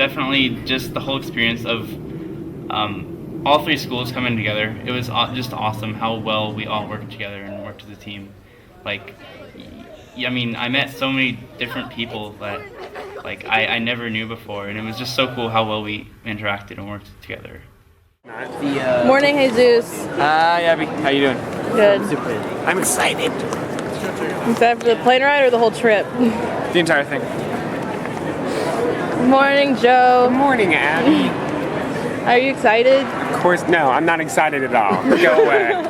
definitely just the whole experience of all three schools coming together. It was just awesome how well we all worked together and worked as a team. Like, I mean, I met so many different people that like I never knew before, and it was just so cool how well we interacted and worked together. Morning, Jesus. Hi, Abby. How you doing? Good. I'm excited. Excited for the plane ride or the whole trip? The entire thing. Morning, Joe. Good morning, Abby. Are you excited? Of course, no. I'm not excited at all. Go away.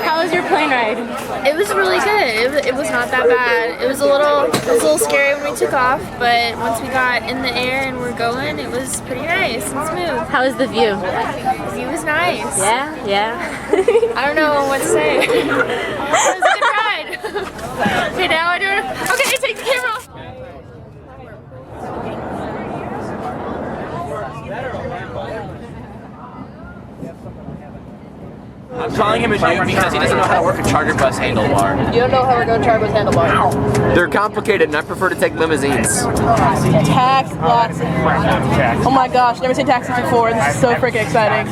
How was your plane ride? It was really good. It was not that bad. It was a little scary when we took off, but once we got in the air and we're going, it was pretty nice and smooth. How was the view? The view was nice. Yeah. I don't know what to say. It was a good ride. Okay, now I do it. Okay, take the camera off. I'm calling him a noob because he doesn't know how to work a charter bus handlebar. You don't know how we're going to charter bus handlebar. They're complicated, and I prefer to take limousines. Tax blocks. Oh my gosh, never seen taxis before. This is so freaking exciting.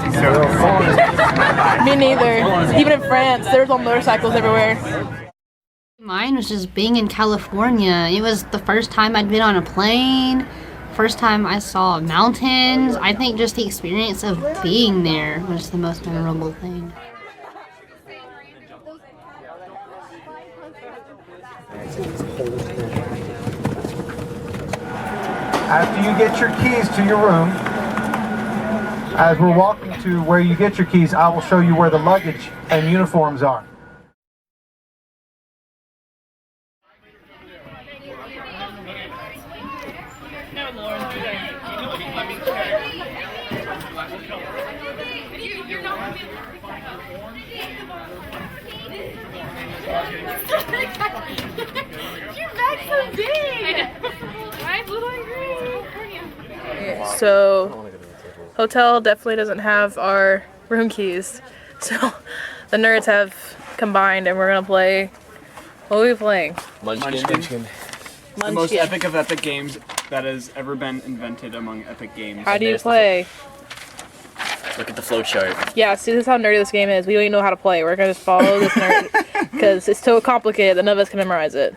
Me neither. Even in France, there's all motorcycles everywhere. Mine was just being in California. It was the first time I'd been on a plane. First time I saw mountains. I think just the experience of being there was the most memorable thing. After you get your keys to your room, as we're walking to where you get your keys, I will show you where the luggage and uniforms are. Your bag's so big. Why blue and green? So, hotel definitely doesn't have our room keys. So, the nerds have combined and we're going to play. What are we playing? Munchkin. The most epic of epic games that has ever been invented among epic games. How do you play? Look at the flow chart. Yeah, see, this is how nerdy this game is. We don't even know how to play. We're going to just follow this nerd because it's so complicated that none of us can memorize it.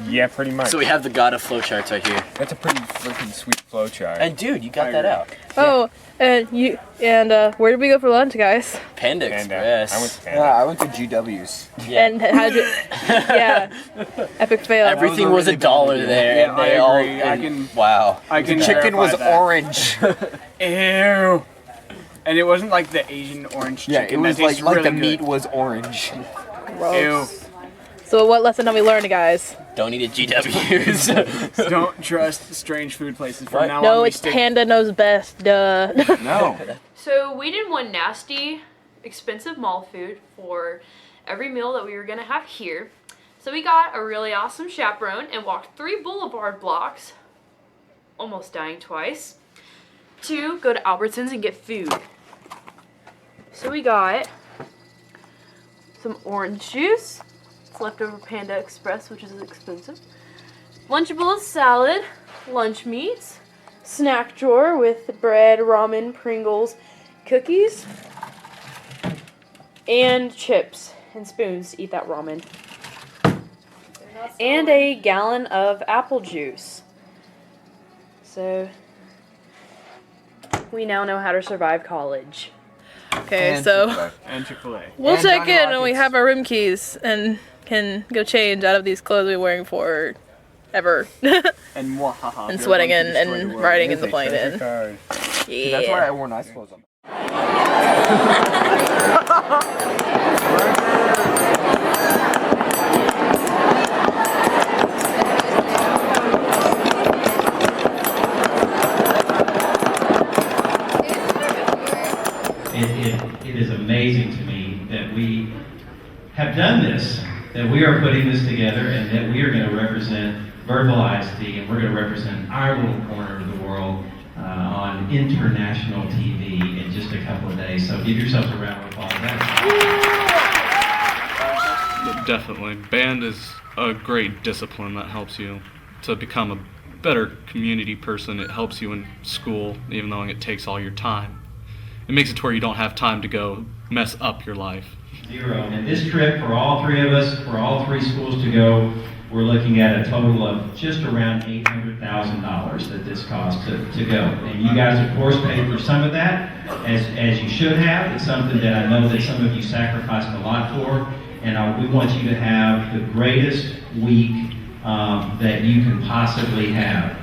Yeah, pretty much. So we have the god of flow charts right here. That's a pretty freaking sweet flow chart. And dude, you got that out. Oh, and where did we go for lunch, guys? Panda Express. I went to Panda. I went to GW's. Yeah. And how did you? Yeah, epic fail. Everything was $1 there. Yeah, and they I agree. all, wow. The chicken was orange. Ew. And it wasn't like the Asian orange Yeah, chicken. it was that tastes like really the meat good. was orange. Gross. So what lesson have we learned, guys? Don't eat at GW's. Don't trust strange food places. From What? now No, on, it's Panda knows best. Duh. No. So we didn't want nasty, expensive mall food for every meal that we were gonna have here. So we got a really awesome chaperone and walked 3 boulevard blocks, almost dying twice, to go to Albertsons and get food. So we got some orange juice, it's leftover Panda Express, which is expensive, Lunchables salad, lunch meats, snack drawer with bread, ramen, Pringles, cookies, and chips and spoons to eat that ramen. And a gallon of apple juice. So we now know how to survive college. Okay, And so Chick-fil-A. And Chick-fil-A. we'll And check Johnny in when we Rockets. have our room keys and can go change out of these clothes we're wearing for ever. And mwahaha. And they're sweating going in to destroy and the world. riding in It the is a plane treasure in. card. Yeah. That's why I wore nice clothes on. It is amazing to me that we have done this, that we are putting this together, and that we are going to represent Birdville ISD, and we're going to represent our little corner of the world on international TV in just a couple of days. So give yourselves a round of applause. Definitely. Band is a great discipline that helps you to become a better community person. It helps you in school, even though it takes all your time. It makes it to where you don't have time to go mess up your life. Zero. And this trip for all three of us, for all three schools to go, we're looking at a total of just around $800,000 that this cost to go. And you guys, of course, paid for some of that, as you should have. It's something that I know that some of you sacrificed a lot for. And we want you to have the greatest week that you can possibly have.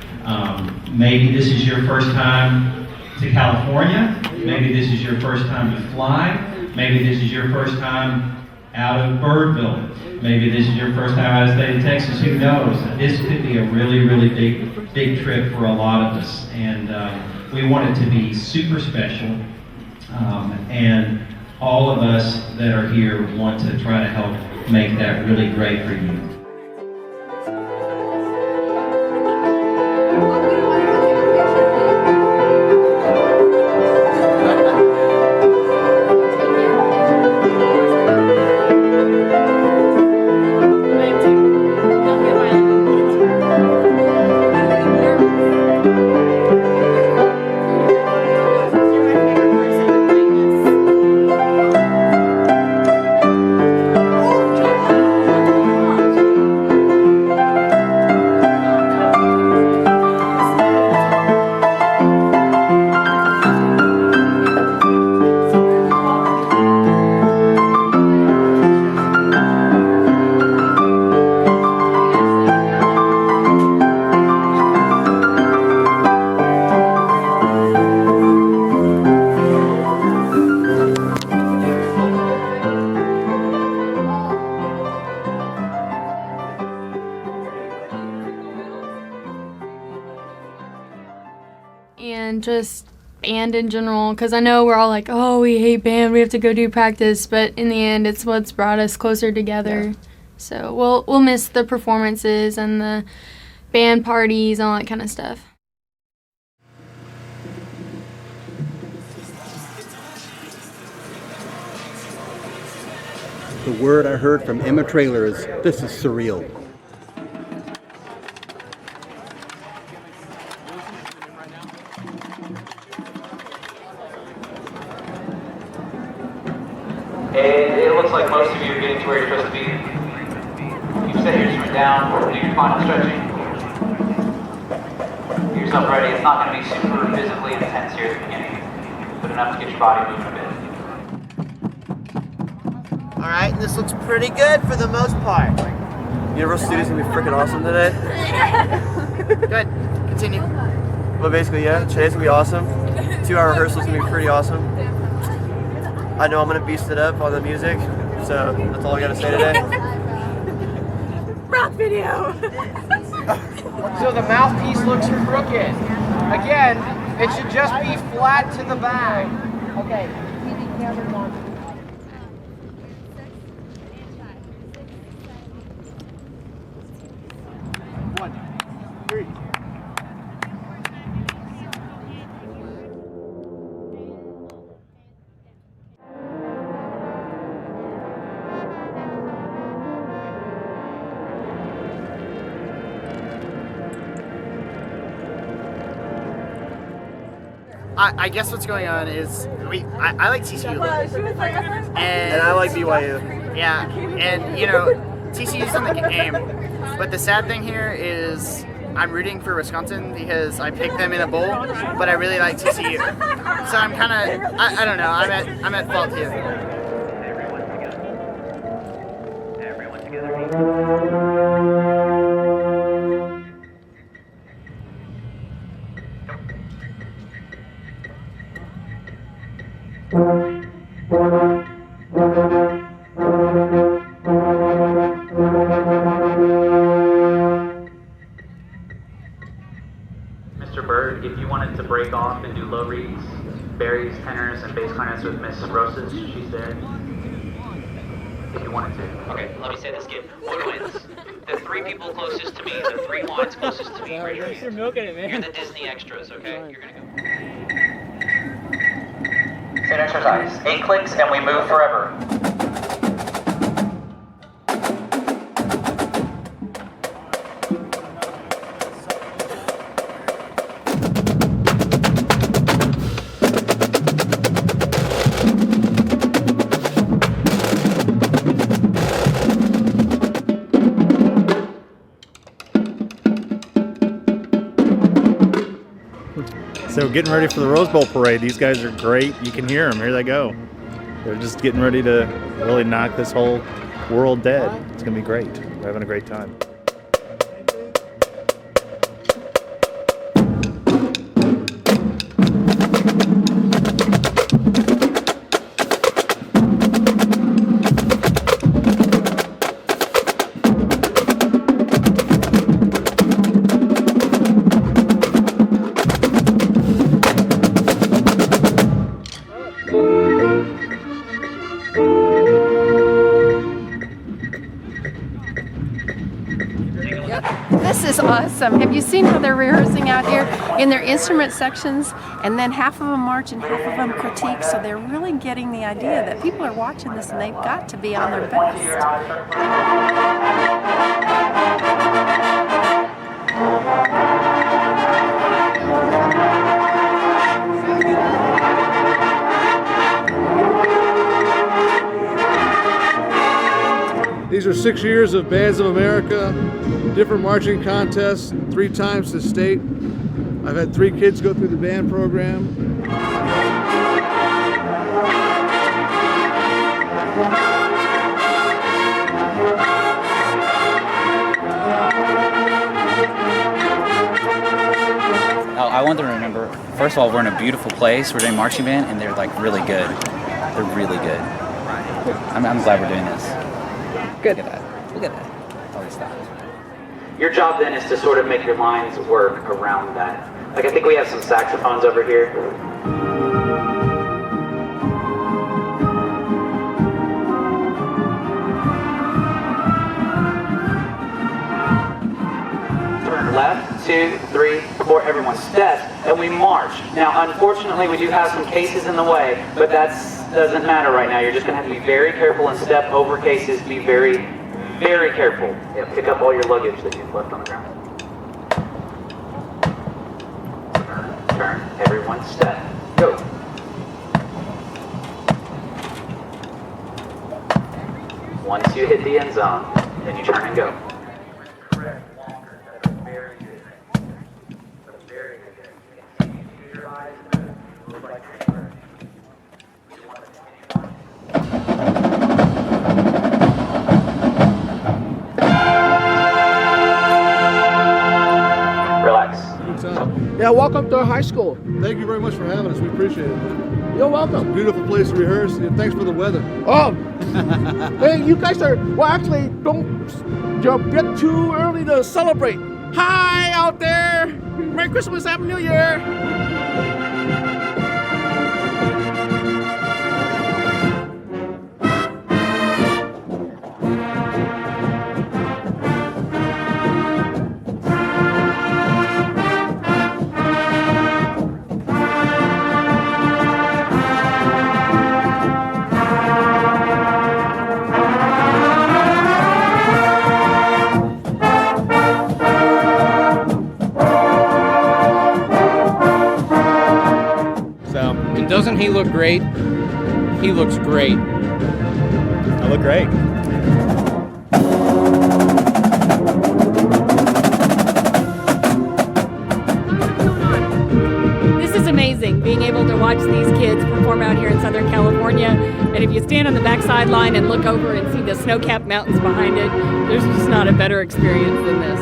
Maybe this is your first time to California. Maybe this is your first time to fly. Maybe this is your first time out of Birdville. Maybe this is your first time out of the state of Texas. Who knows? This could be a really, really big trip for a lot of us. And we want it to be super special. And all of us that are here want to try to help make that really great for you. And just band in general, because I know we're all like, oh, we hate band, we have to go do practice, but in the end it's what's brought us closer together. Yeah. So we'll miss the performances and the band parties and all that kind of stuff. The word I heard from Emma Traylor is, this is surreal. It looks like most of you are getting to where you're supposed to be. You set your instrument down, do your final stretching. Get yourself ready. It's not going to be super physically intense here at the beginning, but enough to get your body moving a bit. Alright, this looks pretty good for the most part. Universal Studios is going to be freaking awesome today. Good. Continue. But basically, yeah, today's going to be awesome. 2-hour rehearsal is going to be pretty awesome. I know I'm going to beast it up on the music, so that's all I got to say today. Rock video! So the mouthpiece looks crooked. Again, it should just be flat to the back. Okay. Camera's on. I guess what's going on is I like TCU and I like BYU. Yeah, and you know TCU's in the game, but the sad thing here is I'm rooting for Wisconsin because I picked them in a bowl, but I really like TCU, so I'm kind of I don't know, I'm at fault here. Everyone together. Mr. Bird, if you wanted to break off and do low reads, berries, tenors, and bass clarinets with Miss Rosas, she's there. If you wanted to. Okay, let me say this again. What wins? The 3 people closest to me, the 3 wines closest to me. You're milking it, man. You're the Disney extras, okay? You're gonna go. Same exercise. 8 clicks and we move forever. So getting ready for the Rose Bowl parade. These guys are great. You can hear them. Here they go. They're just getting ready to really knock this whole world dead. It's going to be great. We're having a great time. This is awesome. Have you seen how they're rehearsing out here in their instrument sections? And then half of them march and half of them critique. So they're really getting the idea that people are watching this and they've got to be on their These are 6 years of Bands of America, different marching contests, 3 times to state. I've had 3 kids go through the band program. Oh, I want them to remember, first of all, we're in a beautiful place. We're doing marching band, and they're like really good. They're really good. I'm glad we're doing this. Good. Look at that. Look at that. All these stuff. Your job then is to sort of make your lines work around that. Like I think we have some saxophones over here. Turn left, 2, 3, 4, everyone step, and we march. Now, unfortunately, we do have some cases in the way, but doesn't matter right now. You're just going to have to be very careful and step over cases. Be very, very careful. Yeah, pick up all your luggage that you've left on the ground. Turn, everyone step. Go. Once you hit the end zone, then you turn and go. Yeah, welcome to our high school. Thank you very much for having us. We appreciate it. You're welcome. Beautiful place to rehearse, and thanks for the weather. Oh, hey, you guys are, well, actually, don't get too early to celebrate. Hi, out there. Merry Christmas, Happy New Year. Doesn't he look great? He looks great. I look great. This is amazing, being able to watch these kids perform out here in Southern California. And if you stand on the back sideline and look over and see the snow-capped mountains behind it, there's just not a better experience than this.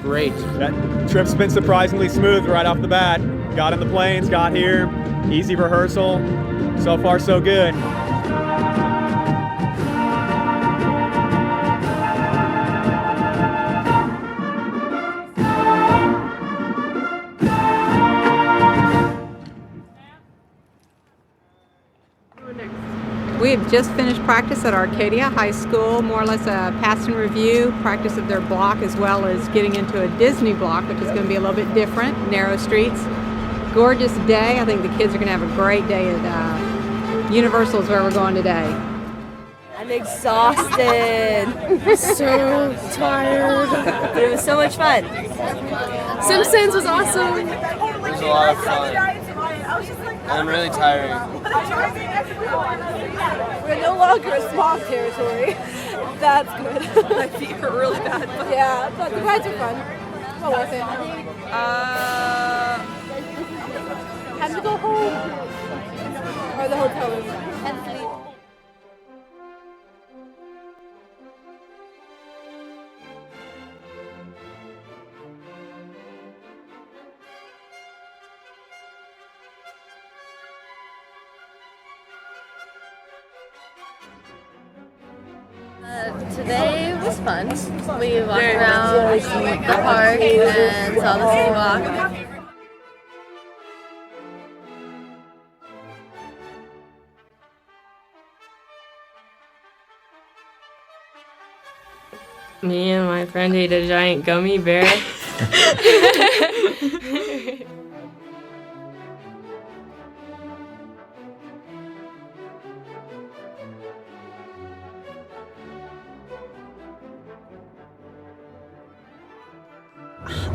Great. That trip's been surprisingly smooth right off the bat. Got in the planes, got here, easy rehearsal. So far, so good. We've just finished practice at Arcadia High School, more or less a pass and review, practice of their block as well as getting into a Disney block, which is going to be a little bit different, narrow streets. Gorgeous day. I think the kids are going to have a great day at Universal's where we're going today. I'm exhausted. So tired. But it was so much fun. Simpsons was awesome. It was a lot of fun. I'm really tired. We're no longer a smog territory. That's good. My feet hurt really bad. But yeah, but the rides are fun. What was it? Had to go home. Or the hotel room. And sleep. Today was fun. We walked around the park and saw the city walk. Me and my friend ate a giant gummy bear.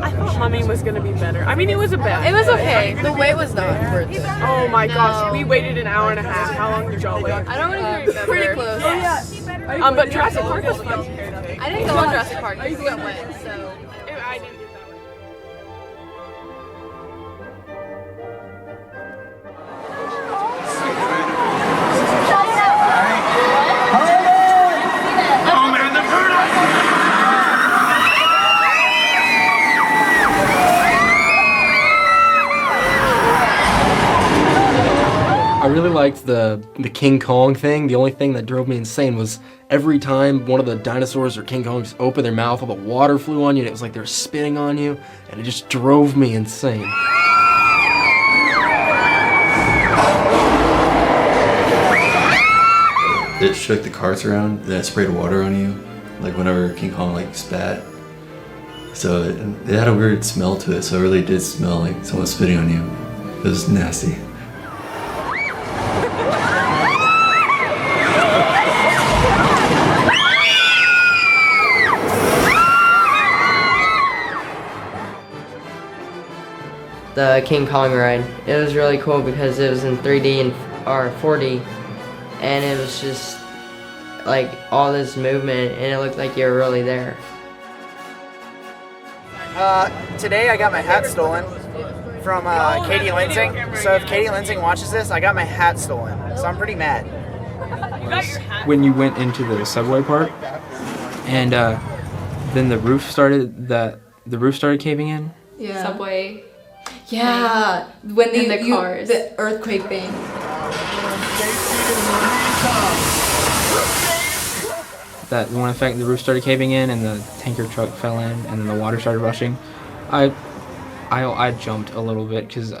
I thought Mummy was gonna be better. I mean, it was a bad. It was okay. The wait was not worth it. Oh my gosh, we waited an hour and a half. How long did y'all wait? I don't even remember. Pretty close. Oh yeah. But Jurassic Park was fun. I didn't go on Jurassic Park. You went when, so. I didn't get that way. I really liked the King Kong thing. The only thing that drove me insane was every time one of the dinosaurs or King Kongs opened their mouth, all the water flew on you, and it was like they were spitting on you, and it just drove me insane. It shook the carts around, then it sprayed water on you, like whenever King Kong like spat. So it had a weird smell to it, so it really did smell like someone spitting on you. It was nasty. The King Kong ride. It was really cool because it was in 3D and or 4D, and it was just like all this movement, and it looked like you were really there. Today I got my hat stolen from Katie Lansing. So if Katie Lansing watches this, I got my hat stolen. So I'm pretty mad. When you went into the subway part, and then the roof started caving in. Yeah. Subway. Yeah, when the cars. The earthquake thing. That one effect, the roof started caving in, and the tanker truck fell in, and then the water started rushing. I jumped a little bit because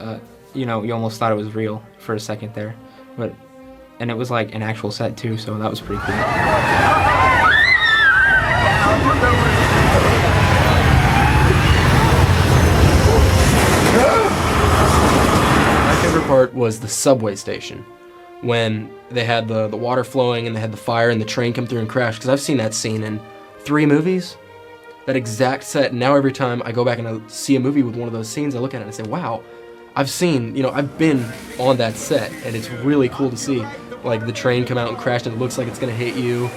you almost thought it was real for a second there, and it was like an actual set too, so that was pretty cool. My favorite part was the subway station, when they had the water flowing and they had the fire and the train come through and crash, because I've seen that scene in 3 movies, that exact set. And now every time I go back and I see a movie with one of those scenes, I look at it and I say, wow, I've been on that set, and it's really cool to see, like the train come out and crash and it looks like it's gonna hit you,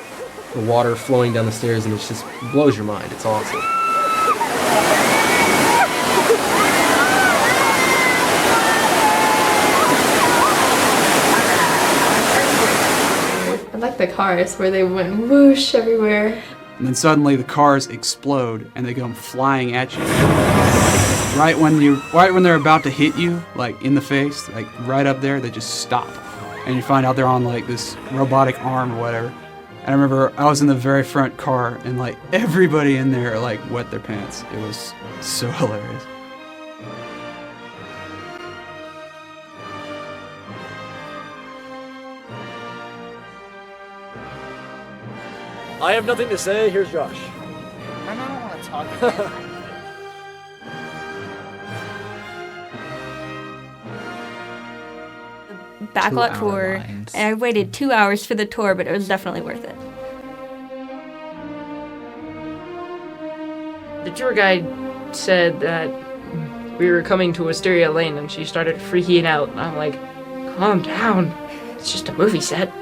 the water flowing down the stairs, and it just blows your mind. It's awesome. I like the cars where they went whoosh everywhere. And then suddenly the cars explode and they come flying at you. Right when they're about to hit you, like in the face, like right up there, they just stop. And you find out they're on like this robotic arm or whatever. And I remember I was in the very front car and like everybody in there like wet their pants. It was so hilarious. I have nothing to say. Here's Josh. I don't want to talk about it. Backlot tour, and I waited 2 hours for the tour, but it was definitely worth it. The tour guide said that we were coming to Wisteria Lane and she started freaking out. And I'm like, calm down. It's just a movie set.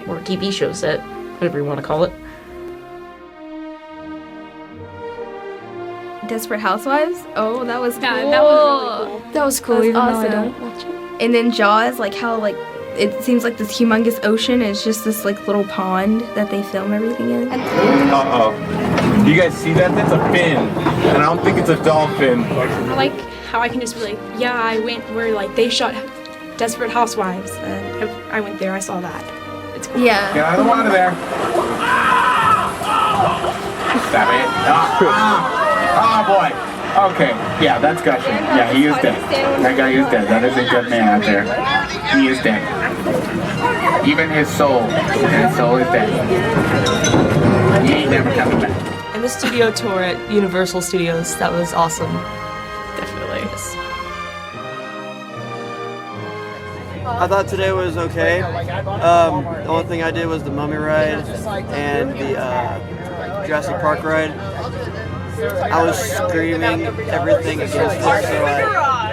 Or a TV show set, whatever you want to call it. Desperate Housewives? Oh, that was cool. Yeah, that was really cool. That was cool, That was even though I awesome. don't watch it. And then Jaws, like how like it seems like this humongous ocean and it's just this like little pond that they film everything in. Uh-oh. You guys see that? That's a fin. And I don't think it's a dolphin. I like how I can just be like, yeah, I went where like they shot Desperate Housewives and I went there, I saw that. It's cool. Yeah. Get out of the water there. Stop it. Oh boy. Okay. Yeah, that's gushing. Yeah, he is dead. That guy is dead. That is a good man out there. He is dead. Even his soul. His soul is dead. He ain't never coming back. And the studio tour at Universal Studios, that was awesome. Definitely. I thought today was okay. The only thing I did was the Mummy ride and the Jurassic Park ride. I was screaming everything against it, so I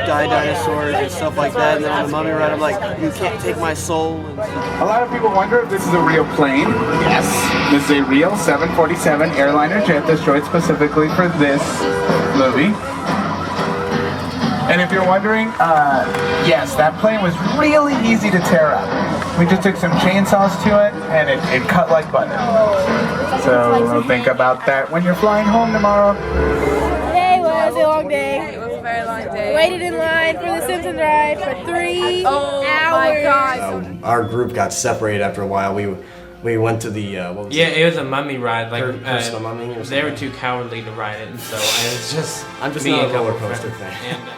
die dinosaurs and stuff like that. And then on the Mummy ride, I'm like, you can't take my soul. A lot of people wonder if this is a real plane. Yes, this is a real 747 airliner jet destroyed specifically for this movie. And if you're wondering, yes, that plane was really easy to tear up. We just took some chainsaws to it, and it cut like butter. So think about that when you're flying home tomorrow. Today was a long day. It was a very long day. Waited in line for the Simpsons ride for 3 hours. My God. Our group got separated after a while. We went to the what was it was a mummy ride. Like personal mummy or something. They were too cowardly to ride it, and so I was just. I'm just me not and a roller couple coaster friends. fan. And,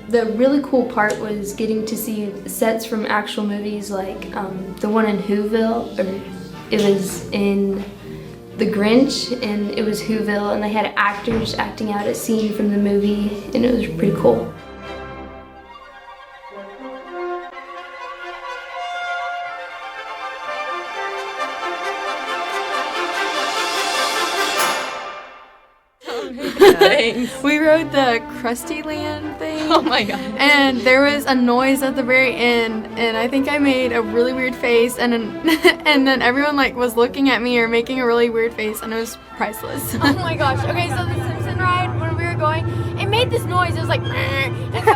The really cool part was getting to see sets from actual movies, like the one in Whoville, or it was in The Grinch, and it was Whoville, and they had actors acting out a scene from the movie, and it was pretty cool. We rode the Krusty Land thing. Oh my God. And there was a noise at the very end, and I think I made a really weird face, and then everyone like was looking at me or making a really weird face, and it was priceless. Oh my gosh. Okay, so the Simpson ride, when we were going, it made this noise. It was like, and so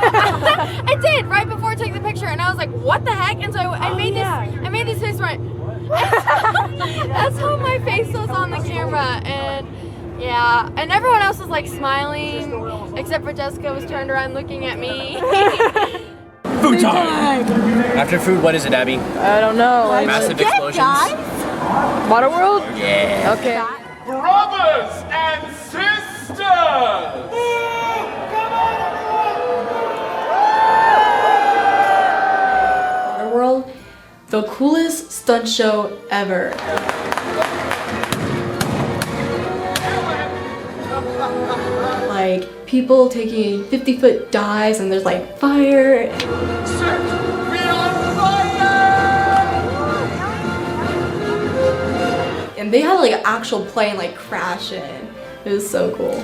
it did right before I took the picture, and I was like, what the heck? And so I made this face right. That's how my face was on the camera, and yeah, and everyone else was like smiling, except for Jessica was turned around looking at me. Food time! After food, what is it, Abby? I don't know. Massive explosions. Waterworld? Yeah. Okay. Brothers and sisters! Waterworld, the coolest stunt show ever. Like people taking 50-foot dives and there's like fire. And they had like an actual plane like crashing. It was so cool.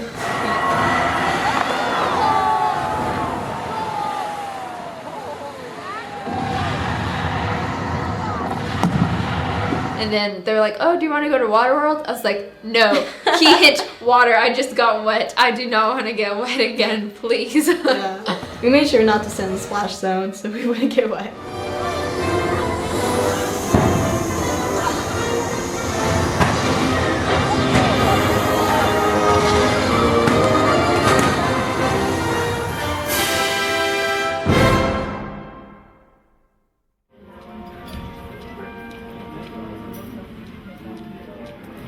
And then they were like, oh, do you want to go to Waterworld? I was like, no. He hit water. I just got wet. I do not want to get wet again, please. Yeah. We made sure not to sit in the splash zone so we wouldn't get wet.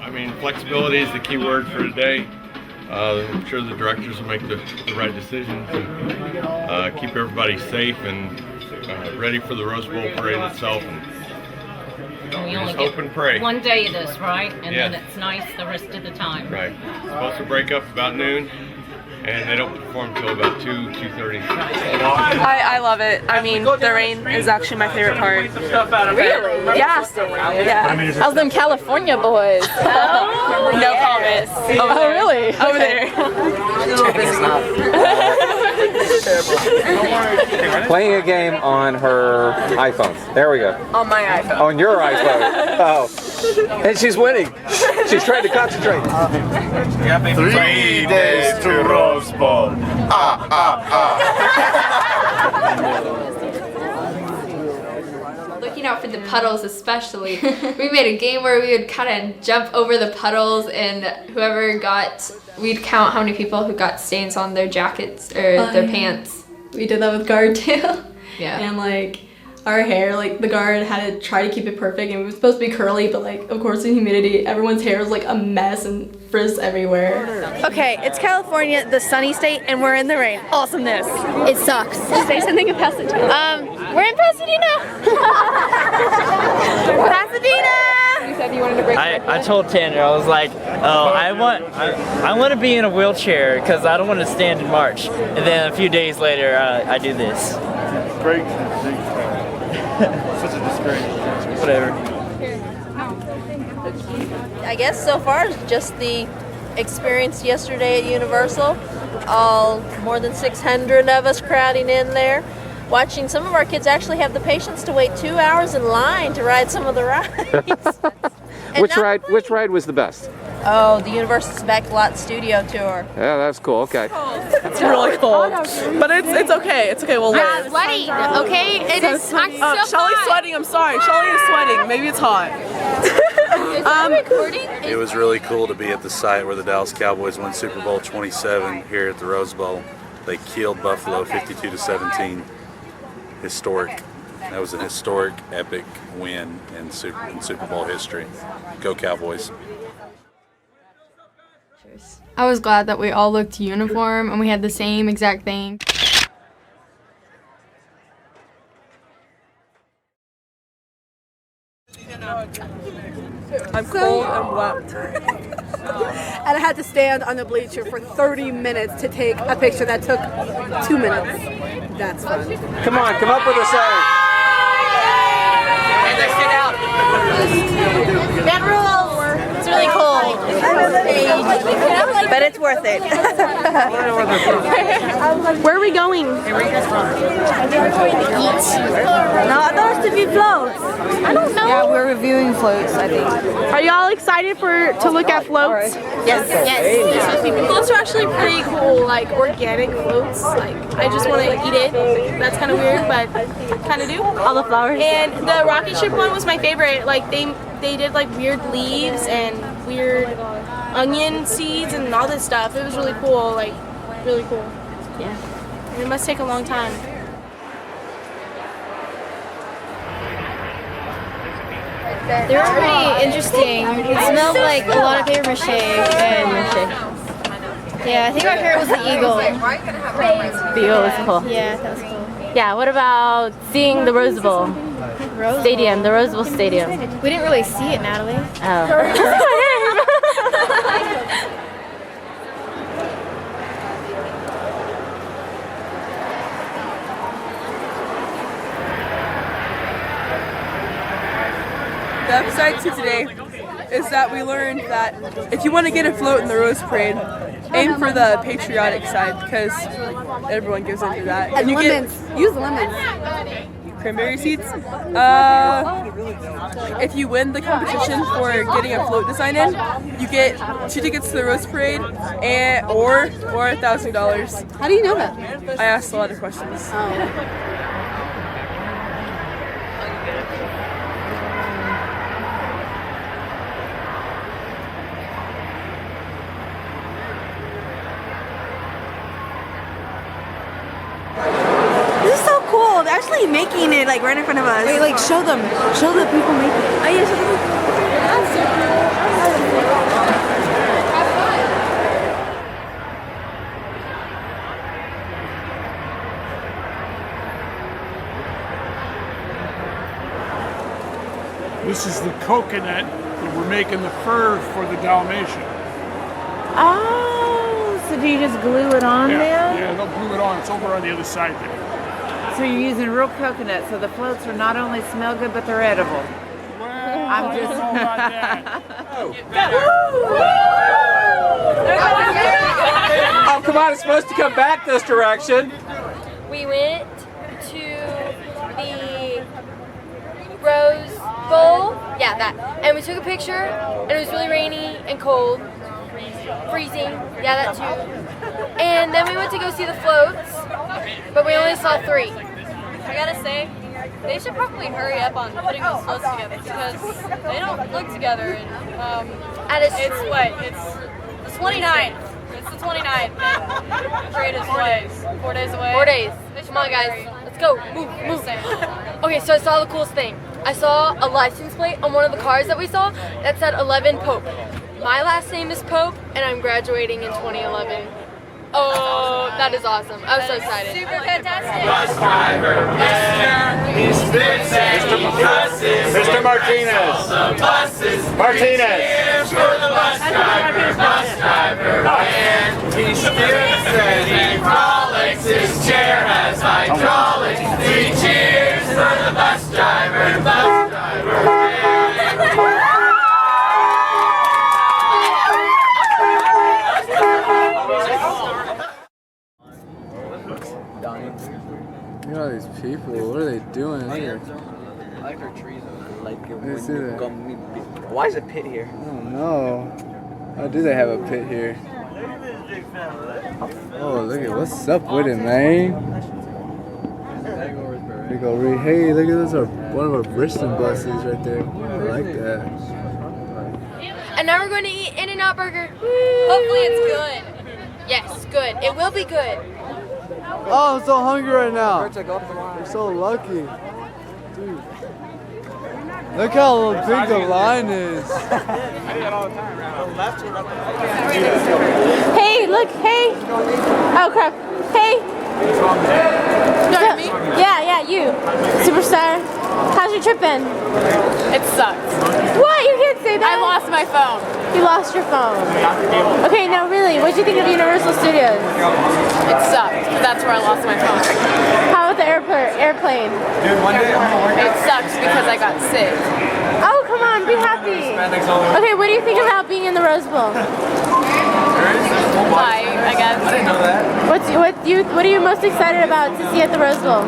I mean, flexibility is the key word for today. I'm sure the directors will make the right decisions and keep everybody safe and ready for the Rose Bowl parade itself. And And we We only just hope get and pray. one day of this, right? And then Yes. it's nice the rest of the time. Right. It's supposed to break up about noon, and they don't perform till about 2:30. I love it. I mean, the rain is actually my favorite part. Really? Yeah. Yeah. How's them California boys? No comments. Oh, really? Over there. Playing a game on her iPhone. There we go. On my iPhone. On your iPhone. Oh. And she's winning. She's trying to concentrate. 3 days to Rose Bowl. Looking out for the puddles especially. We made a game where we would kind of jump over the puddles and we'd count how many people who got stains on their jackets or their pants. We did that with guard too. Yeah. And like our hair, like the guard had to try to keep it perfect and it was supposed to be curly, but like of course in humidity, everyone's hair was like a mess and frizz everywhere. Okay, it's California, the sunny state, and we're in the rain. Awesomeness. It sucks. Say something in Pasadena. We're in Pasadena. Pasadena. You said you wanted to break. I told Tanner, I was like, oh, I want to be in a wheelchair because I don't want to stand and march. And then a few days later, I do this. Great. Such a disgrace. Whatever. I guess so far it's just the experience yesterday at Universal. All more than 600 of us crowding in there. Watching some of our kids actually have the patience to wait 2 hours in line to ride some of the rides. Which ride was the best? Oh, the Universal's Backlot Studio Tour. Yeah, that's cool. Okay. It's really cold. But it's okay. It's okay. We'll live. Sweating, okay? It is so Shelly's hot. sweating. I'm sorry. Shelly is sweating. Maybe it's hot. It was really cool to be at the site where the Dallas Cowboys won Super Bowl 27 here at the Rose Bowl. They killed Buffalo 52-17. Historic. That was an historic, epic win in Super Bowl history. Go Cowboys. I was glad that we all looked uniform and we had the same exact thing. I'm cold and wet. And I had to stand on the bleacher for 30 minutes to take a picture that took 2 minutes. That's fun. Come on, come up with a say. And they sit out. That rules. It's really cold. But it's worth it. Where are we going? No, I thought it was to view floats. I don't know. Yeah, we're reviewing floats, I think. Are y'all excited to look at floats? Yes. Floats are actually pretty cool, like organic floats. Like I just want to eat it. That's kind of weird, but kind of do. All the flowers. And the rocket ship one was my favorite. Like they did like weird leaves and weird onion seeds and all this stuff. It was really cool. Like really cool. Yeah. And it must take a long time. They were pretty interesting. It smelled like a lot of paper mache. And yeah, I think our favorite was the eagle. The eagle was cool. Yeah, that was cool. Yeah, what about seeing the Rose Bowl Stadium, the Rose Bowl Stadium? We didn't really see it, Natalie. Oh. The upside to today is that we learned that if you want to get a float in the Rose Parade, aim for the patriotic side because everyone gives into that. And you lemons. Use lemons. Cranberry seeds. If you win the competition for getting a float design in, you get 2 tickets to the Rose Parade or $1,000. How do you know that? I asked a lot of questions. This is so cool. They're actually making it like right in front of us. Wait, like show them. Show the people making it. Oh yeah, show the people. The This is the coconut that we're making the fur for the Dalmatian. Oh, so do you just glue it on there? Yeah, they'll glue it on. It's over on the other side there. So you're using real coconut, so the floats will not only smell good, but they're edible. I'm just. Oh, come on, it's supposed to come back this direction. We went to the Rose Bowl, yeah, that, and we took a picture, and it was really rainy and cold, freezing, yeah, that too. And then we went to go see the floats, but we only saw 3. I gotta say, they should probably hurry up on putting those floats together because they don't look together. And it's what? It's the 29th. It's the 29th. And parade is what? 4 days away. 4 days. Come on, guys. Let's go. Move. Okay, so I saw the coolest thing. I saw a license plate on one of the cars that we saw that said 11 Pope. My last name is Pope, and I'm graduating in 2011. Oh, that is awesome. I was so excited. Super fantastic. Bus driver, Mr. Martinez. Martinez. For the bus driver, and he skips and he frolics. His chair has hydraulics. He cheers for the bus driver, Look at all these people. What are they doing here? I like our trees. Why is a pit here? I don't know. How do they have a pit here? Oh, look at what's up with it, man. Hey, look at this. One of our Bristol buses right there. I like that. And now we're going to eat In-N-Out Burger. Hopefully it's good. Yes, good. It will be good. Oh, I'm so hungry right now. You're so lucky. Dude. Look how big the line is. Hey, look, hey. Oh, crap. Hey. Me? Yeah, you. Superstar. How's your trip been? It sucked. What? You can't say that. I lost my phone. You lost your phone. Okay, no, really. What'd you think of Universal Studios? It sucked. That's where I lost my phone. How about the airplane? It sucks because I got sick. Oh, come on, be happy. Okay, what do you think about being in the Rose Bowl? Hi, I guess. I didn't know that. What are you most excited about to see at the Rose Bowl?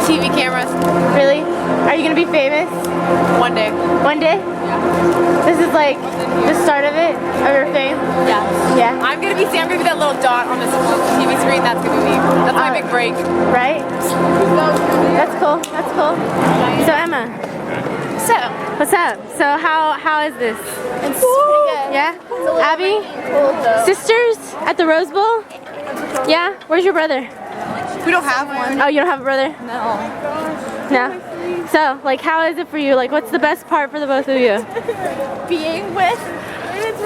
TV cameras. Really? Are you gonna be famous? One day. One day? Yeah. This is like the start of it, of your fame? Yeah. Yeah. I'm gonna be that little dot on this TV screen. That's gonna be me. That's my big break. Right? That's cool. That's cool. So Emma. What's up? So how is this? It's pretty good. Yeah? It's Abby? Cold, though. Sisters at the Rose Bowl? Yeah? Where's your brother? We don't have one. Oh, you don't have a brother? No. No? So, like, how is it for you? Like, what's the best part for the both of you? Being with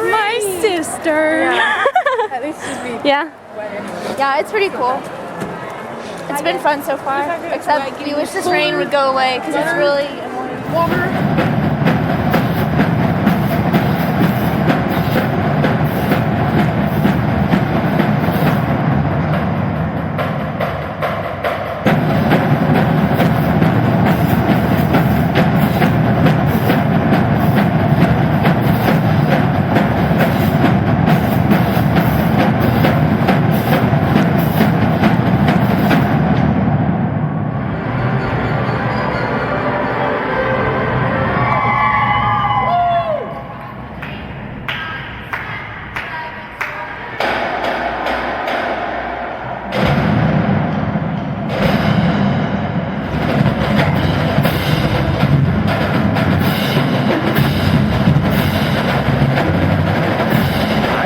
my sister. Yeah. At least she's me. Yeah? Yeah, it's pretty cool. It's been fun so far. Except we wish this rain would go away because it's really annoying.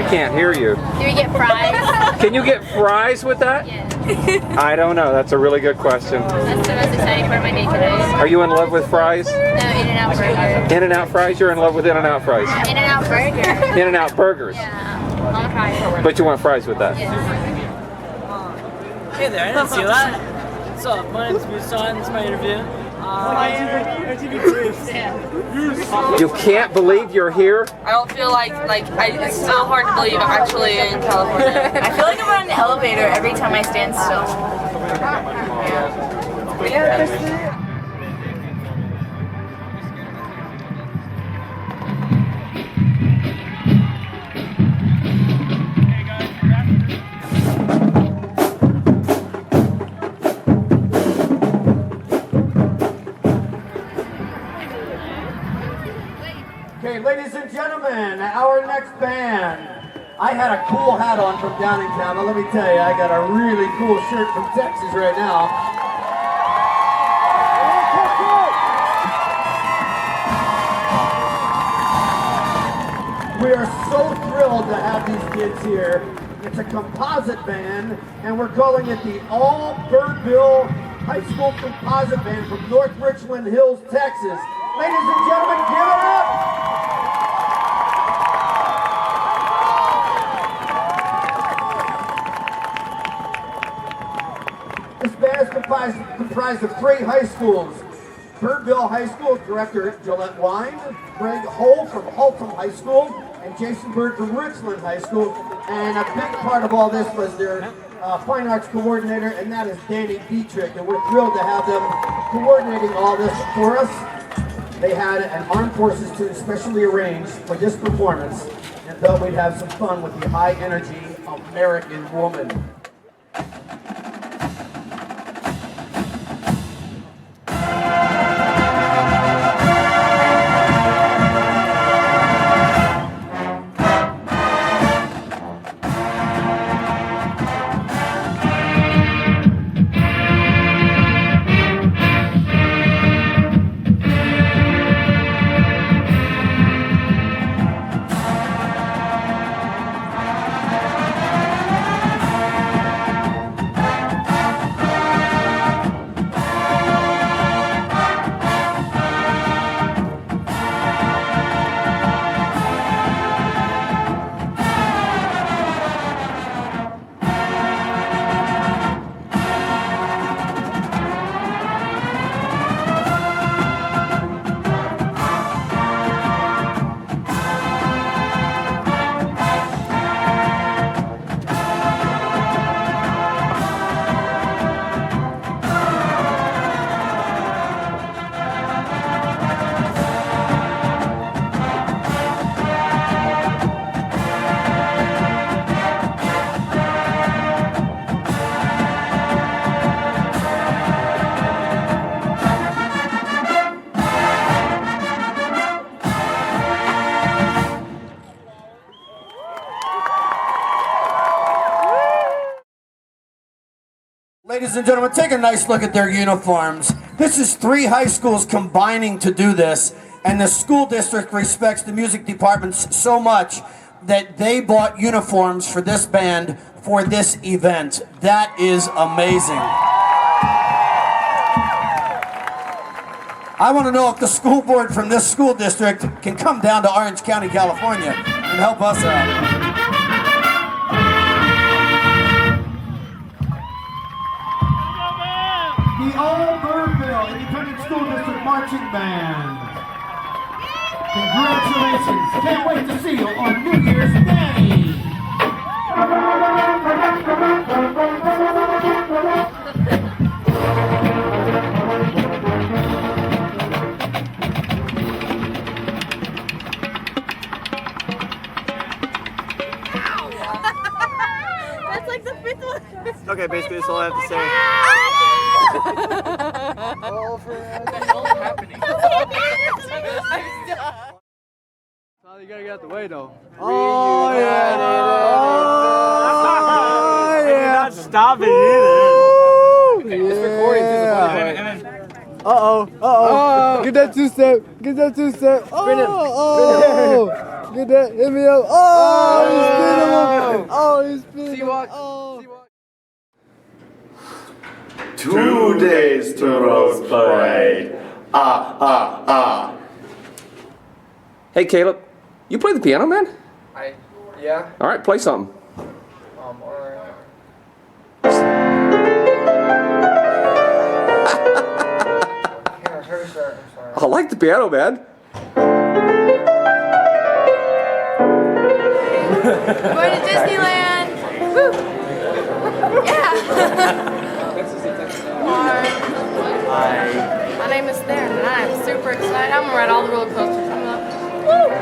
Can't hear you. Do we get fries? Can you get fries with that? Yeah. I don't know. That's a really good question. That's the most exciting part of my day today. Are you in love with fries? No, In-N-Out Burger. In-N-Out fries? You're in love with In-N-Out fries? In-N-Out Burger. In-N-Out burgers. Yeah. On fries. But you want fries with that? Yeah. Hey there, I didn't see that. What's up? My name's Busan. This is my interview. You can't believe you're here? I don't feel like it's still hard to believe I'm actually in California. I feel like I'm on an elevator every time I stand still. Okay, ladies and gentlemen, our next band. I had a cool hat on from Downingtown, but let me tell you, I got a really cool shirt from Texas right now. We are so thrilled to have these kids here. It's a composite band, and we're calling it the All Birdville High School Composite Band from North Richland Hills, Texas. Ladies and gentlemen, give it up! This band is comprised of 3 high schools. Birdville High School Director Gillette Wine, Greg Hull from Haltom High School, and Jason Bird from Richland High School. And a big part of all this was their Fine Arts Coordinator, and that is Danny Dietrich. And we're thrilled to have them coordinating all this for us. They had an Armed Forces tune specially arranged for this performance, and thought we'd have some fun with the high-energy American woman. Ladies and gentlemen, take a nice look at their uniforms. This is 3 high schools combining to do this, and the school district respects the music departments so much that they bought uniforms for this band for this event. That is amazing. I want to know if the school board from this school district can come down to Orange County, California and help us out. The All Birdville Independent School District Marching Band. Congratulations. Can't wait to see you on New Year's Day. That's like the 5th one. Okay, basically that's all I have to say. You gotta get out the way though. Oh yeah. Oh yeah. You're not stopping either. It's recording. Uh-oh. Get that 2-step. Get that 2-step. Oh. Get that. Hit me up. Oh, he's spinning him. C-walk. Oh. 2 days to Rose Parade. Hey, Caleb, you play the piano, man? Yeah. All right, play something. Alright. I like the Piano Man. Going to Disneyland. Woo. Yeah. Hi. My name is Stan, and I am super excited. I'm gonna ride all the roller coasters. I'm up. Woo.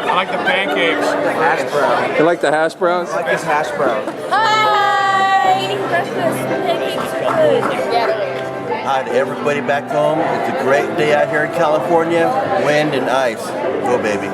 I like the pancakes. The hash brown. You like the hash browns? I like this hash brown. Hi. Eating breakfast. Pancakes are good. Yeah. Hi to everybody back home. It's a great day out here in California. Wind and ice. Go, baby.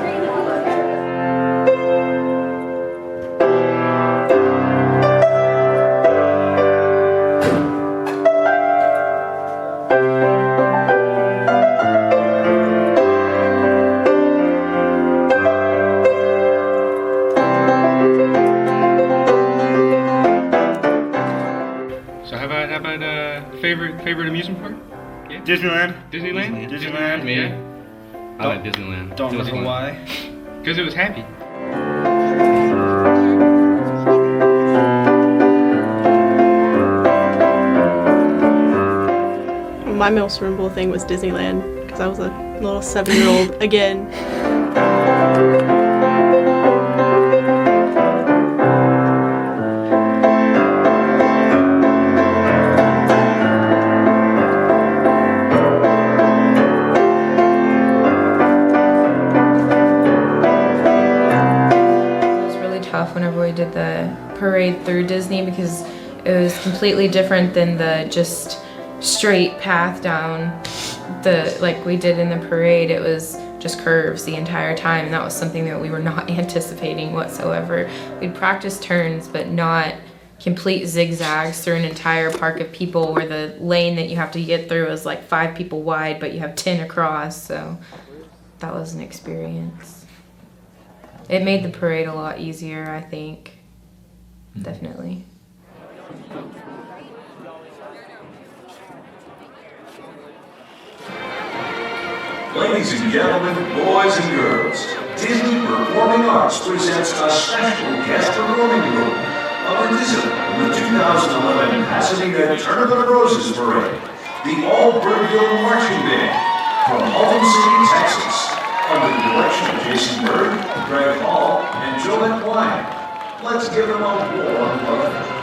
So how about favorite amusement park? Yeah. Disneyland. Disneyland? Disneyland, me. Yeah. I like Don't- Disneyland. don't It was remember fun. why. Because it was happy. My most memorable thing was Disneyland because I was a little 7-year-old again. It was really tough whenever we did the parade through Disney because it was completely different than the just straight path down the like we did in the parade. It was just curves the entire time, and that was something that we were not anticipating whatsoever. We'd practice turns but not complete zigzags through an entire park of people where the lane that you have to get through is like 5 people wide but you have 10 across, so that was an experience. It made the parade a lot easier, I think. Definitely. Ladies and gentlemen, boys and girls, Disney Performing Arts presents a special guest performing group, a participant in the 2011 Pasadena Tournament of Roses Parade, the All Birdville Marching Band from Haltom City, Texas, under the direction of Jason Bird, Greg Hall, and Jolette Wine. Let's give them a warm welcome.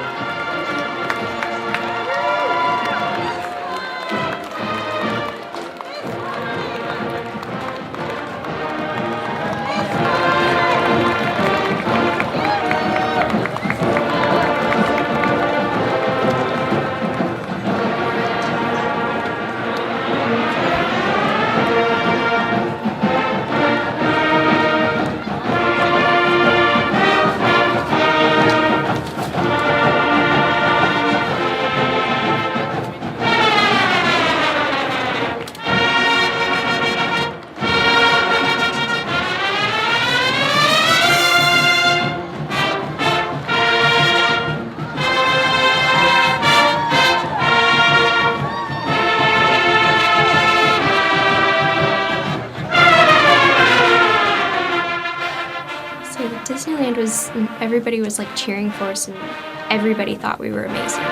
So Disneyland was, everybody was like cheering for us and everybody thought we were amazing.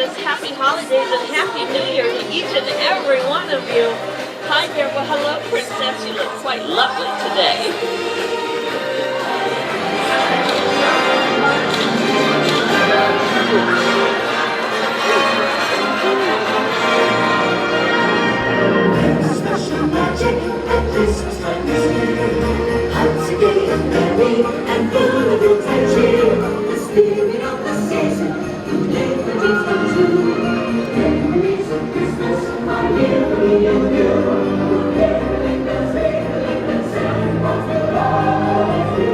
Christmas, happy holidays, and happy New Year to each and every one of you. Hi there, well hello Princess, you look quite lovely today. Special magic at Christmas time this year. Hearts are gay and merry and full of good cheer. The spirit of the season will make the dreams come true. Memories of Christmas are really and new. Caroling bells, Santa Claus will always be.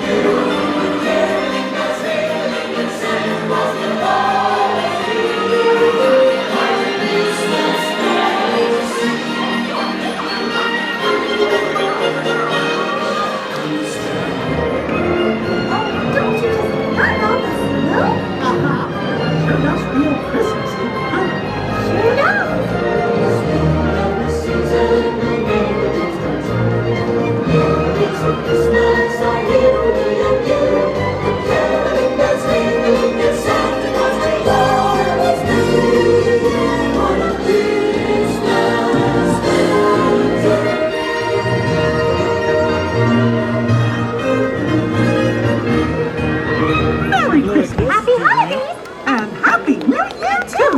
Caroling bells, Santa Claus will always be. Christmas Merry Christmas, Happy Holidays, and Happy New Year too!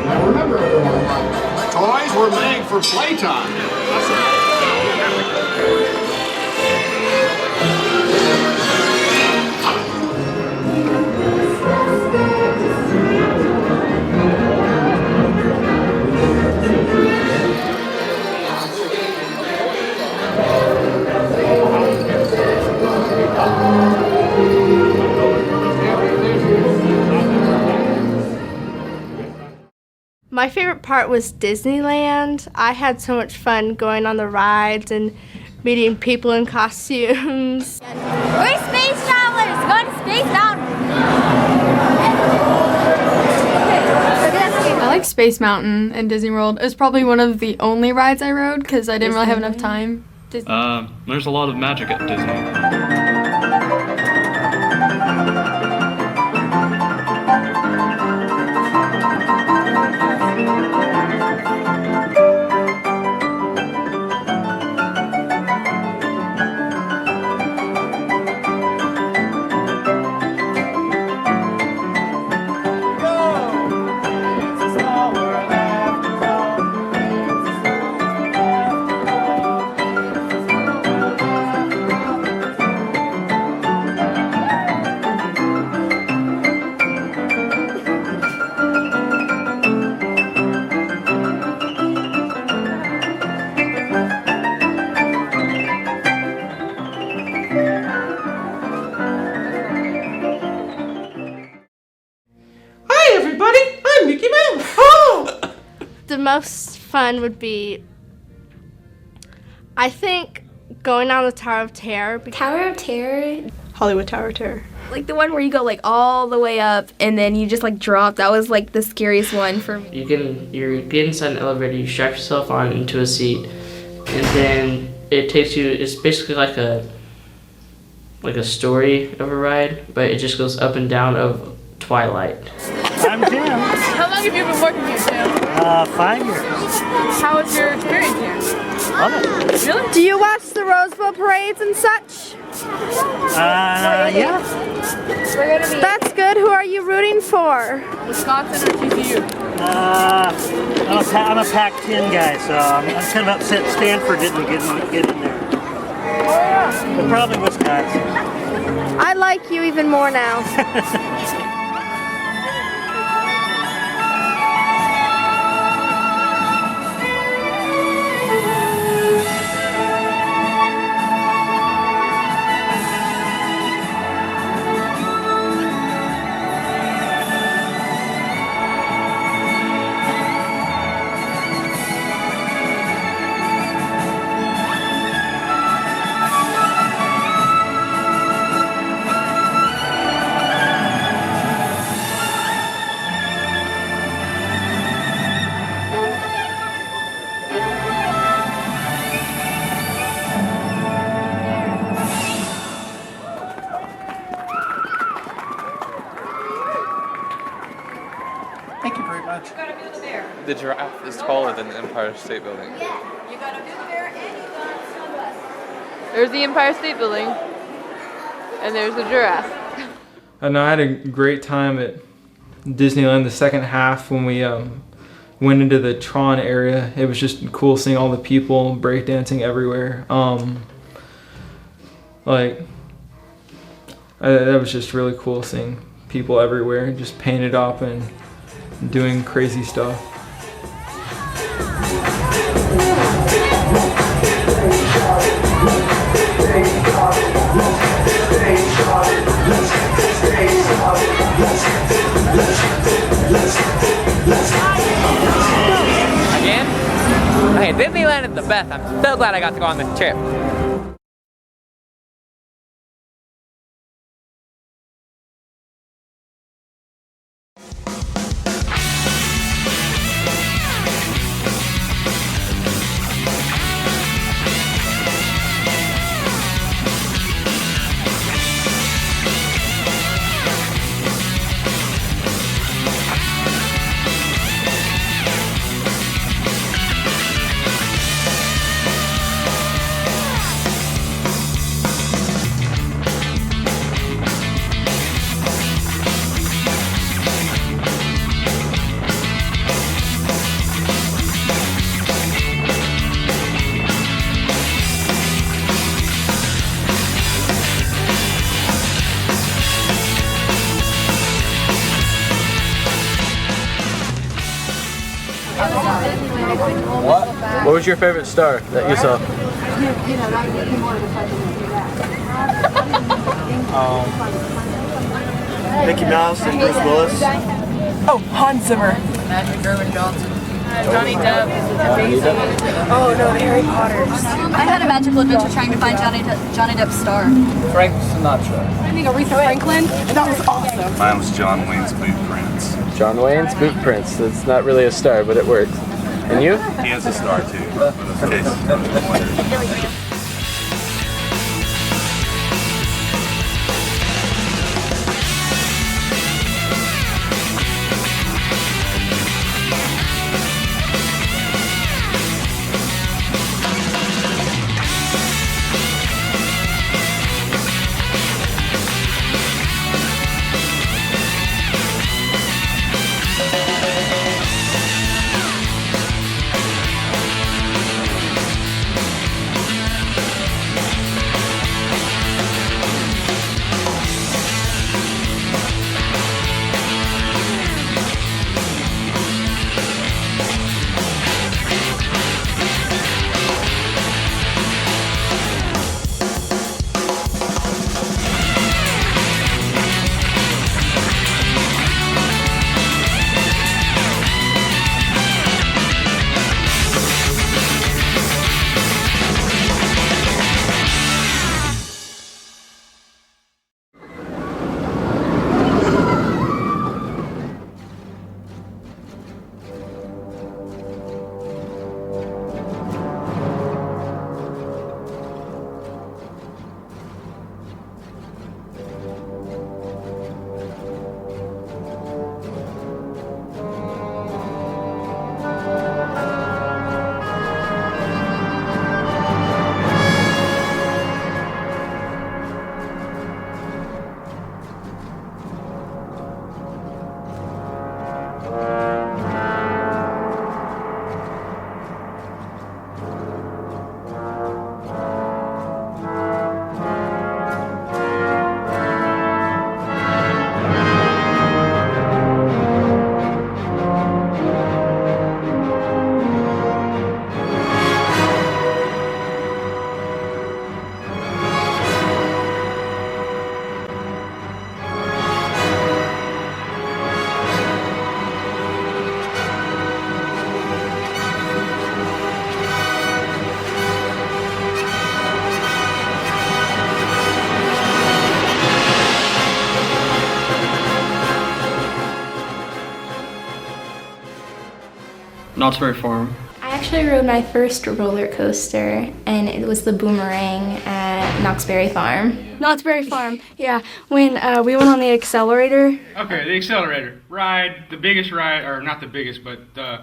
Now remember everyone, toys were made for playtime. My favorite part was Disneyland. I had so much fun going on the rides and meeting people in costumes. We're space travelers! Go to Space Mountain! I like Space Mountain and Disney World. It was probably one of the only rides I rode because I didn't really have enough time. There's a lot of magic at Disney. The most fun would be, I think, going down the Tower of Terror. Tower of Terror? Hollywood Tower of Terror. Like the one where you go like all the way up and then you just like drop. That was like the scariest one for me. You get inside an elevator, you strap yourself on into a seat, and then it takes you, it's basically like a like a story of a ride, but it just goes up and down of Twilight. I'm Jim. How long have you been working here, Tim? 5 years. How was your experience here? Love it. Really? Do you watch the Rose Bowl parades and such? Yeah. That's good. Who are you rooting for? Wisconsin or TCU? I'm a Pac-10 guy, so I'm kind of upset Stanford didn't get in there. But probably Wisconsin. I like you even more now. Thank you very much. The giraffe is taller than the Empire State Building. There's the Empire State Building, and there's the giraffe. I know I had a great time at Disneyland the second half when we went into the Tron area. It was just cool seeing all the people breakdancing everywhere. That was just really cool seeing people everywhere just painted up and doing crazy stuff. Again? Okay, Disneyland is the best. I'm so glad I got to go on this trip. What was your favorite star that you saw? Mickey Mouse and Bruce Willis. Oh, Hans Zimmer. Magic Irvin Johnson. Johnny Depp. Oh no, the Harry Potters. I had a magical adventure trying to find Johnny Depp's star. Frank Sinatra. I think Aretha Franklin. That was awesome. Mine was John Wayne's Boot Prints. John Wayne's Boot Prints. It's not really a star, but it worked. And you? He has a star too. In case. Knott's Berry Farm. I actually rode my first roller coaster, and it was the Boomerang at Knott's Berry Farm. Knott's Berry Farm, yeah. When we went on the accelerator. Okay, the accelerator ride, the biggest ride, or not the biggest, but the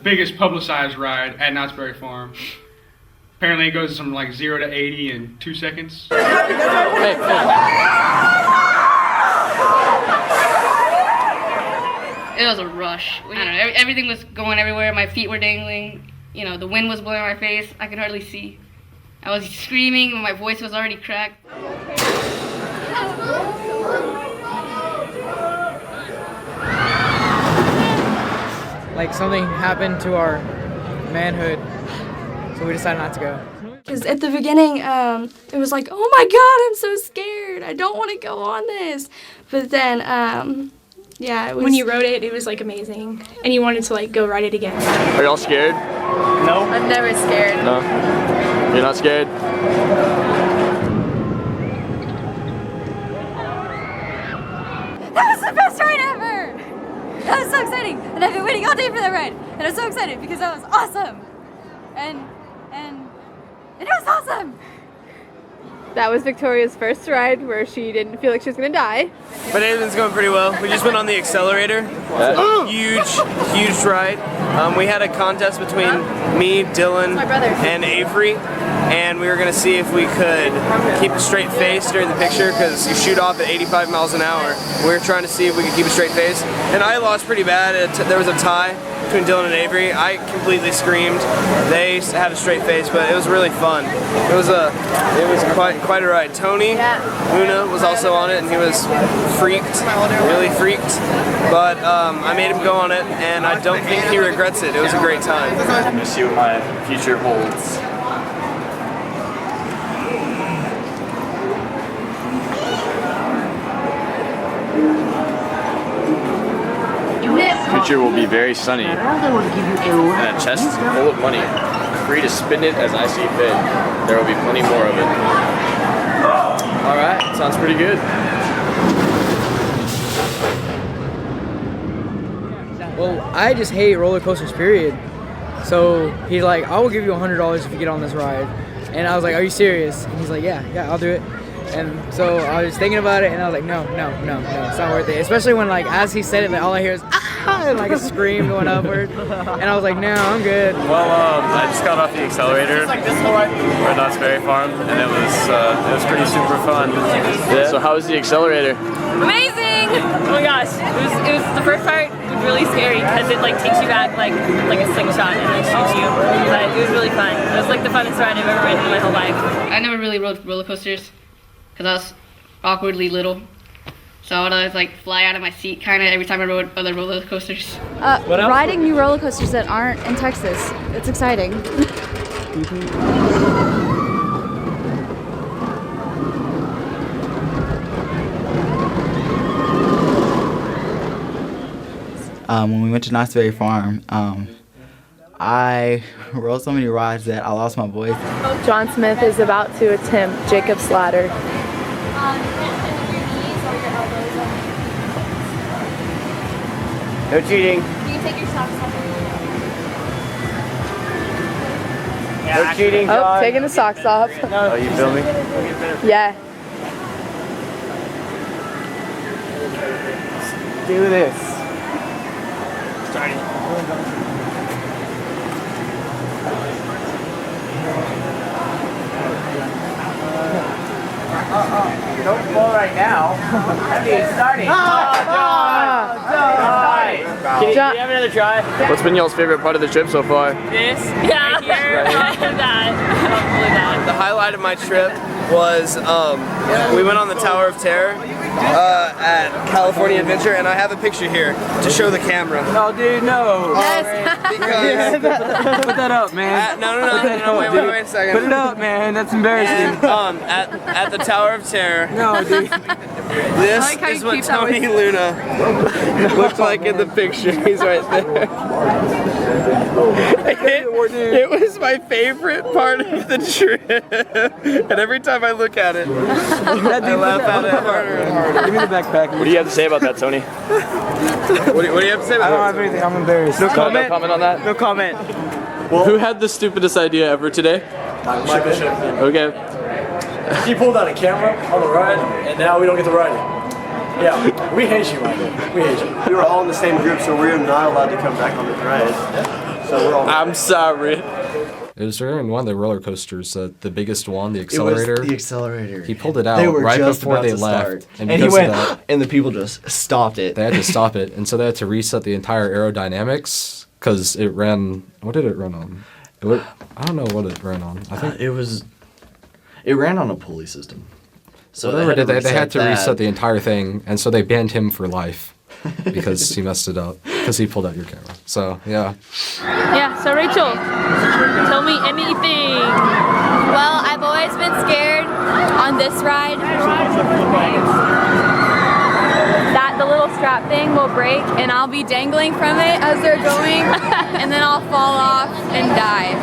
biggest publicized ride at Knott's Berry Farm. Apparently it goes from like 0 to 80 in 2 seconds. It was a rush. I don't know, everything was going everywhere. My feet were dangling. You know, the wind was blowing in my face. I could hardly see. I was screaming, my voice was already cracked. Like something happened to our manhood, so we decided not to go. Because at the beginning, it was like, oh my God, I'm so scared. I don't want to go on this. But then, yeah, it was. When you rode it, it was like amazing, and you wanted to like go ride it again. Are y'all scared? No. I'm never scared. No. You're not scared? That was the best ride ever! That was so exciting, and I've been waiting all day for that ride, and I'm so excited because that was awesome, and it was awesome. That was Victoria's first ride where she didn't feel like she was gonna die. But everything's going pretty well. We just went on the accelerator. Huge ride. We had a contest between me, Dylan, and Avery, and we were gonna see if we could keep a straight face during the picture because you shoot off at 85 miles an hour. We were trying to see if we could keep a straight face, and I lost pretty bad. There was a tie between Dylan and Avery. I completely screamed. They had a straight face, but it was really fun. It was quite a ride. Tony Luna was also on it, and he was really freaked. But I made him go on it, and I don't think he regrets it. It was a great time. Let's see what my future holds. The future will be very sunny, and a chest full of money, free to spend it as I see fit. There will be plenty more of it. Alright, sounds pretty good. Well, I just hate roller coasters, period. So he's like, I will give you $100 if you get on this ride. And I was like, are you serious? And he's like, yeah, I'll do it. And so I was thinking about it, and I was like, no, it's not worth it. Especially when, like, as he said it, like, all I hear is, ah, and like a scream going upward. And I was like, no, I'm good. Well, I just got off the accelerator at Knott's Berry Farm, and it was pretty super fun. Yeah. So how was the accelerator? Amazing! Oh my gosh, it was the first part was really scary because it like takes you back like a slingshot and like shoots you. But it was really fun. It was like the funnest ride I've ever ridden in my whole life. I never really rode roller coasters because I was awkwardly little. So I would always like fly out of my seat kind of every time I rode other roller coasters. Riding new roller coasters that aren't in Texas, it's exciting. When we went to Knott's Berry Farm, I rode so many rides that I lost my voice. John Smith is about to attempt Jacob's ladder. No cheating. You can take your socks off. No cheating, Oh, John. taking the socks off. Oh, you filming? Yeah. Do this. Don't fall right now. I mean, starting. Can you have another try? What's been y'all's favorite part of the trip so far? This, yeah, right here, probably that. The highlight of my trip was we went on the Tower of Terror at California Adventure, and I have a picture here to show the camera. No, dude, no. Because Put that up, man. No, wait a second. Put it up, man. That's embarrassing. And, at the Tower of Terror. No, dude. This is what Tony Luna looked like in the picture. picture. He's right there. It was my favorite part of the trip, and every time I look at it, I laugh at it harder and harder. Give me the backpack. What do you have to say about that, Tony? What do you have to say about that? I don't have anything. I'm embarrassed. No comment? No comment on that? No comment. Well, who had the stupidest idea ever today? My bishop. Okay. He pulled out a camera on the ride, and now we don't get to ride it. Yeah, we hate you, Michael. We hate you. We were all in the same group, so we're not allowed to come back on this ride. So we're all. I'm sorry. It was during one of the roller coasters, the biggest one, the accelerator. It was the accelerator. He pulled it out They were right just before about they to left. start. And he because went, of that, and the people just stopped it. they had to stop it, and so they had to reset the entire aerodynamics because it ran. What did it run on? I don't know what it ran on. I think it ran on a pulley system. So whatever they had to reset the entire thing, and so they banned him for life because he messed it up because he pulled out your camera. So yeah. Yeah, so Rachel, tell me anything. Well, I've always been scared on this ride that the little strap thing will break and I'll be dangling from it as they're going and then I'll fall off and die.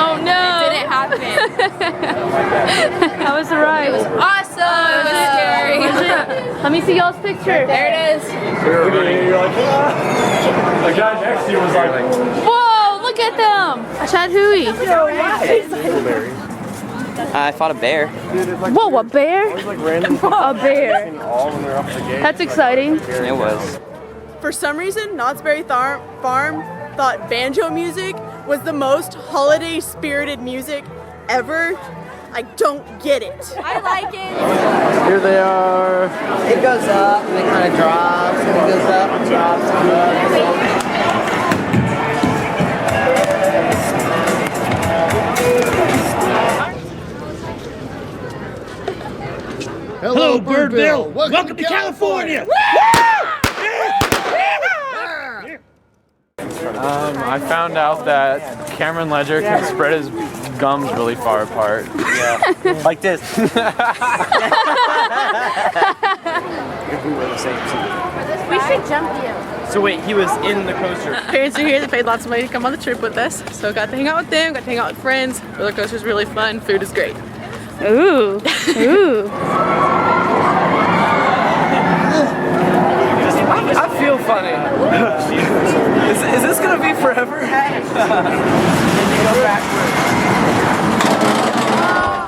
Oh no! It didn't happen. How was the ride? It was awesome! It was scary. Let me see y'all's picture. There it is. You're like, the guy next to you was like, Whoa, look at them! I shot Hui. I fought a bear. Whoa, a bear? A bear. That's exciting. It was. For some reason, Knott's Berry Farm thought banjo music was the most holiday-spirited music ever. I don't get it. I like it. Here they are. It goes up and it kind of drops and it goes up and drops and up. Hello, Birdville. Welcome to California. I found out that Cameron Ledger can spread his gums really far apart. yeah, like this. We should jump you. So wait, he was in the coaster. Parents are here. They paid lots of money to come on the trip with us. So got to hang out with them, got to hang out with friends. Roller coaster's really fun. Food is great. Ooh. Ooh. I feel funny. Is this gonna be forever?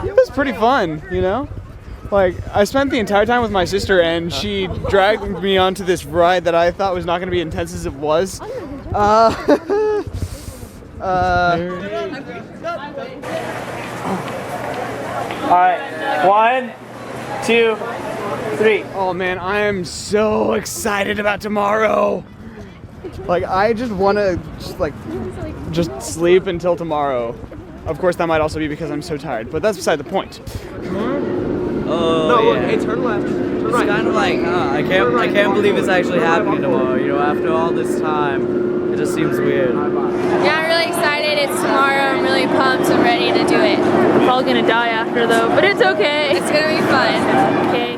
It was pretty fun, you know? Like, I spent the entire time with my sister and she dragged me onto this ride that I thought was not going to be intense as it was. Alright, 1, 2, 3. Oh man, I am so excited about tomorrow. Like, I just want to just sleep until tomorrow. Of course, that might also be because I'm so tired, but that's beside the point. Oh, hey, turn left. Turn right. It's kind of like, I can't believe it's actually happening tomorrow. You know, after all this time, it just seems weird. Yeah, I'm really excited. It's tomorrow. I'm really pumped and ready to do it. I'm probably gonna die after though, but it's okay. It's gonna be fun. Okay.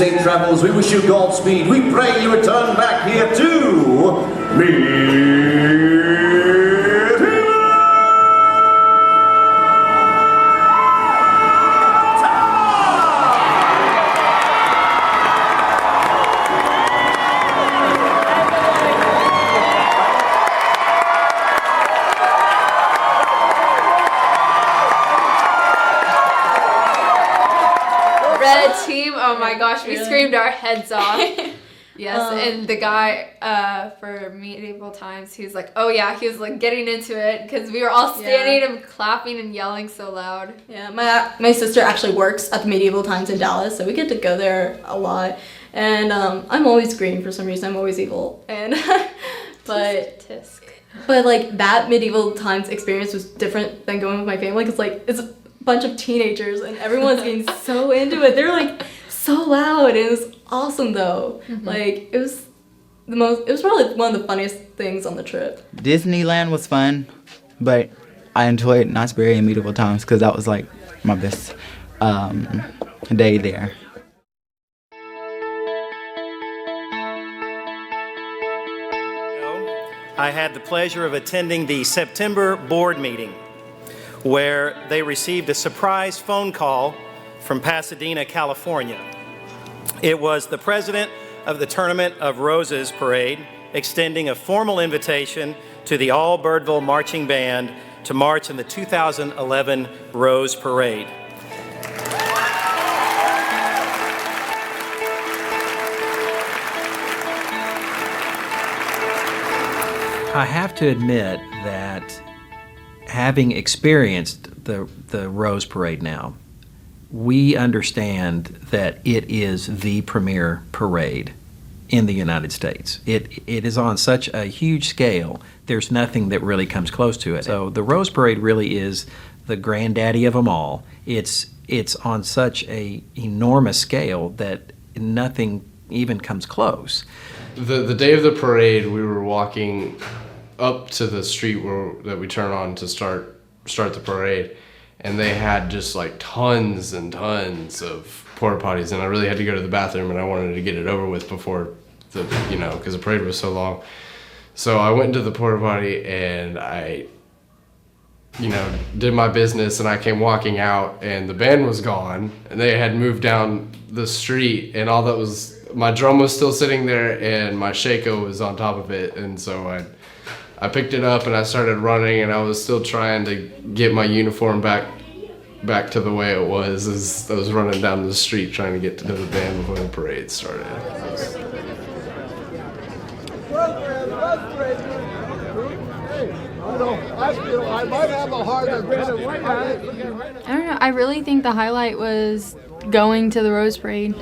safe travels. We wish you Godspeed. We pray you return back here to me. Red team, oh my gosh, we screamed our heads off. Yes, and the guy for Medieval Times, he was like, oh yeah, he was like getting into it because we were all standing and clapping and yelling so loud. Yeah, my sister actually works at the Medieval Times in Dallas, so we get to go there a lot. And I'm always green for some reason. I'm always evil. And but like that Medieval Times experience was different than going with my family because like it's a bunch of teenagers and everyone's getting so into it. They're like so loud and it was awesome though. Like it was probably one of the funniest things on the trip. Disneyland was fun, but I enjoyed Knott's Berry and Medieval Times because that was like my best day there. I had the pleasure of attending the September board meeting where they received a surprise phone call from Pasadena, California. It was the president of the Tournament of Roses Parade extending a formal invitation to the All Birdville Marching Band to march in the 2011 Rose Parade. I have to admit that having experienced the Rose Parade now, we understand that it is the premier parade in the United States. It is on such a huge scale, there's nothing that really comes close to it. So the Rose Parade really is the granddaddy of them all. It's on such a enormous scale that nothing even comes close. The day of the parade, we were walking up to the street that we turn on to start the parade, and they had just like tons and tons of porta potties, and I really had to go to the bathroom, and I wanted to get it over with before because the parade was so long. So I went into the porta potty and I did my business, and I came walking out, and the band was gone, and they had moved down the street, and all that was, my drum was still sitting there, and my Shaco was on top of it, and so I picked it up and I started running, and I was still trying to get my uniform back to the way it was as I was running down the street trying to get to the band before the parade started. I might have a hard time. I don't know. I really think the highlight was going to the Rose Parade.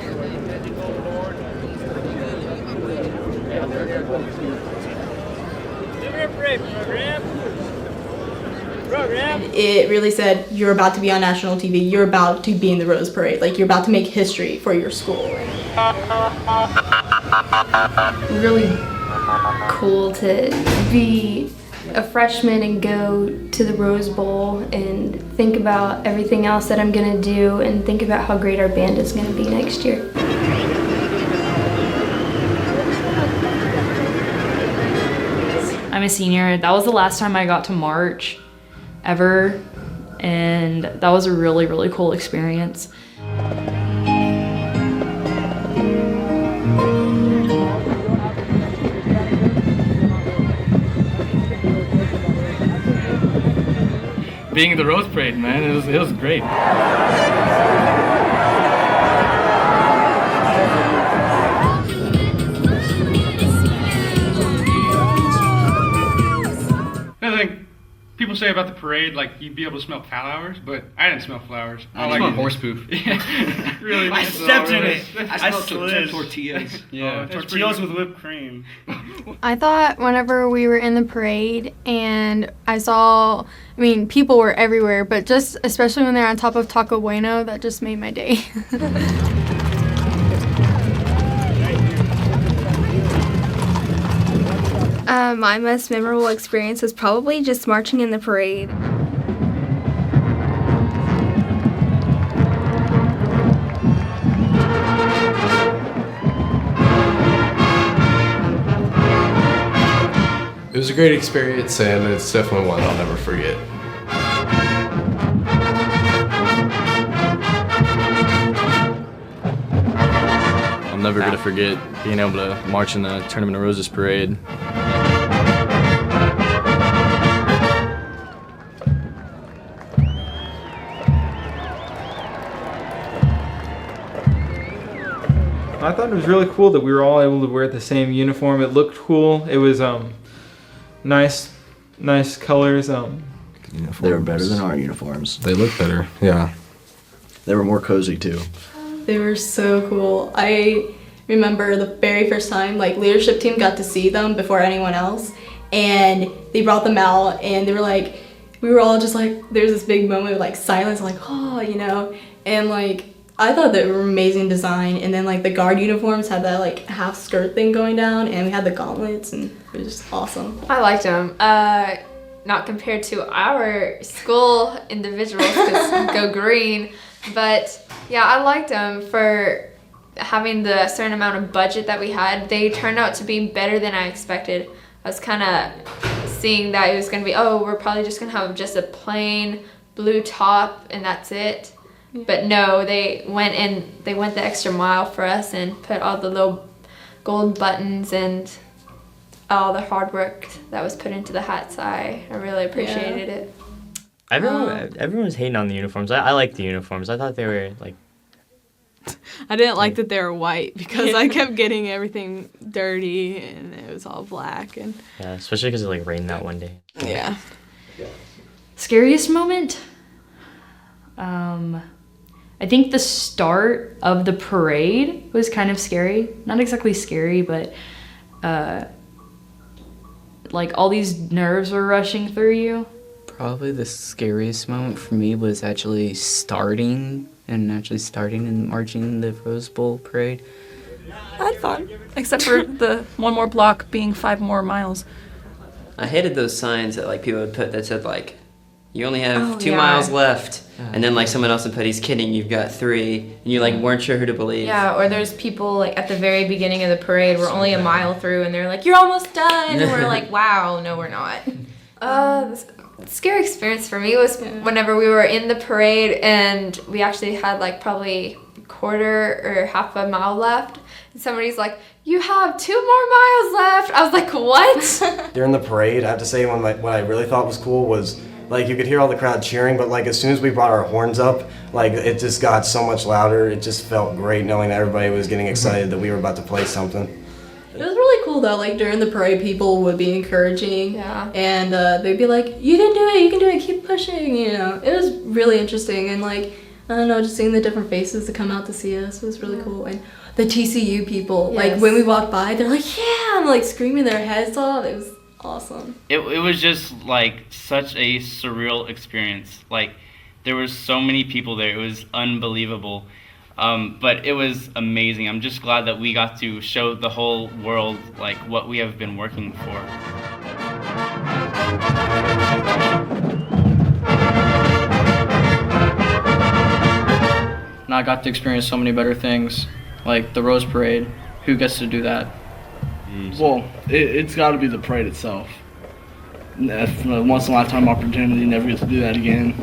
It really said, you're about to be on national TV, you're about to be in the Rose Parade, like you're about to make history for your school. Really cool to be a freshman and go to the Rose Bowl and think about everything else that I'm gonna do and think about how great our band is gonna be next year. I'm a senior. That was the last time I got to march ever, and that was a really, really cool experience. Being in the Rose Parade, man, it was great. I think people say about the parade, like you'd be able to smell flowers, but I didn't smell flowers. I smelled horse poop. Really? I stepped in it. I smelled tortillas. Yeah, tortillas with whipped cream. I thought whenever we were in the parade and people were everywhere, but just especially when they're on top of Taco Bueno, that just made my day. My most memorable experience was probably just marching in the parade. was a great experience, and it's definitely one I'll never forget. I'm never going to forget being able to march in the Tournament of Roses parade. I thought it was really cool that we were all able to wear the same uniform. It looked cool. It was nice colors. They were better than our uniforms. They look better, yeah. They were more cozy too. They were so cool. I remember the very first time, like, leadership team got to see them before anyone else, and they brought them out, and they were like, we were all just like, there's this big moment of like silence, like, oh, you know, and like, I thought they were amazing design, and then like the guard uniforms had that like half skirt thing going down, and we had the gauntlets, and it was just awesome. I liked them. Not compared to our school individuals, because go green, but yeah, I liked them for having the certain amount of budget that we had. They turned out to be better than I expected. I was kind of seeing that it was going to be, oh, we're probably just going to have just a plain blue top and that's it. But no, they went the extra mile for us and put all the little gold buttons and all the hard work that was put into the hats. I really appreciated it. Everyone was hating on the uniforms. I liked the uniforms. I thought they were like... I didn't like that they were white because I kept getting everything dirty and it was all black. And yeah, especially because it like rained that one day. Yeah. Scariest moment? I think the start of the parade was kind of scary. Not exactly scary, but like all these nerves were rushing through you. Probably the scariest moment for me was actually starting and marching the Rose Bowl parade. I had fun, except for the one more block being 5 more miles. I hated those signs that like people would put that said like, you only have 2 miles left, and then like someone else would put, he's kidding, you've got 3, and you like weren't sure who to believe. Yeah, or there's people like at the very beginning of the parade, we're only a mile through, and they're like, you're almost done, and we're like, wow, no, we're not. The scary experience for me was whenever we were in the parade and we actually had like probably a quarter or half a mile left. And somebody's like, you have 2 more miles left. I was like, what? During the parade, I have to say what I really thought was cool was like you could hear all the crowd cheering, but like as soon as we brought our horns up, like it just got so much louder. It just felt great knowing that everybody was getting excited that we were about to play something. It was really cool though, like during the parade people would be encouraging and they'd be like, you can do it, keep pushing, you know. It was really interesting and like, I don't know, just seeing the different faces that come out to see us was really cool. And the TCU people, like when we walked by, they're like, yeah, and like screaming their heads off. It was awesome. It was just like such a surreal experience. Like there were so many people there, it was unbelievable. But it was amazing. I'm just glad that we got to show the whole world like what we have been working for. And I got to experience so many better things, like the Rose Parade. Who gets to do that? Well, it's got to be the parade itself. Once in a lifetime opportunity, never get to do that again.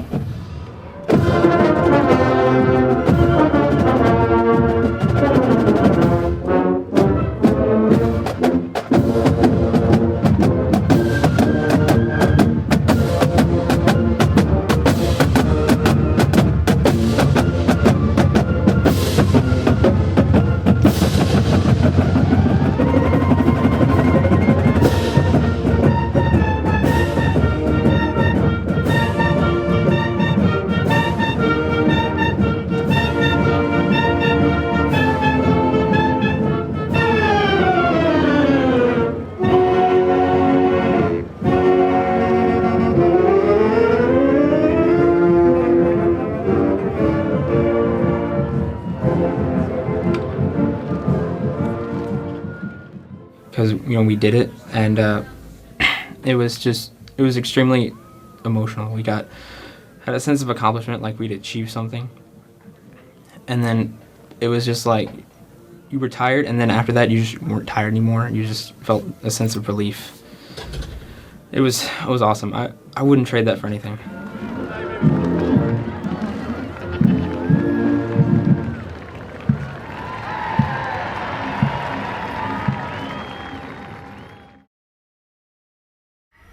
Because we did it, and it was extremely emotional. We had a sense of accomplishment, like we'd achieved something, and then it was just like you were tired, and then after that you just weren't tired anymore. You just felt a sense of relief. It was awesome. I wouldn't trade that for anything.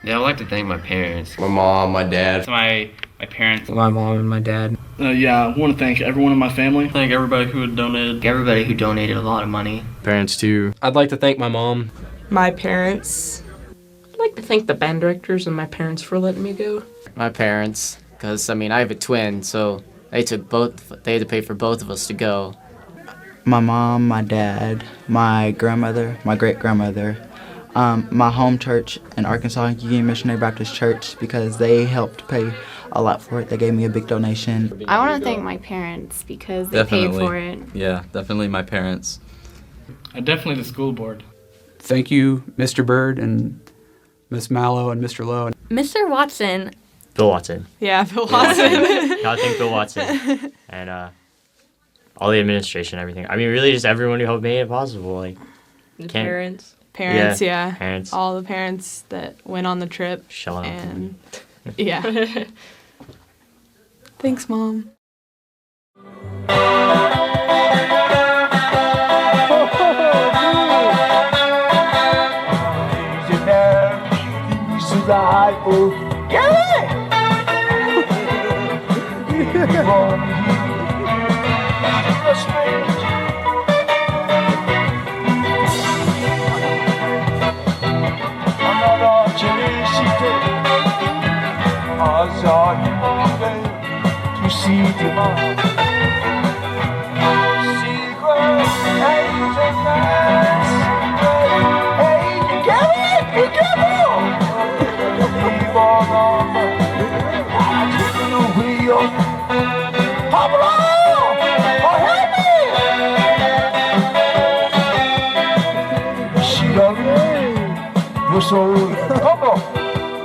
Yeah, I'd like to thank my parents. My mom, my dad. My parents. My mom and my dad. Yeah, I want to thank everyone in my family. Thank everybody who donated. Everybody who donated a lot of money. Parents too. I'd like to thank my mom. My parents. I'd like to thank the band directors and my parents for letting me go. My parents, because I have a twin, so they had to pay for both of us to go. My mom, my dad, my grandmother, my great-grandmother, my home church in Arkansas, Union Missionary Baptist Church, because they helped pay a lot for it. They gave me a big donation. I want to thank my parents because they paid for it. Yeah, definitely my parents. Definitely the school board. Thank you, Mr. Bird and Miss Mallow and Mr. Lowe. Mr. Watson. Bill Watson. Yeah, Bill Watson. Gotta thank Bill Watson. And all the administration, everything. Really just everyone who helped make it possible. Like The parents. Parents, yeah. Parents. All the parents that went on the trip. Shelling out for me. Yeah. Thanks, Mom.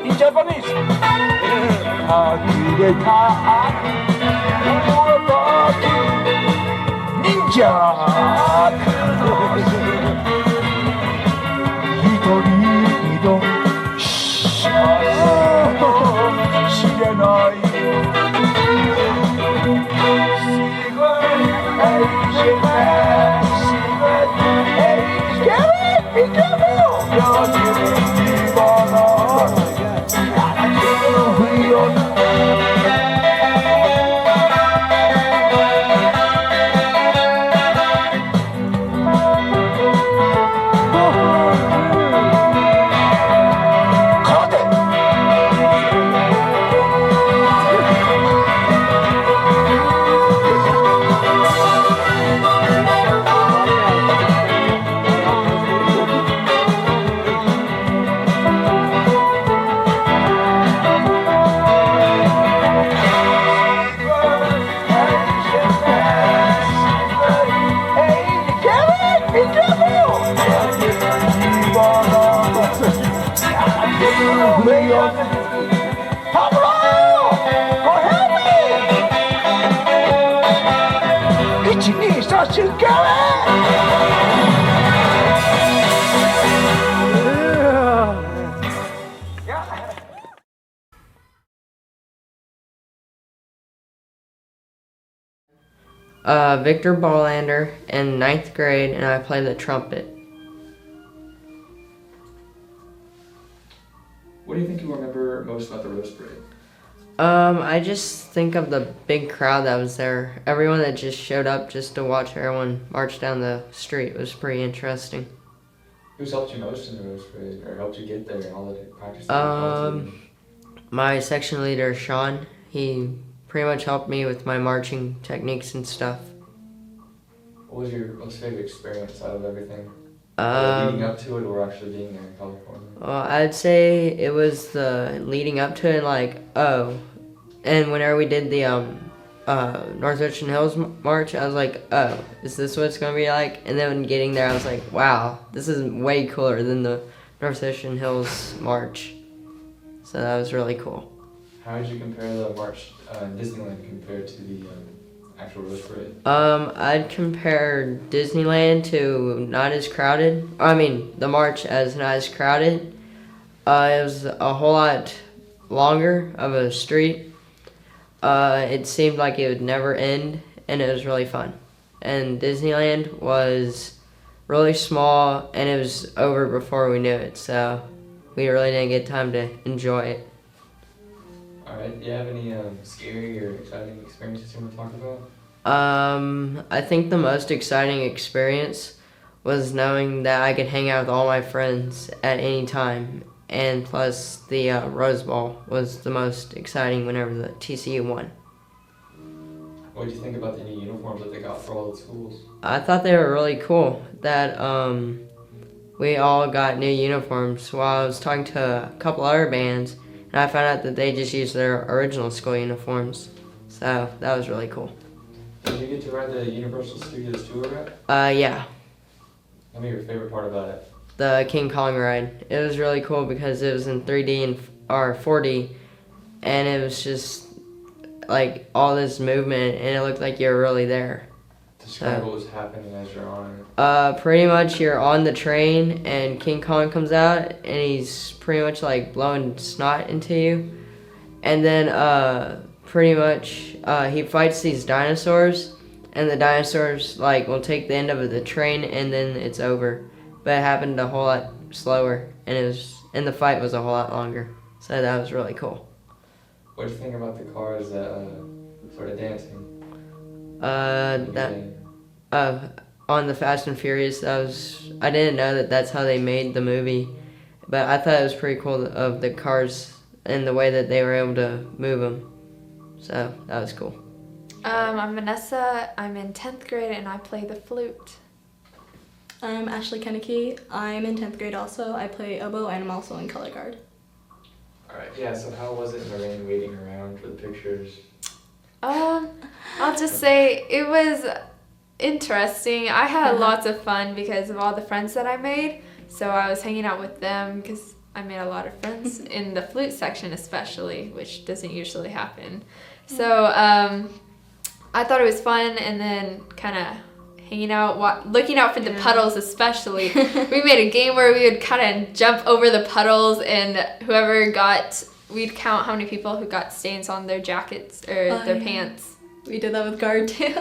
In Japanese. Victor Ballander in 9th grade, and I play the trumpet. What do you think you remember most about the Rose Parade? I just think of the big crowd that was there. Everyone that just showed up just to watch everyone march down the street was pretty interesting. Who's helped you most in the Rose Parade, or helped you get there and all the practice? My section leader, Sean, he pretty much helped me with my marching techniques and stuff. What was your most favorite experience out of everything? Leading up to it or actually being there in California? Well, I'd say it was the leading up to it, and whenever we did the Northwestern Hills March, I was like, oh, is this what it's going to be like? And then getting there, I was like, wow, this is way cooler than the Northwestern Hills March. So that was really cool. How would you compare the march in Disneyland compared to the actual Rose Parade? I'd compare Disneyland to not as crowded. The march as not as crowded. It was a whole lot longer of a street. It seemed like it would never end, and it was really fun. And Disneyland was really small, and it was over before we knew it, so we really didn't get time to enjoy it. Alright, do you have any scary or exciting experiences you want to talk about? I think the most exciting experience was knowing that I could hang out with all my friends at any time, and plus the Rose Bowl was the most exciting whenever the TCU won. What did you think about the new uniforms that they got for all the schools? I thought they were really cool that we all got new uniforms. While I was talking to a couple other bands, and I found out that they just used their original school uniforms. So that was really cool. Did you get to ride the Universal Studios tour ride? Yeah. Tell me your favorite part about it. The King Kong ride. It was really cool because it was in 3D and or 4D, and it was just like all this movement, and it looked like you were really there. Describe what was happening as you're on it. Pretty much you're on the train, and King Kong comes out, and he's pretty much like blowing snot into you, and then pretty much he fights these dinosaurs, and the dinosaurs like will take the end of the train, and then it's over. But it happened a whole lot slower, and the fight was a whole lot longer. So that was really cool. What do you think about the cars that sort of dancing? On the Fast and Furious, I didn't know that that's how they made the movie, but I thought it was pretty cool of the cars and the way that they were able to move them. So that was cool. I'm Vanessa. I'm in 10th grade and I play the flute. I'm Ashley Kenneke. I'm in 10th grade also. I play oboe and I'm also in color guard. Alright, yeah, so how was it in the rain waiting around for the pictures? I'll just say it was interesting. I had lots of fun because of all the friends that I made. So I was hanging out with them because I made a lot of friends in the flute section especially, which doesn't usually happen. So I thought it was fun, and then kind of hanging out, looking out for the puddles especially. We made a game where we would kind of jump over the puddles, and we'd count how many people who got stains on their jackets or their pants. We did that with guard too.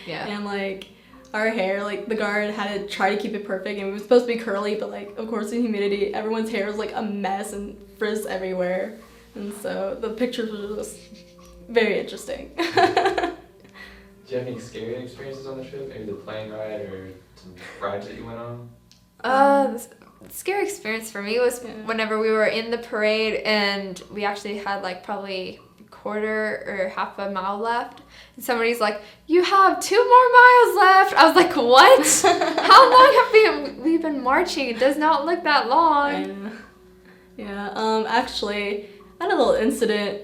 Yeah. And like our hair, like the guard had to try to keep it perfect, and it was supposed to be curly, but like of course in humidity, everyone's hair was like a mess and frizz everywhere. And so the pictures were just very interesting. Did you have any scary experiences on the trip? Maybe the plane ride or some rides that you went on? The scary experience for me was whenever we were in the parade and we actually had like probably a quarter or half a mile left. And somebody's like, "You have 2 more miles left." I was like, "What? How long have we been marching? It does not look that long." Yeah, actually, I had a little incident.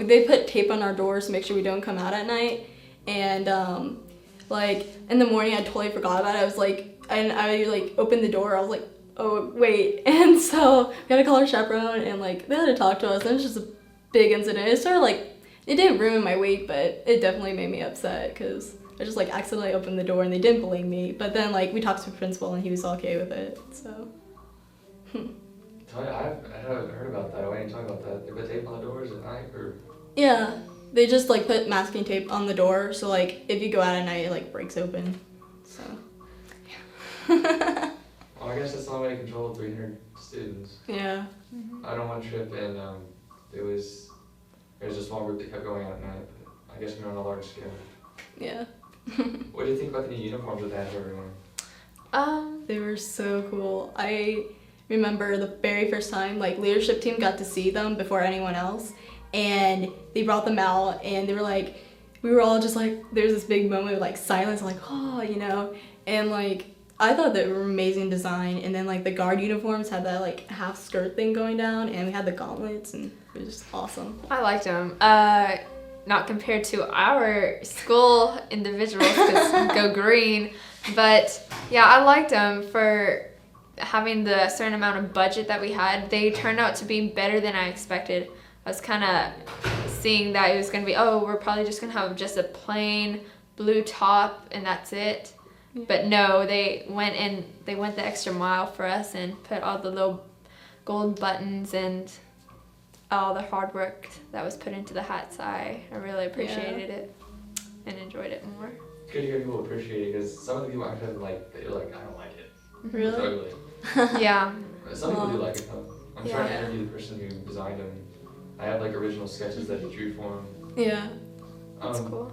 They put tape on our doors to make sure we don't come out at night. And like in the morning, I totally forgot about it. I was like, and I like opened the door. I was like, "Oh wait!" And so we had to call our chaperone, and like they had to talk to us. And it was just a big incident. It sort of like it didn't ruin my week, but it definitely made me upset because I just like accidentally opened the door and they didn't believe me. But then like we talked to the principal and he was okay with it. So. I haven't heard about that. Why didn't you talk about that? They put tape on the doors at night, or? Yeah, they just like put masking tape on the door, so like if you go out at night, it like breaks open. So. Well, I guess that's the only way to control 300 students. Yeah. I went on one trip and there was a small group that kept going out at night, but I guess we're on a large scale. Yeah. What do you think about the new uniforms that they had for everyone? They were so cool. I remember the very first time, like leadership team got to see them before anyone else, and they brought them out, and they were like, we were all just like, there's this big moment of like silence, like, oh, you know, and like I thought they were amazing design, and then like the guard uniforms had that like half skirt thing going down, and we had the gauntlets, and it was just awesome. I liked them. Not compared to our school individuals, because go green, but yeah, I liked them for having the certain amount of budget that we had. They turned out to be better than I expected. I was kind of seeing that it was going to be, oh, we're probably just going to have just a plain blue top and that's it. Yeah. But no, they went the extra mile for us and put all the little gold buttons and all the hard work that was put into the hats. I really appreciated it and enjoyed it more. Good to hear people appreciate it, because some of the people actually they're like, I don't like it. Really? It's ugly. Yeah. Some people do like it though. I'm trying to interview the person who designed them. I have like original sketches that he drew for him. Yeah. That's cool.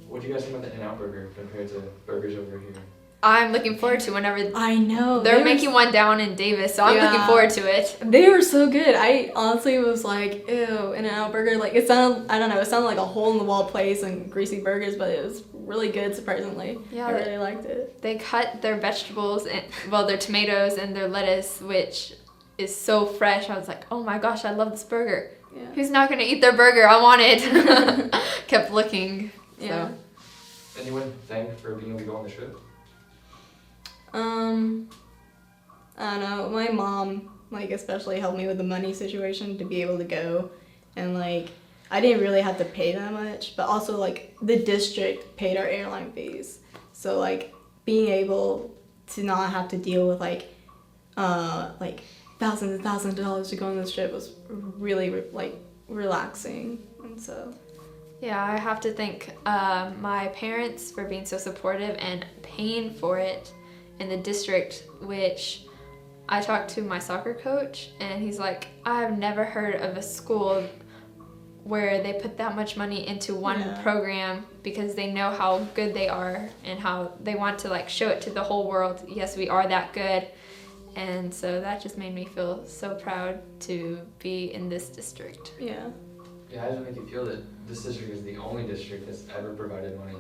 What do you guys think about the In-N-Out burger compared to burgers over here? I'm looking forward to whenever I know they're making one down in Davis, so I'm looking forward to it. They were so good. I honestly was like, ew, In-N-Out burger. Like it sounded, I don't know, it sounded like a hole in the wall place and greasy burgers, but it was really good surprisingly. Yeah, I really liked it. They cut their vegetables and their tomatoes and their lettuce, which is so fresh. I was like, oh my gosh, I love this burger. Yeah. Who's not gonna eat their burger? I want it. Kept looking. Yeah. So. Anyone thank for being able to go on the trip? I don't know. My mom, like, especially helped me with the money situation to be able to go. And, like, I didn't really have to pay that much. But also, like, the district paid our airline fees. So, like, being able to not have to deal with, like, thousands and thousands of dollars to go on this trip was really, relaxing. And so... Yeah, I have to thank my parents for being so supportive and paying for it in the district, which I talked to my soccer coach, and he's like, I've never heard of a school where they put that much money into one program because they know how good they are and how they want to like show it to the whole world. Yes, we are that good. And so that just made me feel so proud to be in this district. Yeah. Yeah, how does it make you feel that this district is the only district that's ever provided money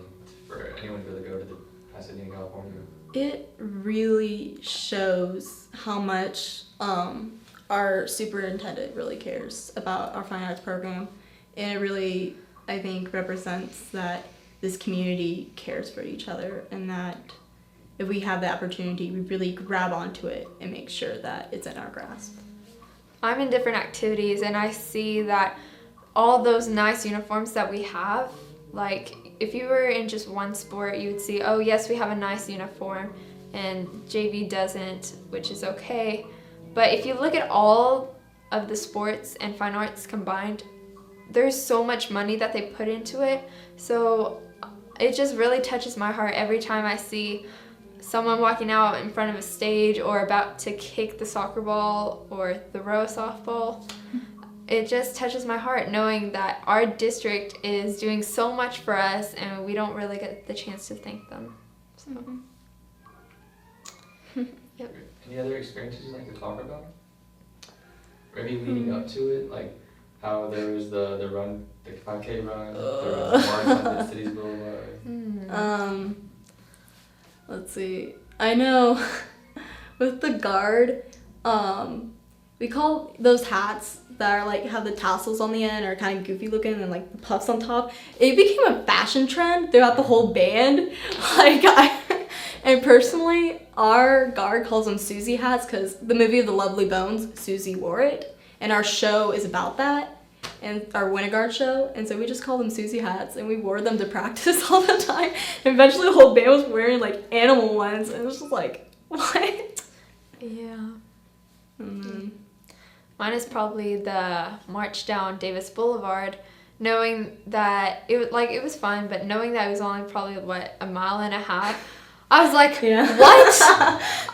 for anyone to be able to go to the Pasadena, California? It really shows how much our superintendent really cares about our fine arts program. And it really, I think, represents that this community cares for each other, and that if we have the opportunity, we really grab onto it and make sure that it's in our grasp. I'm in different activities, and I see that all those nice uniforms that we have, like if you were in just one sport, you would see, oh yes, we have a nice uniform, and JV doesn't, which is okay. But if you look at all of the sports and fine arts combined, there's so much money that they put into it. So it just really touches my heart every time I see someone walking out in front of a stage or about to kick the soccer ball or throw a softball. It just touches my heart knowing that our district is doing so much for us and we don't really get the chance to thank them. So. Yep. Any other experiences you'd like to talk about? Maybe leading up to it, like how there was the run, the 5K run, there was a march on the city's boulevard. Let's see. I know with the guard, we call those hats that are like have the tassels on the end or kind of goofy looking and like the puffs on top. It became a fashion trend throughout the whole band. And personally, our guard calls them Susie hats because the movie The Lovely Bones, Susie wore it, and our show is about that, and our Winter Guard show, and so we just call them Susie hats, and we wore them to practice all the time. And eventually, the whole band was wearing like animal ones, and it was just like, what? Yeah. Mine is probably the march down Davis Boulevard, knowing that it was fun, but knowing that it was only probably a mile and a half. I was like, what?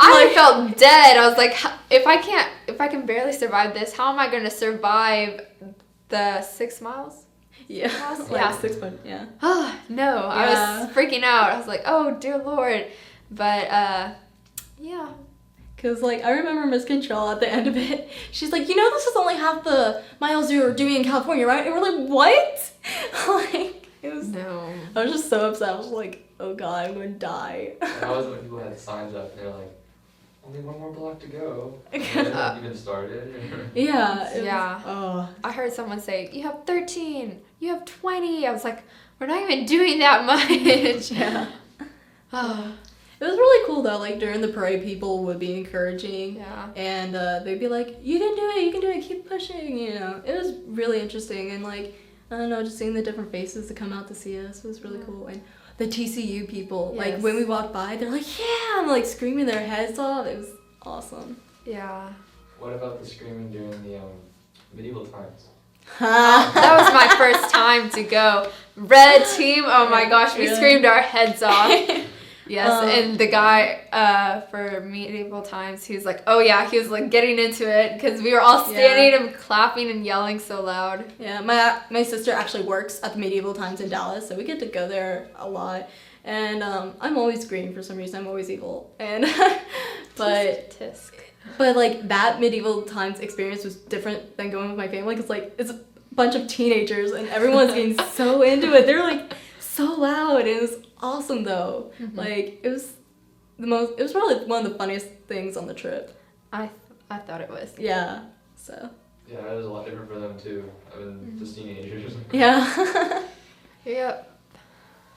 I felt dead. I was like, if I can barely survive this, how am I going to survive the 6 miles? Yeah. 6 months, yeah. Oh, no. Yeah. I was freaking out. I was like, oh, dear Lord. But, yeah. Because, like, I remember Miss Control at the end of it, she's like, this is only half the miles you're doing in California, right? And we're like, what? Like, it was... No. I was just so upset. I was like, oh, God, I'm going to die. How was it when people had signs up and they're like, only one more block to go? And they hadn't even started. Yeah. I heard someone say, you have 13, you have 20. I was like, we're not even doing that much. Yeah. It was really cool though, like during the parade people would be encouraging and they'd be like, you can do it, keep pushing, It was really interesting and like, I don't know, just seeing the different faces that come out to see us was really cool. And the TCU people, like when we walked by, they're like, yeah, and like screaming their heads off. It was awesome. Yeah. What about the screaming during the medieval times? That was my first time to go. Red team, oh my gosh, we screamed our heads off. Yes, and the guy for medieval times, he was like, oh yeah, he was like getting into it because we were all standing and clapping and yelling so loud. Yeah, my sister actually works at the medieval times in Dallas, so we get to go there a lot. And I'm always green for some reason. I'm always evil. And but like that medieval times experience was different than going with my family because like it's a bunch of teenagers and everyone's getting so into it. They're like so loud. It was awesome though. Like it was probably one of the funniest things on the trip. I thought it was. Yeah. So. Yeah, it was a lot different for them too. I mean, just teenagers. Yeah. Yep.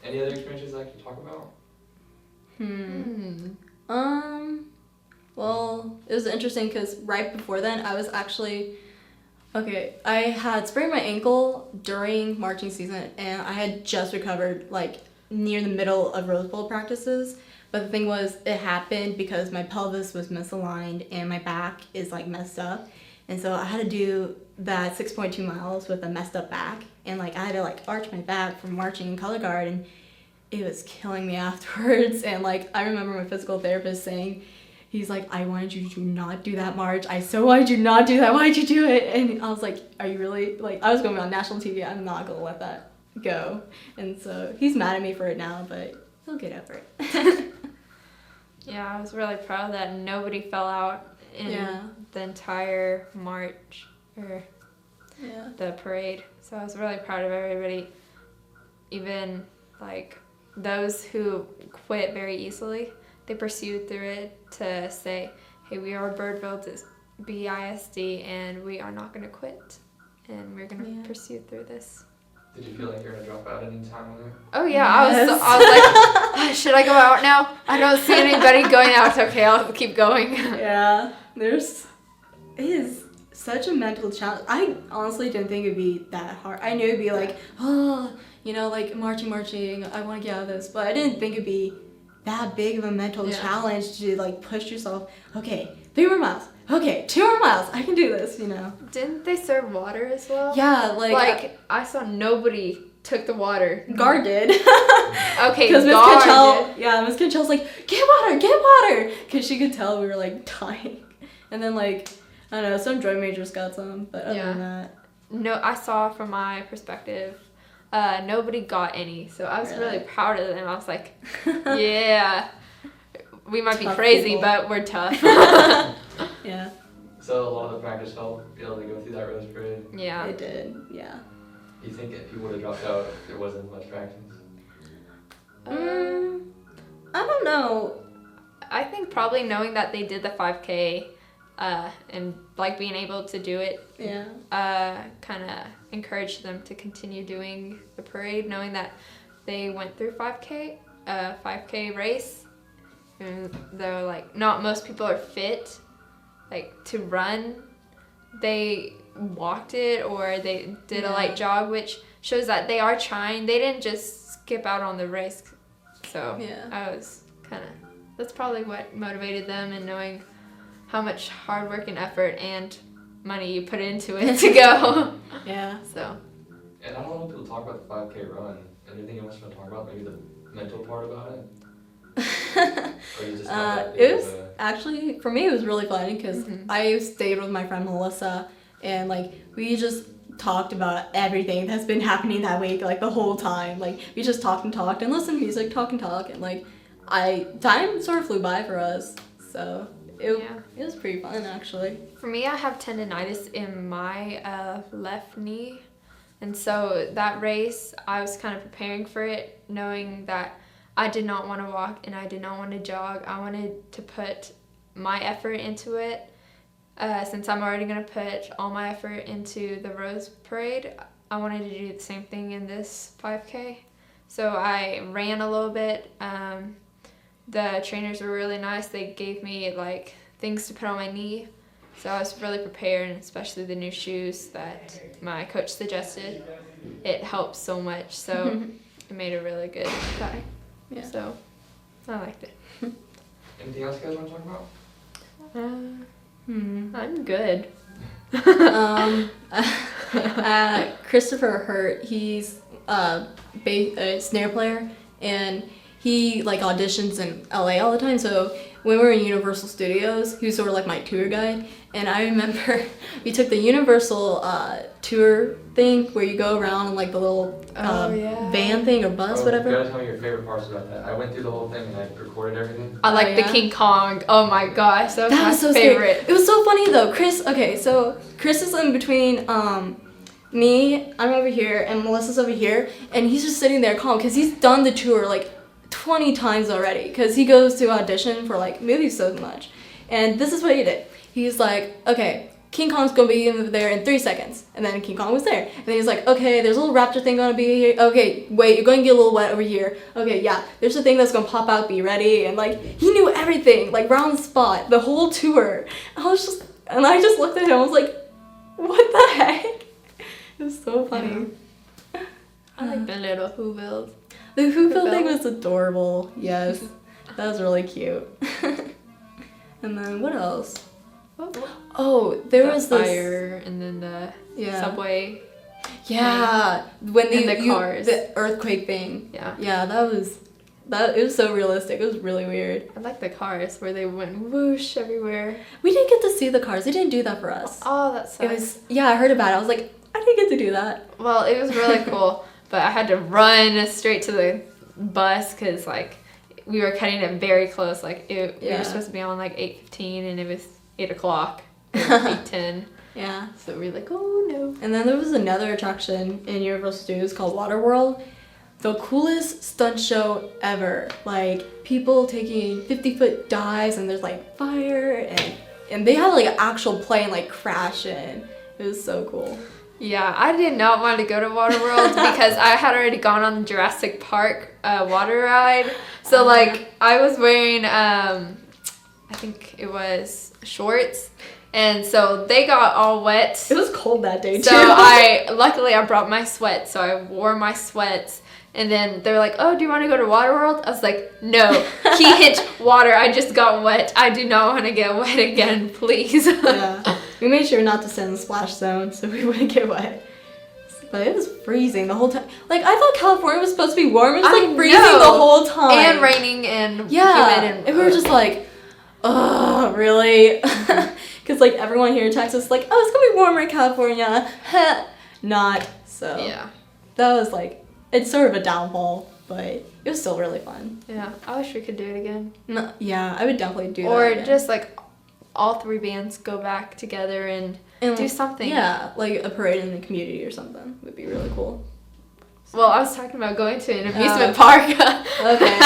Any other experiences I could talk about? Well, it was interesting because right before then I was actually I had sprained my ankle during marching season and I had just recovered like near the middle of Rose Bowl practices. But the thing was, it happened because my pelvis was misaligned and my back is like messed up. And so I had to do that 6.2 miles with a messed up back. And like I had to like arch my back from marching in color guard and it was killing me afterwards. And like I remember my physical therapist saying, he's like, I wanted you to not do that march. I so wanted you not do that. Why'd you do it? And I was like, are you really? Like I was going to be on national TV. I'm not going to let that go. And so he's mad at me for it now, but he'll get over it. Yeah, I was really proud that nobody fell out in the entire march or the parade. So I was really proud of everybody, even like those who quit very easily. They pursued through it to say, hey, we are Birdville to BISD and we are not going to quit and we're going to pursue through this. Did you feel like you were going to drop out at any time on there? Oh yeah, I was like, should I go out now? I don't see anybody going out. Okay, I'll keep going. Yeah, it is such a mental challenge. I honestly didn't think it'd be that hard. I knew it'd be like, like marching, I want to get out of this. But I didn't think it'd be that big of a mental challenge to like push yourself. Okay, 3 more miles. Okay, 2 more miles. I can do this, Didn't they serve water as well? Yeah, like I saw nobody took the water. Guard did. Okay, because Miss Guard did. Yeah, Miss Kitchell's like, get water, because she could tell we were like dying. And then like, I don't know, some drug majors got some, but other than that. No, I saw from my perspective, nobody got any, so I was really proud of them. I was like, yeah, we might be crazy, people. But we're tough. Yeah. So a lot of the practice helped be able to go through that Rose Parade? Yeah. It did, yeah. Do you think if you would have dropped out, there wasn't much practice? I don't know. I think probably knowing that they did the 5K and like being able to do it kind of encouraged them to continue doing the parade, knowing that they went through 5K race, and though like not most people are fit like to run, they walked it or they did a light jog, which shows that they are trying. They didn't just skip out on the race. So I was that's probably what motivated them, and knowing how much hard work and effort and money you put into it to go. Yeah. So. And I don't know when people talk about the 5K run. Anything else you want to talk about? Maybe the mental part about it? Or you just it was actually, for me, it was really fun because I stayed with my friend Melissa and like we just talked about everything that's been happening that week, like the whole time. Like we just talked and listened to music, talk and like time sort of flew by for us. So it was pretty fun actually. For me, I have tendonitis in my left knee, and so that race I was kind of preparing for it, knowing that I did not want to walk and I did not want to jog. I wanted to put my effort into it. Since I'm already going to put all my effort into the Rose Parade, I wanted to do the same thing in this 5K. So I ran a little bit. The trainers were really nice. They gave me like things to put on my knee. So I was really prepared, and especially the new shoes that my coach suggested. It helped so much. So it made a really good guy. Yeah. So I liked it. Anything else you guys want to talk about? I'm good. Christopher Hurt, he's a snare player, and he like auditions in LA all the time. So when we were in Universal Studios, he was sort of like my tour guide. And I remember we took the Universal tour thing where you go around in like the little van thing or bus, whatever. You gotta tell me your favorite parts about that. I went through the whole thing and I recorded everything. I like the King Kong. Oh my gosh, that was my so favorite. Scary. It was so funny though. Chris is in between me, I'm over here, and Melissa's over here, and he's just sitting there calm because he's done the tour like 20 times already because he goes to audition for like movies so much. And this is what he did. He's like, okay, King Kong's gonna be in there in 3 seconds. And then King Kong was there. And then he's like, okay, there's a little raptor thing gonna be here. Okay, wait, you're gonna get a little wet over here. Okay, yeah, there's a thing that's gonna pop out, be ready. And like, he knew everything, like round the spot, the whole tour. I just looked at him, I was like, what the heck? It was so funny. I like the little Whoville. The Whoville thing was adorable, yes. That was really cute. And then what else? Oh, there was this fire, and then the subway. Yeah, when the cars, the earthquake thing. Yeah, it was so realistic. It was really weird. I like the cars where they went whoosh everywhere. We didn't get to see the cars. They didn't do that for us. Oh, that sucks. I heard about it. I was like, I didn't get to do that. Well, it was really cool, but I had to run straight to the bus because like we were cutting it very close. Like we were supposed to be on like 8:15 and it was 8 o'clock. 8:10. Yeah. So we were like, oh no. And then there was another attraction in Universal Studios called Waterworld. The coolest stunt show ever. Like people taking 50-foot dives and there's like fire and they had like an actual plane like crash in. It was so cool. Yeah, I did not want to go to Waterworld because I had already gone on the Jurassic Park water ride. So like I was wearing I think it was shorts, and so they got all wet. It was cold that day too. So luckily I brought my sweats, so I wore my sweats. And then they're like, oh, do you want to go to Waterworld? I was like, no, heat, water, I just got wet. I do not want to get wet again, please. Yeah. We made sure not to sit in the splash zone so we wouldn't get wet. But it was freezing the whole time. Like, I thought California was supposed to be warm. It was like freezing the whole time. And raining and humid. And we were just like, oh, really? Because like everyone here in Texas is like, oh, it's going to be warmer in California. Not. So yeah, that was like, it's sort of a downfall, but it was still really fun. Yeah, I wish we could do it again. No, yeah, I would definitely do that. Or again. just like all three bands go back together and do something. Yeah, like a parade in the community or something would be really cool. Well, I was talking about going to an amusement park. Okay.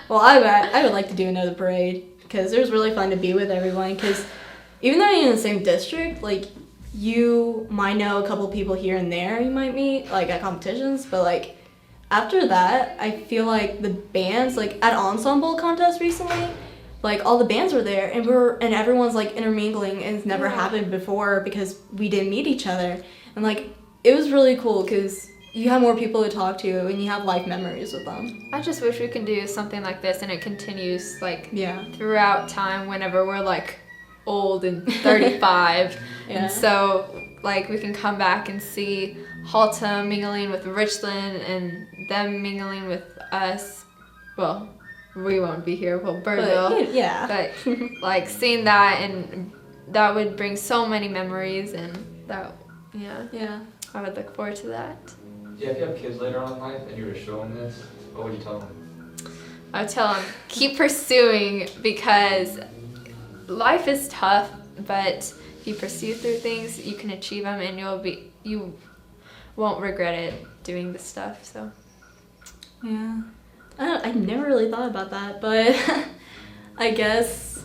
Well, I would like to do another parade because it was really fun to be with everyone. Because even though you're in the same district, like you might know a couple people here and there you might meet like at competitions, but like after that, I feel like the bands like at ensemble contest recently, like all the bands were there and everyone's like intermingling, and it's never happened before because we didn't meet each other, and like it was really cool because you have more people to talk to and you have life memories with them. I just wish we could do something like this and it continues like throughout time whenever we're like old and 35. And so like we can come back and see Halta mingling with Richland and them mingling with us. Well, we won't be here, well, Birdville. But like seeing that, and that would bring so many memories, and that, I would look forward to that. Yeah, if you have kids later on in life and you were to show them this, what would you tell them? I would tell them, keep pursuing, because life is tough, but if you pursue through things, you can achieve them, and you won't regret it doing this stuff. So yeah, I never really thought about that, but I guess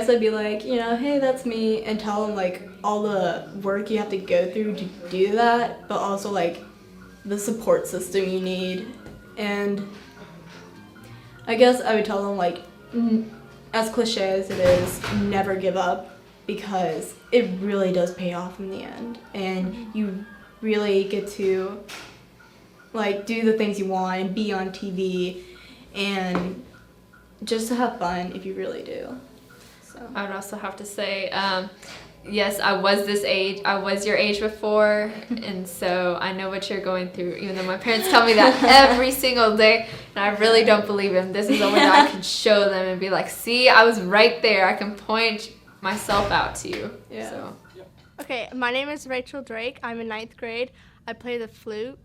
I'd be like, hey, that's me, and tell them like all the work you have to go through to do that, but also like the support system you need. And I guess I would tell them like, as cliche as it is, never give up, because it really does pay off in the end, and you really get to like do the things you want and be on TV and just to have fun if you really do. I would also have to say, yes, I was this age. I was your age before, and so I know what you're going through. Even though my parents tell me that every single day, and I really don't believe them. This is a way that I can show them and be like, "See, I was right there. I can point myself out to you." Yeah. So. Okay, my name is Rachel Drake. I'm in 9th grade. I play the flute.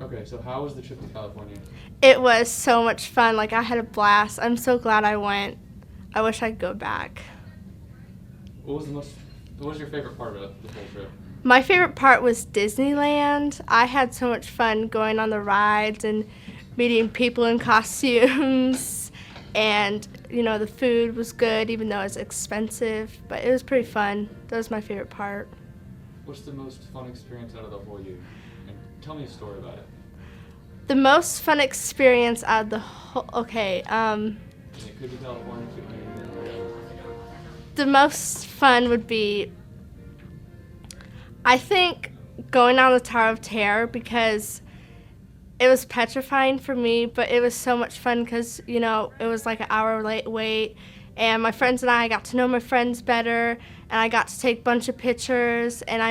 Okay, so how was the trip to California? It was so much fun. Like, I had a blast. I'm so glad I went. I wish I could go back. What was your favorite part of the whole trip? My favorite part was Disneyland. I had so much fun going on the rides and meeting people in costumes. And, you know, the food was good, even though it was expensive. But it was pretty fun. That was my favorite part. What's the most fun experience out of the whole year? And tell me a story about it. The most fun experience out of the whole... Okay, And it could be California, it could be anywhere else. the most fun would be, I think, going on the Tower of Terror, because it was petrifying for me, but it was so much fun because, you know, it was like an hour late wait, and my friends and I got to know my friends better, and I got to take a bunch of pictures, and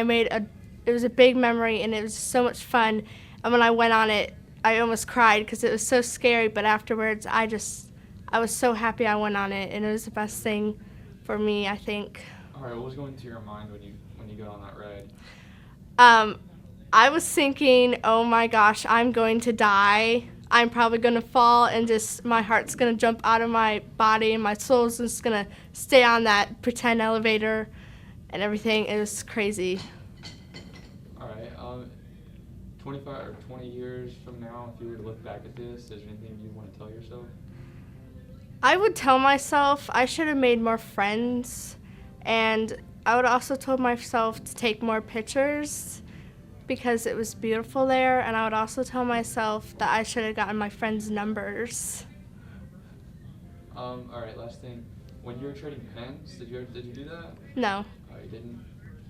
it was a big memory, and it was so much fun. And when I went on it, I almost cried because it was so scary, but afterwards I was so happy I went on it, and it was the best thing for me, I think. All right, what was going through your mind when you got on that ride? I was thinking, oh my gosh, I'm going to die. I'm probably going to fall, and just my heart's going to jump out of my body, and my soul's just going to stay on that pretend elevator and everything. It was crazy. All right, 25 or 20 years from now, if you were to look back at this, is there anything you want to tell yourself? I would tell myself I should have made more friends, and I would also told myself to take more pictures because it was beautiful there, and I would also tell myself that I should have gotten my friends' numbers. All right, last thing. When you were trading pens, did you do that? No. Oh, you didn't?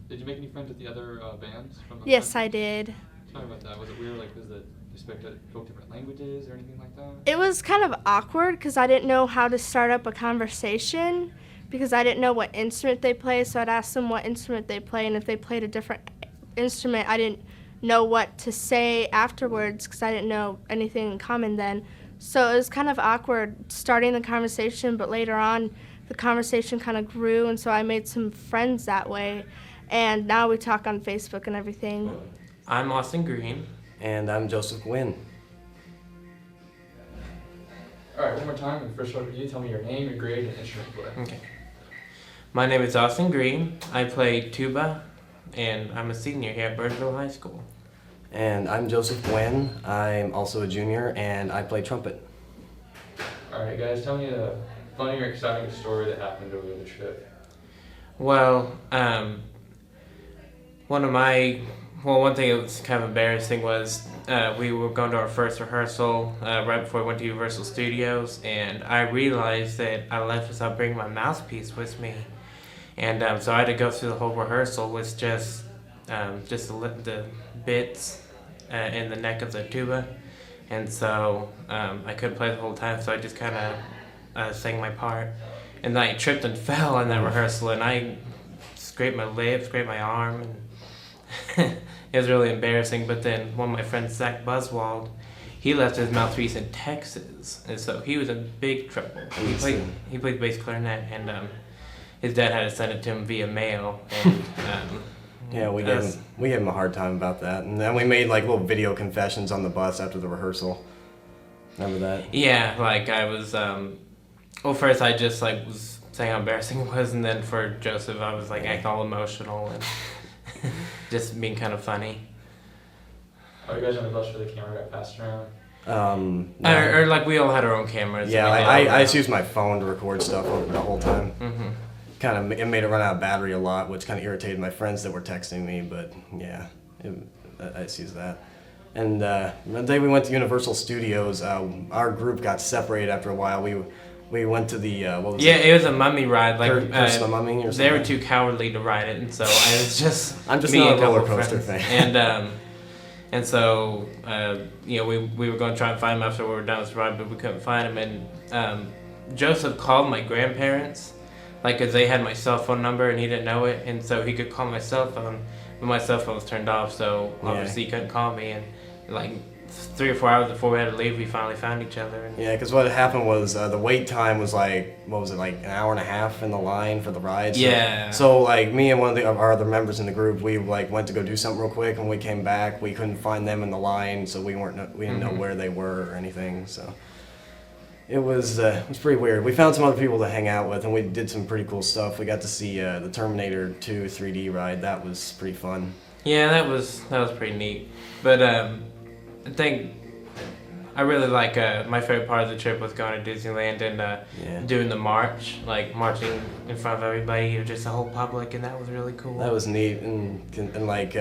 Did you make any friends with the other bands? Yes, I did. Tell me about that. Was it weird? Like, was it expect to spoke different languages or anything like that? It was kind of awkward because I didn't know how to start up a conversation because I didn't know what instrument they play, so I'd ask them what instrument they play, and if they played a different instrument, I didn't know what to say afterwards because I didn't know anything in common then. So it was kind of awkward starting the conversation, but later on the conversation kind of grew, and so I made some friends that way, and now we talk on Facebook and everything. I'm Austin Green. And I'm Joseph Gwynn. All right, one more time. And first, what you tell me your name, your grade, and instrument you play. Okay. My name is Austin Green. I play tuba, and I'm a senior here at Birdville High School. And I'm Joseph Gwynn. I'm also a junior, and I play trumpet. All right, guys, tell me a funny or exciting story that happened over the trip. Well, one thing that was kind of embarrassing was we were going to our first rehearsal right before we went to Universal Studios, and I realized that I left without bringing my mouthpiece with me. And so I had to go through the whole rehearsal with just the bits in the neck of the tuba. And so I couldn't play the whole time, so I just kind of sang my part. And then I tripped and fell in that rehearsal, and I scraped my lip, scraped my arm, and it was really embarrassing. But then one of my friends, Zach Buswald, he left his mouthpiece in Texas, and so he was in big trouble. He played bass clarinet, and his dad had to send it to him via mail. And, yeah, we gave him a hard time about that, and then we made like little video confessions on the bus after the rehearsal. Remember that? Yeah, like I was. Well, first I just like was saying how embarrassing it was, and then for Joseph, I was like acting all emotional and just being kind of funny. Are you guys on the bus where the camera got passed around? No. Or like we all had our own cameras. Yeah, I just used my phone to record stuff the whole time. Mm-hmm. It made it run out of battery a lot, which kind of irritated my friends that were texting me. But yeah, I just used that. And the day we went to Universal Studios, our group got separated after a while. We went to the what was it was a mummy ride. Like Curse the Mummy or something. They were too cowardly to ride it, and so I was just I'm just me not and a couple roller coaster friends. fan. And so we were going to try and find him after we were done with the ride, but we couldn't find him. And Joseph called my grandparents, like, cause they had my cell phone number and he didn't know it, and so he could call my cell phone, but my cell phone was turned off, so obviously he couldn't call me. And like 3 or 4 hours before we had to leave, we finally found each other. And Yeah, because what happened was the wait time was like, what was it, like an hour and a half in the line for the ride? So, Yeah. So like me and one of our other members in the group, we like went to go do something real quick, and when we came back, we couldn't find them in the line, so we didn't know where they were or anything. So it was pretty weird. We found some other people to hang out with, and we did some pretty cool stuff. We got to see the Terminator 2 3D ride. That was pretty fun. Yeah, that was pretty neat. But I think I really like my favorite part of the trip was going to Disneyland and doing the march, like marching in front of everybody, or just the whole public, and that was really cool. That was neat, and like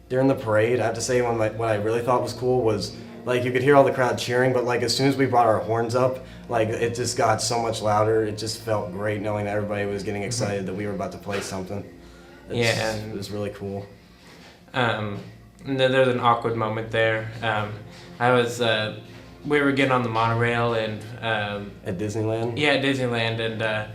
during the parade, I have to say what I really thought was cool was like you could hear all the crowd cheering, but like as soon as we brought our horns up, like it just got so much louder. It just felt great knowing that everybody was getting excited that we were about to play something. It was really cool. And then there was an awkward moment there. We were getting on the monorail and at Disneyland. Yeah, at Disneyland, and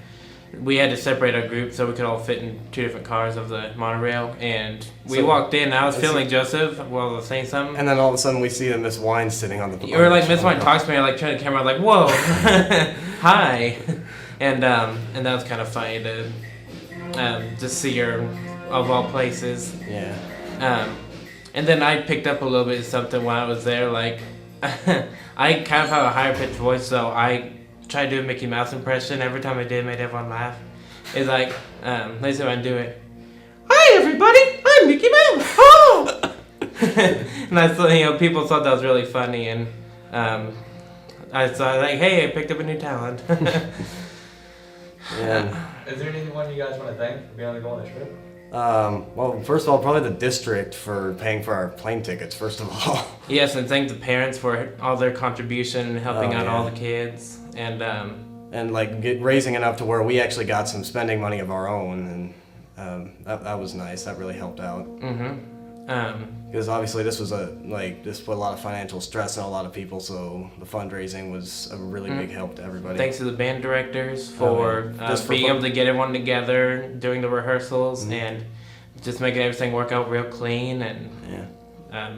we had to separate our group so we could all fit in 2 different cars of the monorail. And we walked in. I was filming Joseph while I was saying something. And then all of a sudden we see Miss Wine sitting on the. Or like Miss Wine talks to me, I like turn the camera, like whoa, hi, and that was kind of funny to just see her of all places. Yeah. And then I picked up a little bit of something while I was there, like I kind of have a higher pitched voice, so I tried to do a Mickey Mouse impression. Every time I did, it made everyone laugh. It's like, let's see if I can do it. Hi everybody, I'm Mickey Mouse. Oh! And I thought, people thought that was really funny, and I thought like, hey, I picked up a new talent. Yeah. Is there anyone you guys want to thank for being able to go on the trip? Well, first of all, probably the district for paying for our plane tickets, first of all. Yes, and thank the parents for all their contribution and helping out all the kids. And like raising enough to where we actually got some spending money of our own, and that was nice. That really helped out. Because obviously this was this put a lot of financial stress on a lot of people, so the fundraising was a really big help to everybody. Thanks to the band directors for being able to get everyone together, doing the rehearsals, and just making everything work out real clean and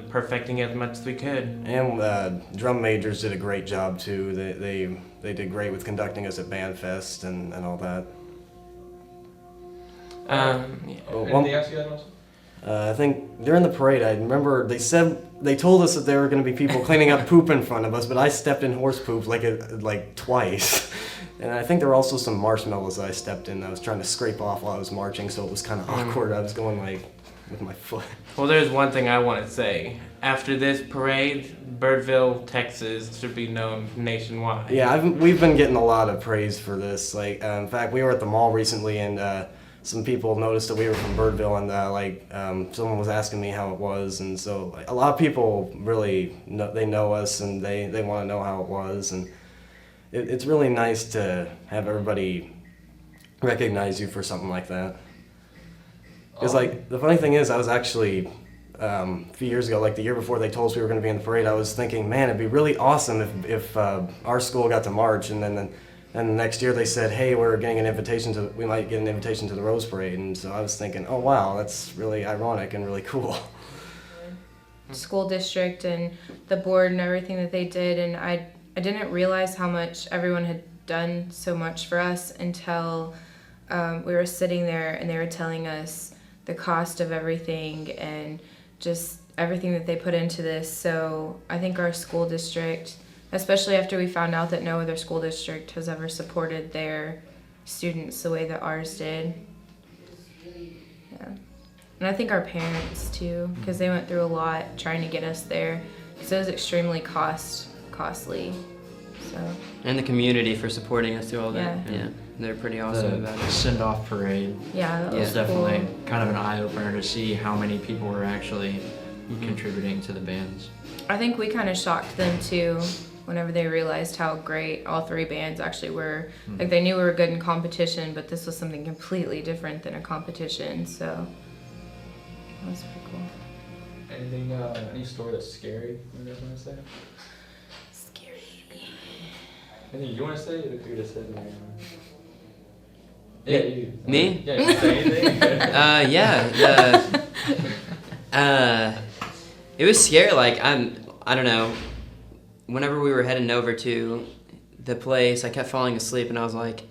perfecting it as much as we could. And drum majors did a great job too. They did great with conducting us at Band Fest and all that. Anything else you guys want to say? I think during the parade, I remember they told us that there were going to be people cleaning up poop in front of us, but I stepped in horse poop like twice. And I think there were also some marshmallows that I stepped in. I was trying to scrape off while I was marching, so it was kind of awkward. I was going with my foot. Well, there's one thing I want to say. After this parade, Birdville, Texas should be known nationwide. Yeah, we've been getting a lot of praise for this. In fact, we were at the mall recently, and some people noticed that we were from Birdville, and someone was asking me how it was, and so a lot of people really know us, and they want to know how it was, and it's really nice to have everybody recognize you for something like that. Because the funny thing is, I was actually a few years ago, the year before they told us we were going to be in the parade, I was thinking, man, it'd be really awesome if our school got to march, and then the next year they said, hey, we might get an invitation to the Rose Parade, and so I was thinking, oh wow, that's really ironic and really cool. School district and the board and everything that they did, and I didn't realize how much everyone had done so much for us until we were sitting there and they were telling us the cost of everything and just everything that they put into this. So I think our school district, especially after we found out that no other school district has ever supported their students the way that ours did. Yeah. And I think our parents too, because they went through a lot trying to get us there. So it was extremely costly. So. And the community for supporting us through all that. Yeah. They're pretty awesome about it. The send-off parade. Yeah, that was definitely cool. kind of an eye-opener to see how many people were actually contributing to the bands. I think we kind of shocked them too whenever they realized how great all 3 bands actually were. Like they knew we were good in competition, but this was something completely different than a competition, so that was pretty cool. Anything, any story that's scary you guys want to say? Scary. Anything you want to say? You just said Yeah, you. Me? Yeah, you can say anything. It was scary. Like, I don't know. Whenever we were heading over to the place, I kept falling asleep, and I was like,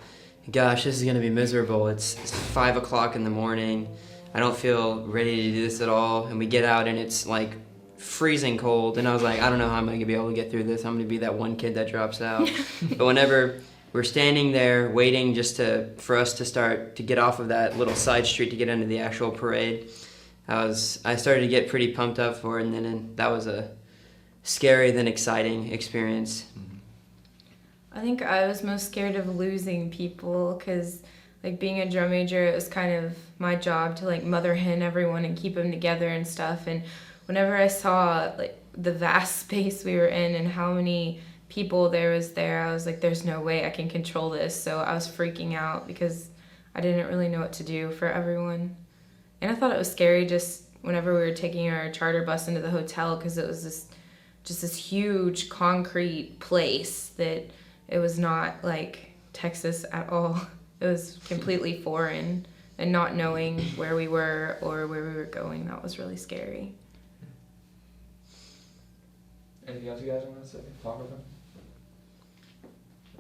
gosh, this is going to be miserable. It's 5 o'clock in the morning. I don't feel ready to do this at all. And we get out, and it's like freezing cold. And I was like, I don't know how I'm going to be able to get through this. I'm going to be that one kid that drops out. But whenever we're standing there waiting just for us to start to get off of that little side street to get into the actual parade, I started to get pretty pumped up for it. And then that was a scary then exciting experience. I think I was most scared of losing people because, like, being a drum major, it was kind of my job to, like, mother hen everyone and keep them together and stuff. And whenever I saw, like, the vast space we were in and how many people there was there, I was like, there's no way I can control this. So I was freaking out because I didn't really know what to do for everyone. And I thought it was scary just whenever we were taking our charter bus into the hotel because it was this huge concrete place that it was not like Texas at all. It was completely foreign, and not knowing where we were or where we were going, that was really scary. Anything else you guys want to say? Talk about?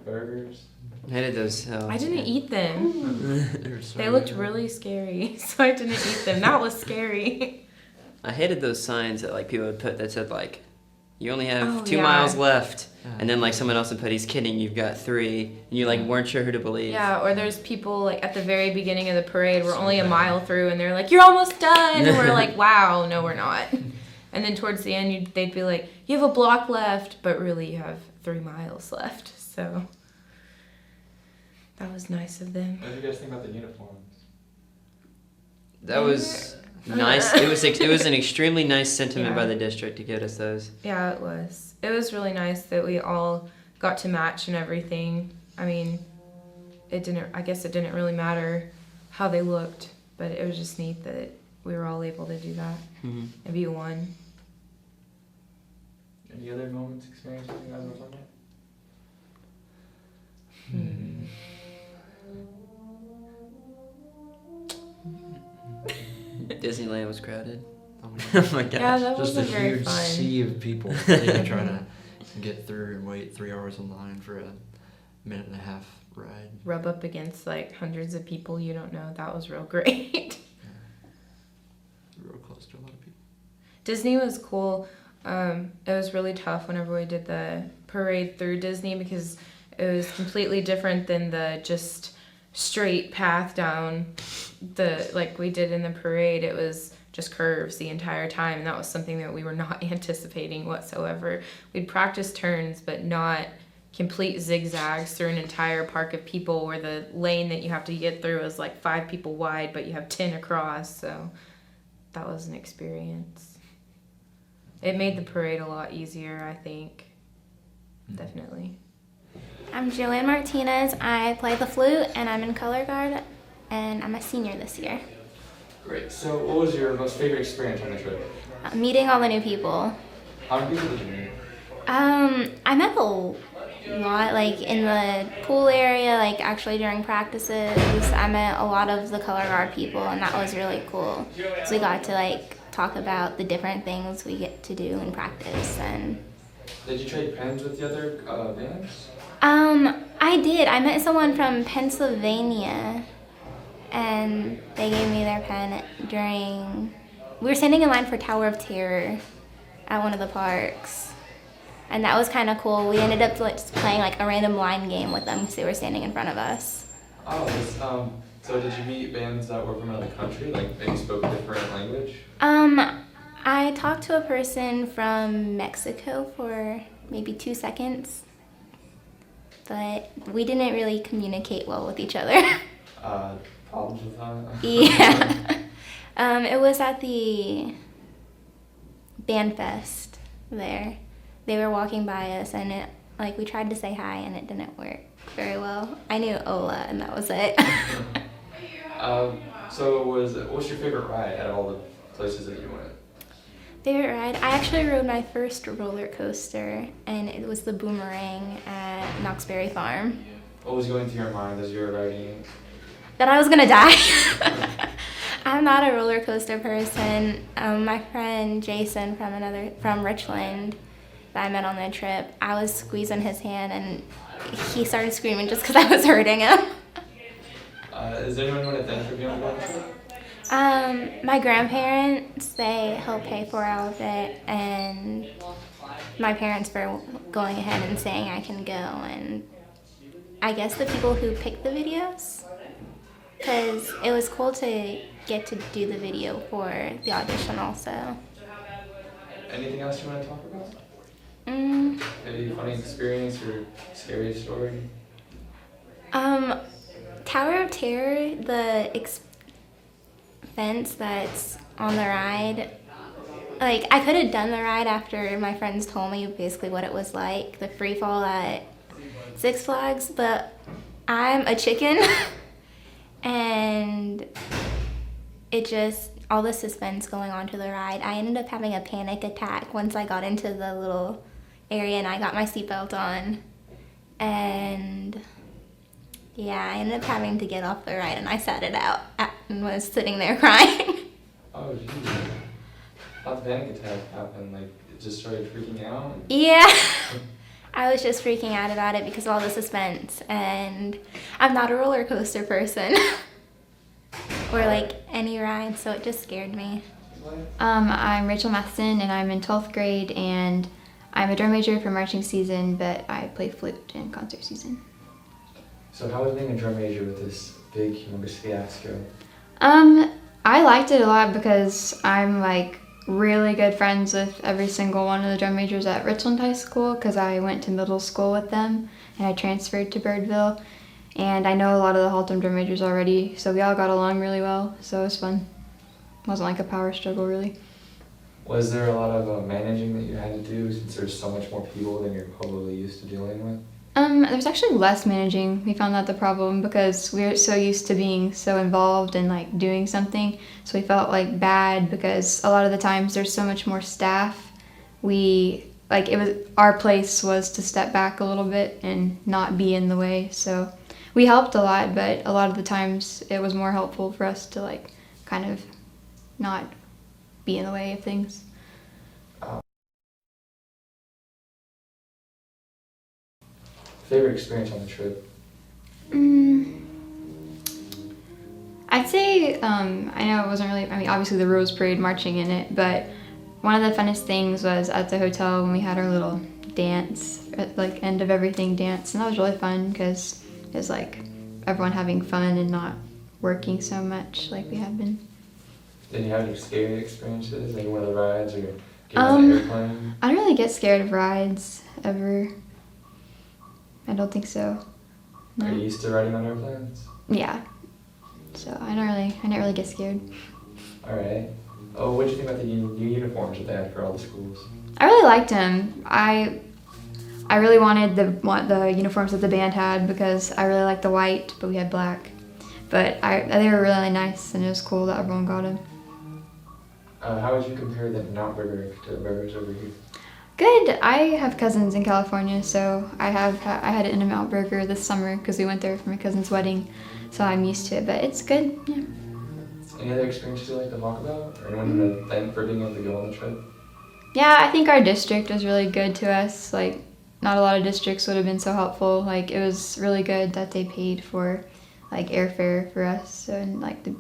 Burgers? I hated those. I didn't eat them. They looked really scary, so I didn't eat them. That was scary. I hated those signs that like people would put that said like, you only have 2 yeah. miles left, and then like someone else would put, he's kidding, you've got 3, and you like weren't sure who to believe. Yeah, or there's people like at the very beginning of the parade, we're only a mile through, and they're like, you're almost done, and we're like, wow, no, we're not. And then towards the end, they'd be like, you have a block left, but really you have 3 miles left. So that was nice of them. What did you guys think about the uniforms? That was nice. It was an extremely nice sentiment by the district to get us those. Yeah, it was. It was really nice that we all got to match and everything. I mean, I guess it didn't really matter how they looked, but it was just neat that we were all able to do that and be one. Any other moments, experiences you guys want to talk about? Disneyland was crowded. Oh my gosh. Yeah, that Just wasn't a very huge fun. sea of people that you're trying to get through and wait 3 hours in line for a 1.5-minute ride. Rub up against like hundreds of people you don't know. That was real great. Real close to a lot of people. Disney was cool. It was really tough whenever we did the parade through Disney because it was completely different than the just straight path down like we did in the parade. It was just curves the entire time, and that was something that we were not anticipating whatsoever. We'd practice turns, but not complete zigzags through an entire park of people where the lane that you have to get through is like 5 people wide, but you have 10 across, so that was an experience. It made the parade a lot easier, I think. Definitely. I'm Joanne Martinez. I play the flute, and I'm in color guard, and I'm a senior this year. Great. So what was your most favorite experience on the trip? Meeting all the new people. How many people did you meet? I met a lot, like in the pool area, like actually during practices. I met a lot of the color guard people, and that was really cool. So we got to like talk about the different things we get to do in practice. And Did you trade pens with the other bands? I did. I met someone from Pennsylvania, and they gave me their pen we were standing in line for Tower of Terror at one of the parks, and that was kind of cool. We ended up just playing like a random line game with them because they were standing in front of us. Oh, so did you meet bands that were from another country, like maybe spoke a different language? I talked to a person from Mexico for maybe 2 seconds, but we didn't really communicate well with each other. Problems with that? Yeah. It was at the band fest there. They were walking by us, and we tried to say hi, and it didn't work very well. I knew Ola, and that was it. So what's your favorite ride out of all the places that you went? Favorite ride? I actually rode my first roller coaster, and it was the Boomerang at Knoxberry Farm. What was going through your mind as you were riding? That I was gonna die. I'm not a roller coaster person. My friend Jason from Richland that I met on the trip, I was squeezing his hand and he started screaming just because I was hurting him. Is there anyone you want to thank for being on the trip? My grandparents, they helped pay for all of it, and my parents for going ahead and saying I can go, and I guess the people who picked the videos, because it was cool to get to do the video for the audition also. Anything else you want to talk about? Maybe a funny experience or scary story? Tower of Terror, the fence that's on the ride, like I could have done the ride after my friends told me basically what it was like, the free fall at Six Flags, but I'm a chicken and it just, all the suspense going on to the ride, I ended up having a panic attack once I got into the little area and I got my seatbelt on, and yeah, I ended up having to get off the ride and I sat it out and was sitting there crying. Oh, geez. How did the panic attack happen? Like, it just started freaking out? Yeah. I was just freaking out about it because of all the suspense, and I'm not a roller coaster person or like any ride, so it just scared me. I'm Rachel Matheson and I'm in 12th grade and I'm a drum major for marching season, but I play flute in concert season. So how was being a drum major with this big, humongous fiasco? I liked it a lot because I'm like really good friends with every single one of the drum majors at Richland High School because I went to middle school with them and I transferred to Birdville, and I know a lot of the Haltom drum majors already, so we all got along really well, so it was fun. It wasn't like a power struggle really. Was there a lot of managing that you had to do since there's so much more people than you're probably used to dealing with? There's actually less managing. We found that the problem because we were so used to being so involved and like doing something, so we felt like bad because a lot of the times there's so much more staff. Our place was to step back a little bit and not be in the way, so we helped a lot, but a lot of the times it was more helpful for us to like kind of not be in the way of things. Favorite experience on the trip? I'd say, I know it wasn't really, obviously the Rose Parade, marching in it, but one of the funnest things was at the hotel when we had our little dance, like end of everything dance, and that was really fun because it was like everyone having fun and not working so much like we have been. Did you have any scary experiences, like one of the rides or getting on the airplane? I don't really get scared of rides ever. I don't think so. No. Are you used to riding on airplanes? Yeah. So I didn't really get scared. All right. Oh, what did you think about the new uniforms that they had for all the schools? I really liked them. I really wanted the uniforms that the band had because I really liked the white, but we had black. But they were really nice, and it was cool that everyone got them. How would you compare the Mount Burger to the burgers over here? Good. I have cousins in California, so I had it in a Mount Burger this summer because we went there for my cousin's wedding, so I'm used to it. But it's good. Yeah. Any other experiences you'd like to talk about, or anyone to thank for being able to go on the trip? Yeah, I think our district was really good to us. Like, not a lot of districts would have been so helpful. Like, it was really good that they paid for like airfare for us and like the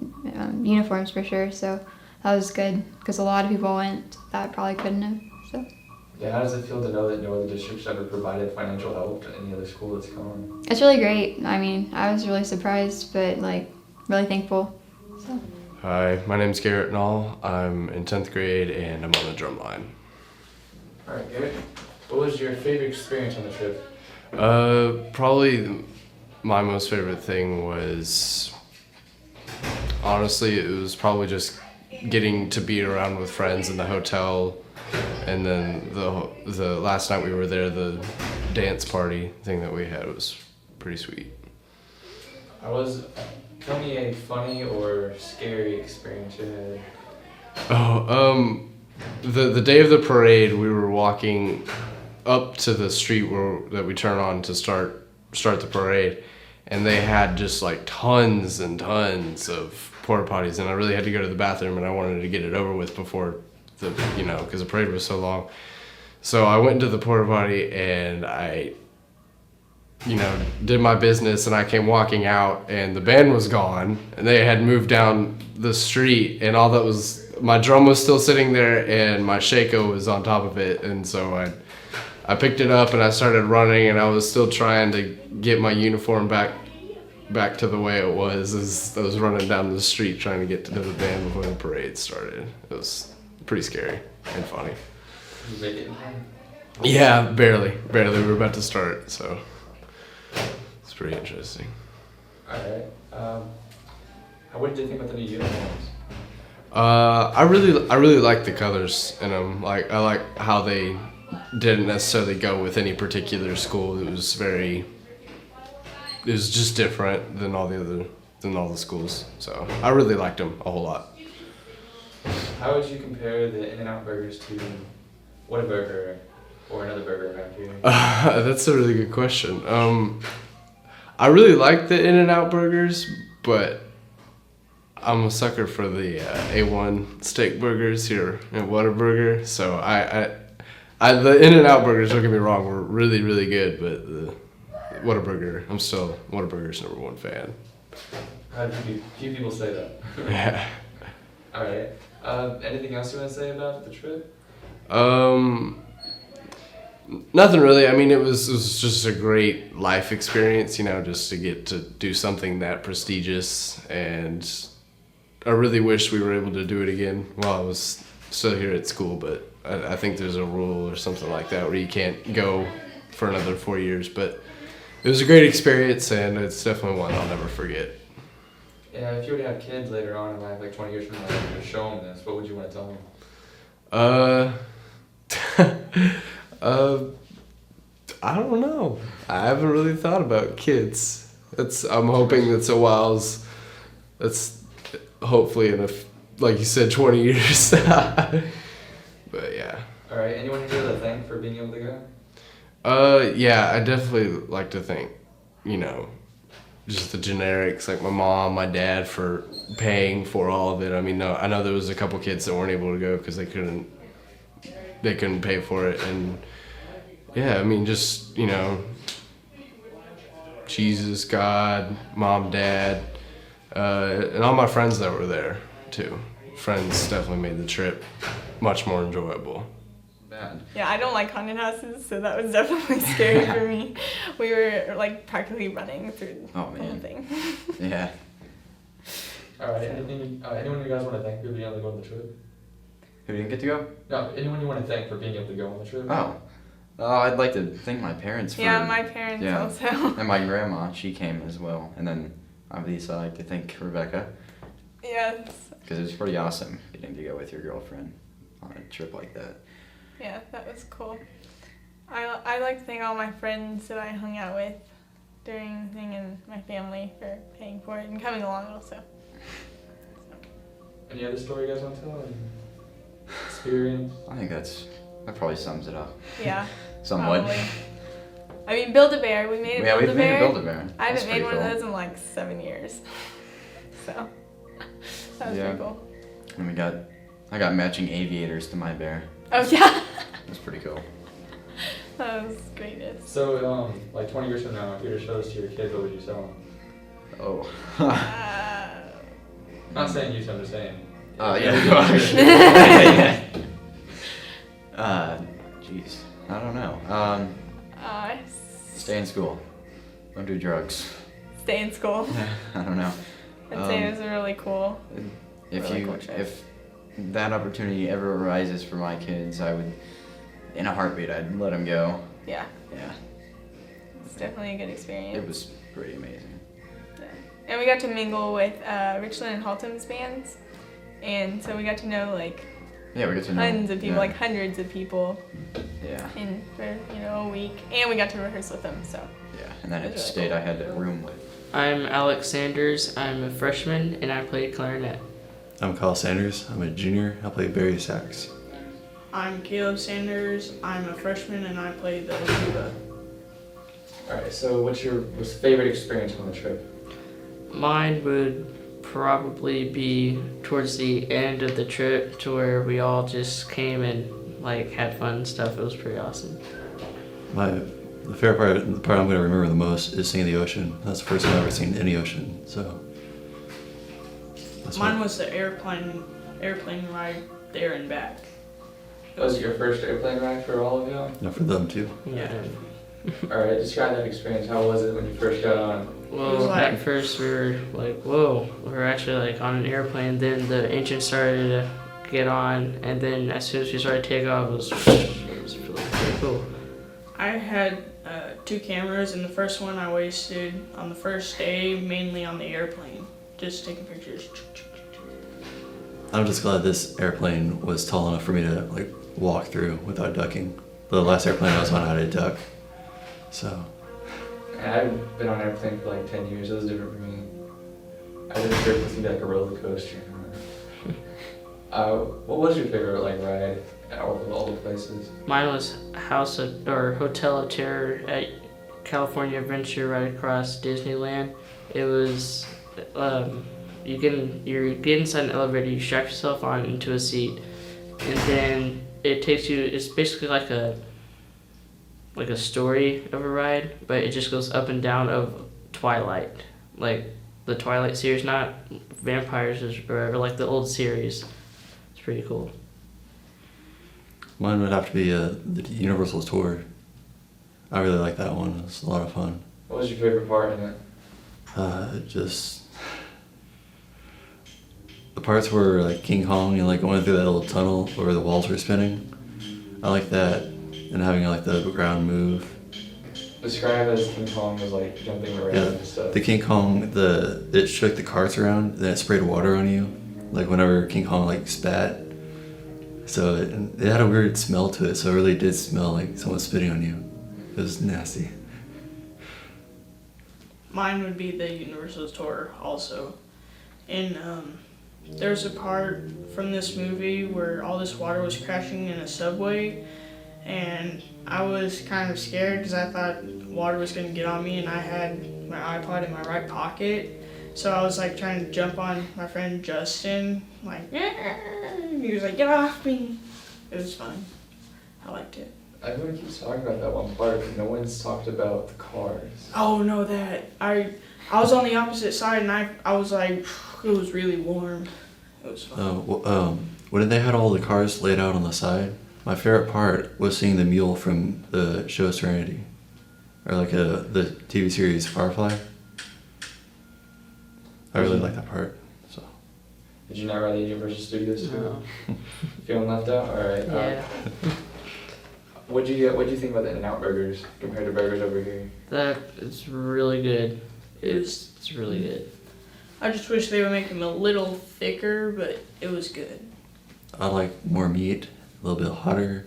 uniforms for sure. So that was good because a lot of people went that probably couldn't have. So. Yeah, how does it feel to know that no other district's ever provided financial help to any other school that's gone? It's really great. I was really surprised, but like really thankful. So. Hi, my name's Garrett Nall. I'm in 10th grade and I'm on the drum line. All right, Garrett. What was your favorite experience on the trip? Probably my most favorite thing was, honestly, it was probably just getting to be around with friends in the hotel, and then the last night we were there, the dance party thing that we had was pretty sweet. Tell me a funny or scary experience you had. the day of the parade, we were walking up to the street that we turn on to start the parade, and they had just like tons and tons of porta potties, and I really had to go to the bathroom, and I wanted to get it over with before because the parade was so long. So I went into the porta potty and I did my business, and I came walking out, and the band was gone, and they had moved down the street, and all that was, my drum was still sitting there, and my shako was on top of it, and so I picked it up, and I started running, and I was still trying to get my uniform back to the way it was as I was running down the street trying to get to the band before the parade started. It was pretty scary and funny. Did you make it in time? Yeah, barely. We were about to start, so it's pretty interesting. Alright. What did you think about the new uniforms? I really like the colors in them. Like, I like how they didn't necessarily go with any particular school. It was just different than all the schools. So I really liked them a whole lot. How would you compare the In-N-Out burgers to Whataburger or another burger around here? That's a really good question. I really like the In-N-Out burgers, but I'm a sucker for the A1 steak burgers here at Whataburger. So the In-N-Out burgers, don't get me wrong, were really, really good, but the Whataburger, I'm still Whataburger's #1 fan. Few people say that. Yeah. Alright. Anything else you want to say about the trip? Nothing really. I mean, it was just a great life experience, just to get to do something that prestigious, and I really wish we were able to do it again while I was still here at school, but I think there's a rule or something like that where you can't go for another 4 years, but it was a great experience, and it's definitely one I'll never forget. Yeah, if you were to have kids later on in life, like 20 years from now, you could show them this, what would you want to tell them? I don't know. I haven't really thought about kids. I'm hoping that's a while's. That's hopefully in like you said, 20 years. But yeah. All right. Anyone here to thank for being able to go? Yeah, I definitely like to thank, just the generics, like my mom, my dad, for paying for all of it. I mean, I know there was a couple kids that weren't able to go because they couldn't pay for it, and yeah, I mean, just Jesus, God, mom, dad, and all my friends that were there too. Friends definitely made the trip much more enjoyable. Yeah, I don't like haunted houses, so that was definitely scary for me. We were like practically running through the whole thing. Yeah. All right. Anyone you guys want to thank for being able to go on the trip? Who didn't get to go? No. Anyone you want to thank for being able to go on the trip? Oh. I'd like to thank my parents for... Yeah, my parents also. And my grandma, she came as well. And then obviously I'd like to thank Rebecca. Yes. Because it was pretty awesome getting to go with your girlfriend on a trip like that. Yeah, that was cool. I like to thank all my friends that I hung out with during the thing, and my family for paying for it and coming along also. Any other story you guys want to tell? Experience? I think that probably sums it up. Yeah. Somewhat. Probably. I mean, Build-A-Bear. We made a Build-A-Bear. Yeah, we made a Build-A-Bear. I haven't That's made one pretty of those in like 7 years. So that was pretty cool. And I got matching aviators to my bear. Oh yeah. That's pretty cool. That was greatness. So, like 20 years from now, if you were to show this to your kids, what would you tell them? Oh. Not saying you, I'm just saying. Yeah. Jeez. I don't know. Stay in school. Don't do drugs. Stay in school. I don't know. I'd say it was really cool. If that opportunity ever arises for my kids, I would, in a heartbeat, I'd let them go. Yeah. Yeah. It's definitely a good experience. It was pretty amazing. Yeah. And we got to mingle with Richland and Haltom's bands, and so we got to know we got to know tons of people, like hundreds of people. Yeah. For a week, and we got to rehearse with them. So. Yeah, and then at State, I had a room with. I'm Alex Sanders. I'm a freshman, and I played clarinet. I'm Kyle Sanders. I'm a junior. I play bass sax. I'm Caleb Sanders. I'm a freshman and I play the tuba. Alright, so what's your favorite experience on the trip? Mine would probably be towards the end of the trip to where we all just came and like had fun and stuff. It was pretty awesome. The favorite part, the part I'm going to remember the most is seeing the ocean. That's the first time I've ever seen any ocean, so. Mine was the airplane ride there and back. Was it your first airplane ride for all of y'all? No, for them too. Yeah. Alright, describe that experience. How was it when you first got on? Well, at first we were like, whoa, we're actually like on an airplane. Then the engine started to get on, and then as soon as we started taking off, it was pretty cool. I had 2 cameras, and the first one I wasted on the first day mainly on the airplane, just taking pictures. I'm just glad this airplane was tall enough for me to like walk through without ducking. The last airplane I was on, I had to duck. So. I've been on an airplane for like 10 years. It was different for me. I didn't feel it to be like a roller coaster. What was your favorite like ride at all the places? Mine was Hotel of Terror at California Adventure right across Disneyland. It was you get inside an elevator, you strap yourself on into a seat, and then it takes you. It's basically like a story of a ride, but it just goes up and down of Twilight, like the Twilight series, not vampires or like the old series. It's pretty cool. Mine would have to be the Universal tour. I really like that one. It was a lot of fun. What was your favorite part in it? Just the parts where like King Kong and like going through that little tunnel where the walls were spinning. I like that, and having like the ground move. Describe as King Kong was like jumping around and stuff. The King Kong, it shook the carts around, then it sprayed water on you, like whenever King Kong like spat. So it had a weird smell to it, so it really did smell like someone spitting on you. It was nasty. Mine would be the Universal tour also. And there's a part from this movie where all this water was crashing in a subway, and I was kind of scared because I thought water was going to get on me, and I had my iPod in my right pocket. So I was like trying to jump on my friend Justin, like, he was like, get off me. It was fun. I liked it. Everyone keeps talking about that one part, but no one's talked about the cars. Oh no, that I was on the opposite side, and I was like, it was really warm. It was fun. When they had all the cars laid out on the side, my favorite part was seeing the mule from the show Serenity, or like the TV series Firefly. I really like that part. So. Did you not ride the Universal Studios too? No. Feeling left out? All right. Yeah. What'd you think about the In-N-Out burgers compared to burgers over here? That is really good. It's really good. I just wish they would make them a little thicker, but it was good. I like more meat, a little bit hotter.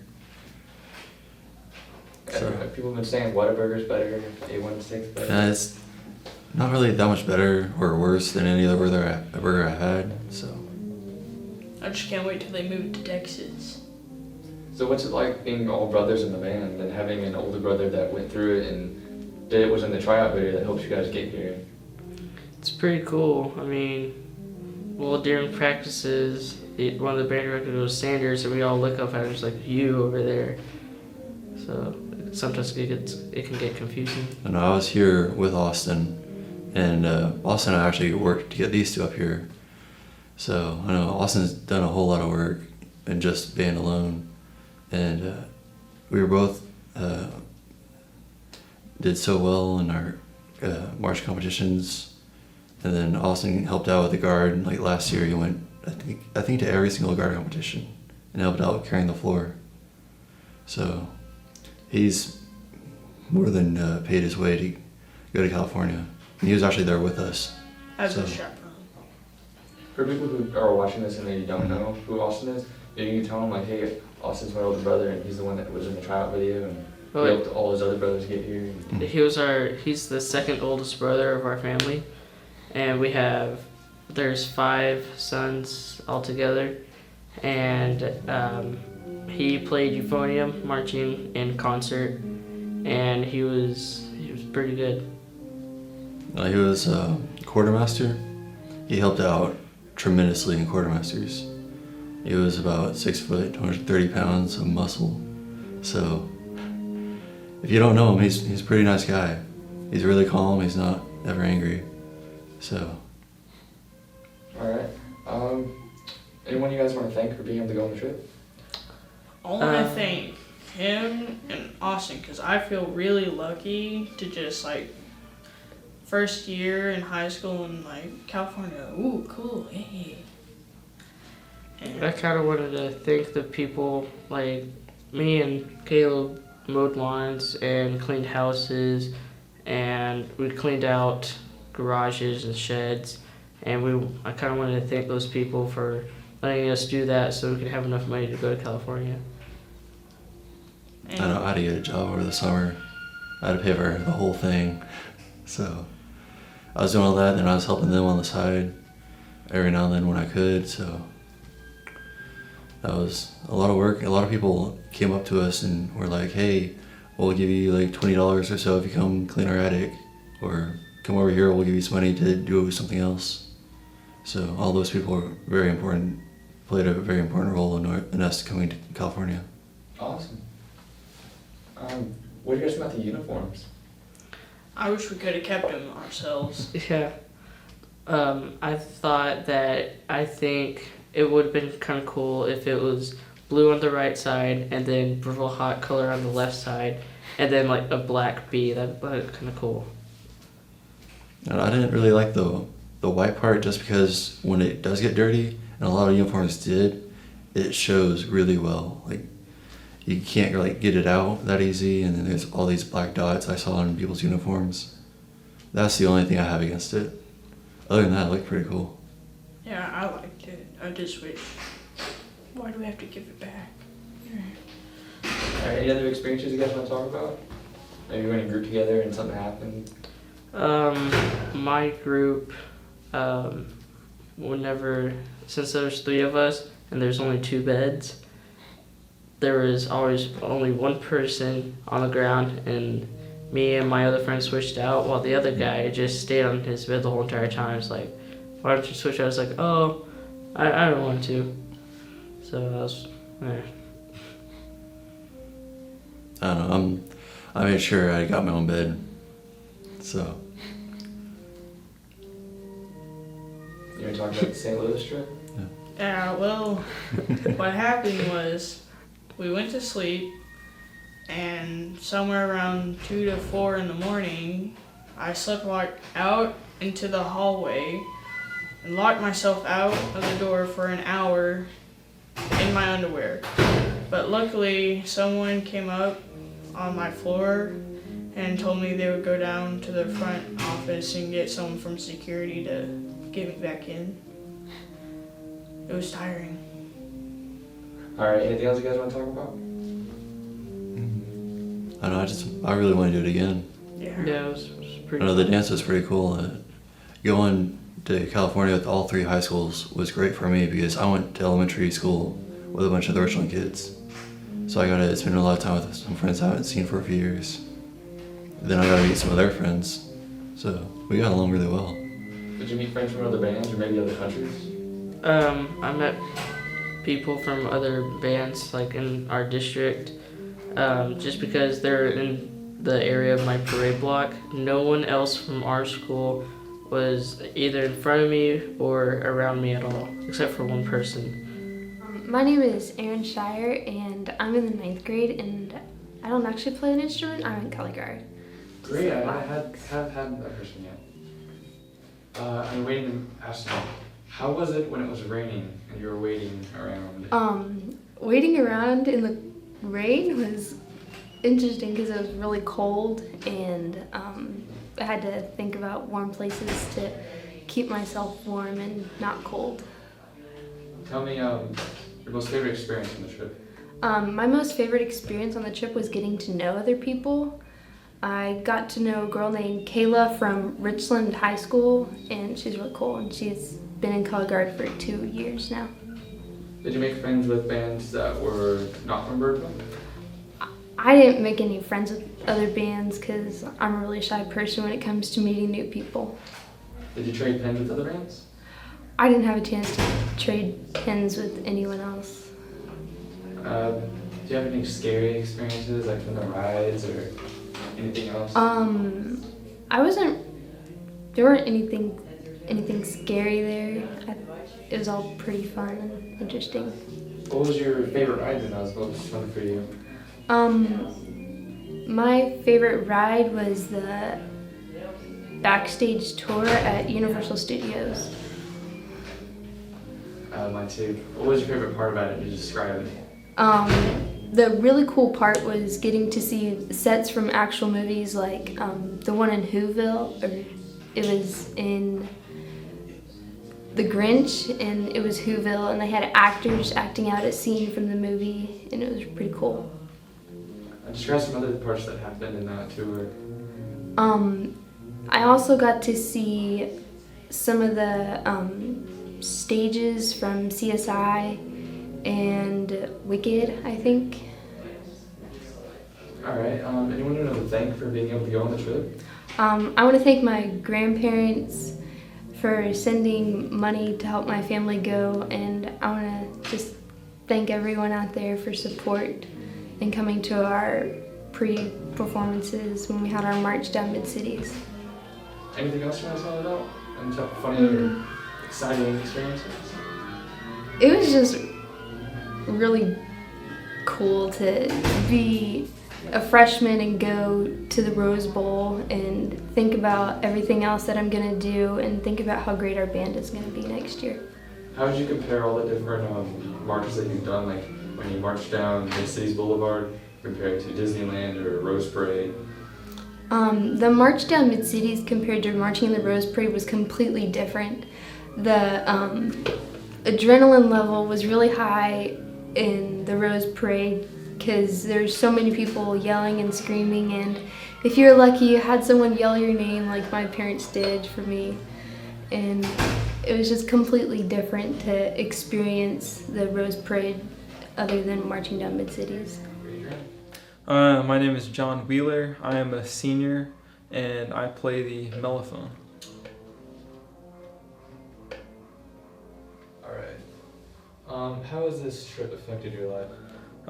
So. People have been saying Whataburger's better, A1 better. It's not really that much better or worse than any other burger I've had. So. I just can't wait till they move to Texas. So what's it like being all brothers in the band and having an older brother that went through it and was in the tryout video that helped you guys get here? It's pretty cool. I mean, well, during practices, one of the band directors was Sanders, and we all look up at him, just like you over there. So sometimes it can get confusing. And I was here with Austin, and Austin and I actually worked to get these two up here. So I know Austin's done a whole lot of work in just band alone, and we were both did so well in our march competitions. And then Austin helped out with the guard. Like last year, he went, I think to every single guard competition and helped out carrying the floor. So he's more than paid his way to go to California. And he was actually there with us. As a chaperone. For people who are watching this and they don't know who Austin is, maybe you can tell them like, hey, Austin's my older brother and he's the one that was in the tryout video and he helped all his other brothers get here. He's the second oldest brother of our family. And there's 5 sons altogether, and he played euphonium, marching, in concert, and he was pretty good. He was quartermaster. He helped out tremendously in quartermasters. He was about 6 foot, 230 pounds of muscle. So if you don't know him, he's a pretty nice guy. He's really calm. He's not ever angry. So. All right. Anyone you guys want to thank for being able to go on the trip? I want to thank him and Austin because I feel really lucky to just like first year in high school in like California. Ooh, cool. Hey. And I kind of wanted to thank the people like me and Caleb mowed lawns and cleaned houses, and we cleaned out garages and sheds, and I kind of wanted to thank those people for letting us do that so we could have enough money to go to California. I know I had to get a job over the summer. I had to pay for the whole thing. So I was doing all that, and I was helping them on the side every now and then when I could. So that was a lot of work. A lot of people came up to us and were like, hey, we'll give you like $20 or so if you come clean our attic. Or come over here, we'll give you some money to do something else. So all those people were very important, played a very important role in us coming to California. Awesome. What do you guys think about the uniforms? I wish we could have kept them ourselves. Yeah. I think it would have been kind of cool if it was blue on the right side and then Birdville hot color on the left side and then like a black B. That'd be kind of cool. And I didn't really like the white part just because when it does get dirty, and a lot of uniforms did, it shows really well. Like you can't like get it out that easy, and then there's all these black dots I saw on people's uniforms. That's the only thing I have against it. Other than that, it looked pretty cool. Yeah, I liked it. I just wish. Why do we have to give it back? Alright, any other experiences you guys want to talk about? Maybe you went in a group together and something happened? My group, since there's 3 of us and there's only 2 beds, there was always only one person on the ground, and me and my other friend switched out while the other guy just stayed on his bed the whole entire time. It's like, why don't you switch out? I was like, oh, I don't want to. So that was, I don't know, I made sure I got my own bed, so. You want to talk about the St. Louis trip? Yeah, well, what happened was we went to sleep, and somewhere around 2 to 4 in the morning, I sleptwalked out into the hallway and locked myself out of the door for an hour in my underwear. But luckily, someone came up on my floor and told me they would go down to the front office and get someone from security to get me back in. It was tiring. Alright, anything else you guys want to talk about? I don't know, I really want to do it again. Yeah, it was pretty I know the dance was pretty cool. Going to California with all 3 high schools was great for me because I went to elementary school with a bunch of the Richland kids. So I got to spend a lot of time with some friends I haven't seen for a few years. Then I got to meet some of their friends. So we got along really well. Did you meet friends from other bands or maybe other countries? I met people from other bands like in our district, just because they're in the area of my parade block. No one else from our school was either in front of me or around me at all, except for one person. My name is Erin Shire, and I'm in the 9th grade, and I don't actually play an instrument. I'm in color guard. Great, I haven't had that person yet. I'm waiting to ask you, how was it when it was raining and you were waiting around? Waiting around in the rain was interesting because it was really cold, and I had to think about warm places to keep myself warm and not cold. Tell me your most favorite experience on the trip. My most favorite experience on the trip was getting to know other people. I got to know a girl named Kayla from Richland High School, and she's really cool, and she's been in color guard for 2 years now. Did you make friends with bands that were not from Birdville? I didn't make any friends with other bands because I'm a really shy person when it comes to meeting new people. Did you trade pens with other bands? I didn't have a chance to trade pens with anyone else. Do you have any scary experiences, like from the rides or anything else? There weren't anything scary there. It was all pretty fun and interesting. What was your favorite ride that was most fun for you? My favorite ride was the backstage tour at Universal Studios. Mine too. What was your favorite part about it? Could you describe it? The really cool part was getting to see sets from actual movies, like the one in Whoville, or it was in The Grinch, and it was Whoville, and they had actors acting out a scene from the movie, and it was pretty cool. Describe some other parts that happened in that tour. I also got to see some of the stages from CSI and Wicked, I think. Alright, anyone want to thank for being able to go on the trip? I want to thank my grandparents for sending money to help my family go, and I want to just thank everyone out there for support and coming to our pre-performances when we had our march down Mid-Cities. Anything else you want to tell about? Any funny or exciting experiences? It was just really cool to be a freshman and go to the Rose Bowl and think about everything else that I'm going to do and think about how great our band is going to be next year. How would you compare all the different marches that you've done, like when you marched down Mid-Cities Boulevard compared to Disneyland or Rose Parade? The march down Mid-Cities compared to marching in the Rose Parade was completely different. The adrenaline level was really high in the Rose Parade because there's so many people yelling and screaming, and if you're lucky you had someone yell your name like my parents did for me, and it was just completely different to experience the Rose Parade other than marching down Mid-Cities. My name is John Wheeler. I am a senior and I play the mellophone. Alright. How has this trip affected your life?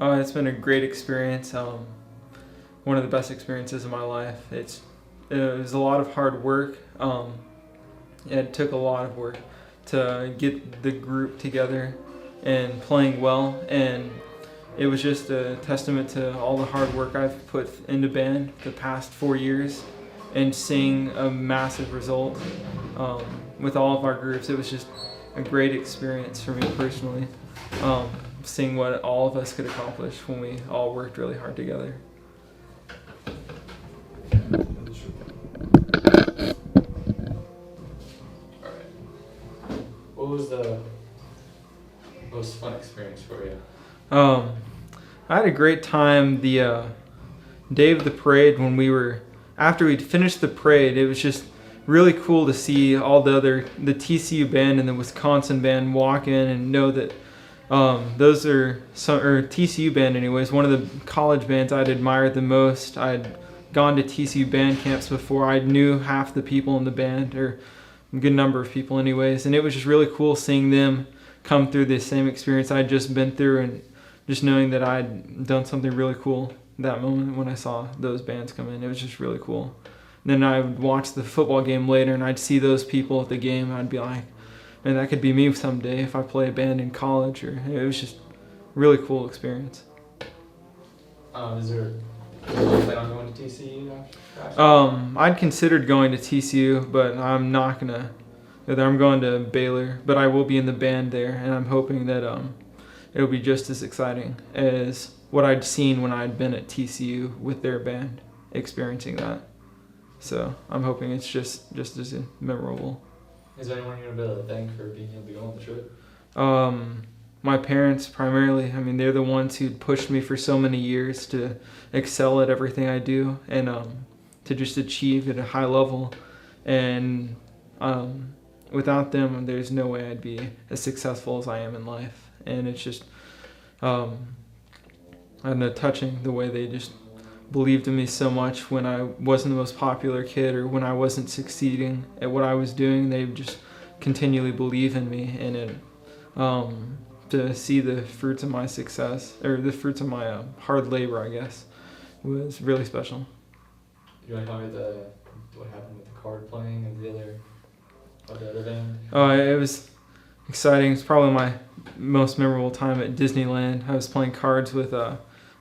It's been a great experience. One of the best experiences of my life. It was a lot of hard work. It took a lot of work to get the group together and playing well, and it was just a testament to all the hard work I've put into band the past 4 years, and seeing a massive result with all of our groups. It was just a great experience for me personally, seeing what all of us could accomplish when we all worked really hard together. What was the most fun experience for you? I had a great time the day of the parade after we'd finished the parade. It was just really cool to see all the TCU band and the Wisconsin band walk in and know that those are TCU band anyways, one of the college bands I'd admired the most. I'd gone to TCU band camps before. I knew half the people in the band, or a good number of people anyways, and it was just really cool seeing them come through the same experience I'd just been through, and just knowing that I'd done something really cool that moment when I saw those bands come in. It was just really cool. And then I would watch the football game later and I'd see those people at the game, and I'd be like, man, that could be me someday if I play a band in college. It was just a really cool experience. Is there a plan on going to TCU now? I'd considered going to TCU, but I'm not gonna go there. I'm going to Baylor, but I will be in the band there, and I'm hoping that it'll be just as exciting as what I'd seen when I'd been at TCU with their band, experiencing that. So I'm hoping it's just as memorable. Is there anyone you're going to be able to thank for being able to go on the trip? My parents primarily. I mean, they're the ones who pushed me for so many years to excel at everything I do, and to just achieve at a high level. And without them, there's no way I'd be as successful as I am in life. and it's just I don't know, touching the way they just believed in me so much when I wasn't the most popular kid or when I wasn't succeeding at what I was doing. They just continually believe in me, and it, to see the fruits of my success, or the fruits of my hard labor, I guess, was really special. You want to tell me what happened with the card playing and the other band? It was exciting. It's probably my most memorable time at Disneyland. I was playing cards with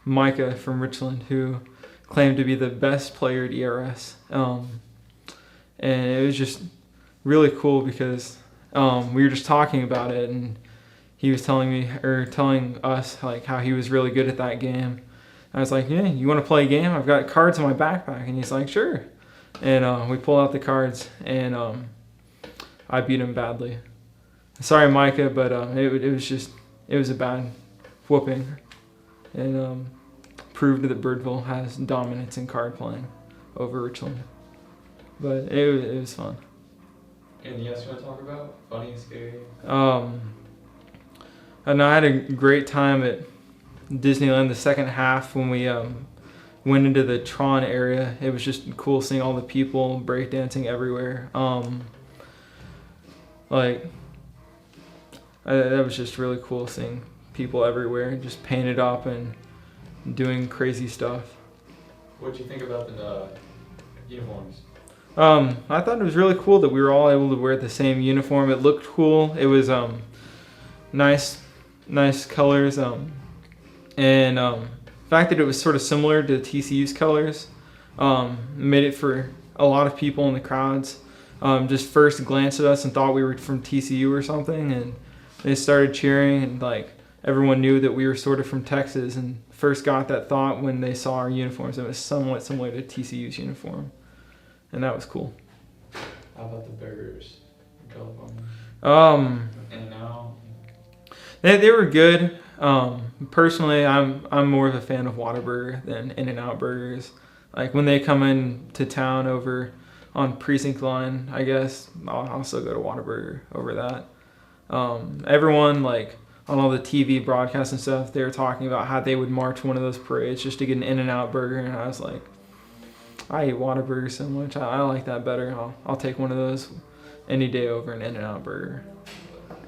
Micah from Richland, who claimed to be the best player at ERS. And it was just really cool because we were just talking about it, and he was telling us like how he was really good at that game. I was like, yeah, you want to play a game? I've got cards in my backpack. And he's like, sure. And we pulled out the cards, and I beat him badly. Sorry, Micah, but it was a bad whooping, and proved that Birdville has dominance in card playing over Richland. But it was fun. Anything else you want to talk about? Funny, scary? And I had a great time at Disneyland the second half when we went into the Tron area. It was just cool seeing all the people breakdancing everywhere. That was just really cool seeing people everywhere just painted up and doing crazy stuff. What did you think about the uniforms? I thought it was really cool that we were all able to wear the same uniform. It looked cool. It was nice colors. And the fact that it was sort of similar to TCU's colors made it for a lot of people in the crowds just first glanced at us and thought we were from TCU or something, and they started cheering, and like everyone knew that we were sort of from Texas, and first got that thought when they saw our uniforms. It was somewhat similar to TCU's uniform, and that was cool. How about the burgers in California? In-N-Out? They were good. Personally, I'm more of a fan of Whataburger than In-N-Out burgers. Like when they come in to town over on Precinct Line, I guess I'll still go to Whataburger over that. Everyone like on all the TV broadcasts and stuff, they were talking about how they would march one of those parades just to get an In-N-Out burger, and I was like, I eat Whataburger so much. I like that better. I'll take one of those any day over an In-N-Out burger.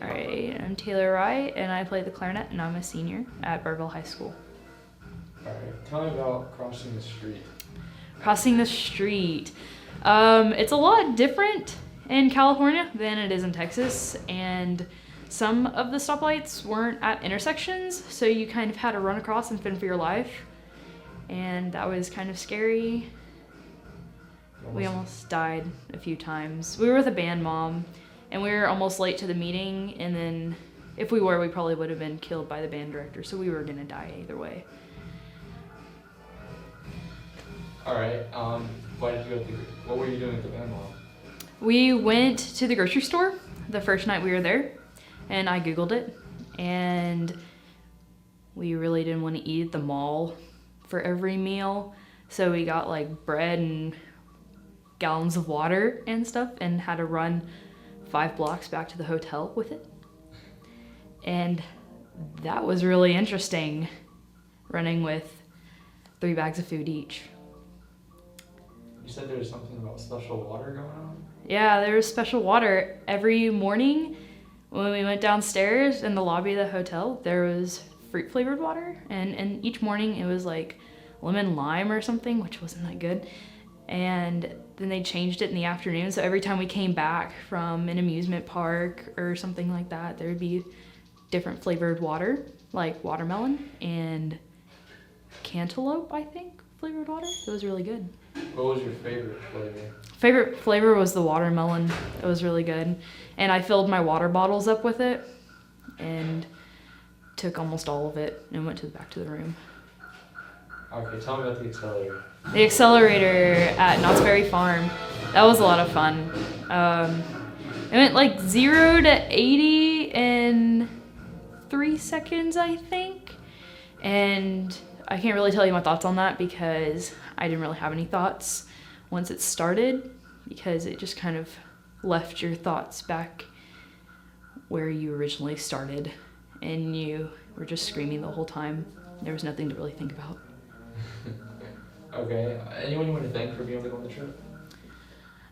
Alright, I'm Taylor Wright, and I play the clarinet, and I'm a senior at Birdville High School. Alright, tell me about crossing the street. Crossing the street. It's a lot different in California than it is in Texas, and some of the stoplights weren't at intersections, so you kind of had to run across and fend for your life, and that was kind of scary. We almost died a few times. We were with a band mom, and we were almost late to the meeting, and then if we were, we probably would have been killed by the band director, so we were gonna die either way. Alright, what were you doing at the band mall? We went to the grocery store the first night we were there, and I Googled it, and we really didn't want to eat at the mall for every meal, so we got like bread and gallons of water and stuff, and had to run 5 blocks back to the hotel with it. And that was really interesting, running with 3 bags of food each. You said there was something about special water going on? Yeah, there was special water. Every morning when we went downstairs in the lobby of the hotel, there was fruit flavored water, and each morning it was like lemon lime or something, which wasn't that good. And then they changed it in the afternoon, so every time we came back from an amusement park or something like that, there would be different flavored water, like watermelon and cantaloupe, I think, flavored water. It was really good. What was your favorite flavor? Favorite flavor was the watermelon. It was really good. And I filled my water bottles up with it and took almost all of it and went back to the room. Okay, tell me about the accelerator. The accelerator at Knott's Berry Farm, that was a lot of fun. It went like 0 to 80 in 3 seconds, I think. And I can't really tell you my thoughts on that because I didn't really have any thoughts once it started, because it just kind of left your thoughts back where you originally started. and you were just screaming the whole time. There was nothing to really think about. Okay. Anyone you want to thank for being able to go on the trip?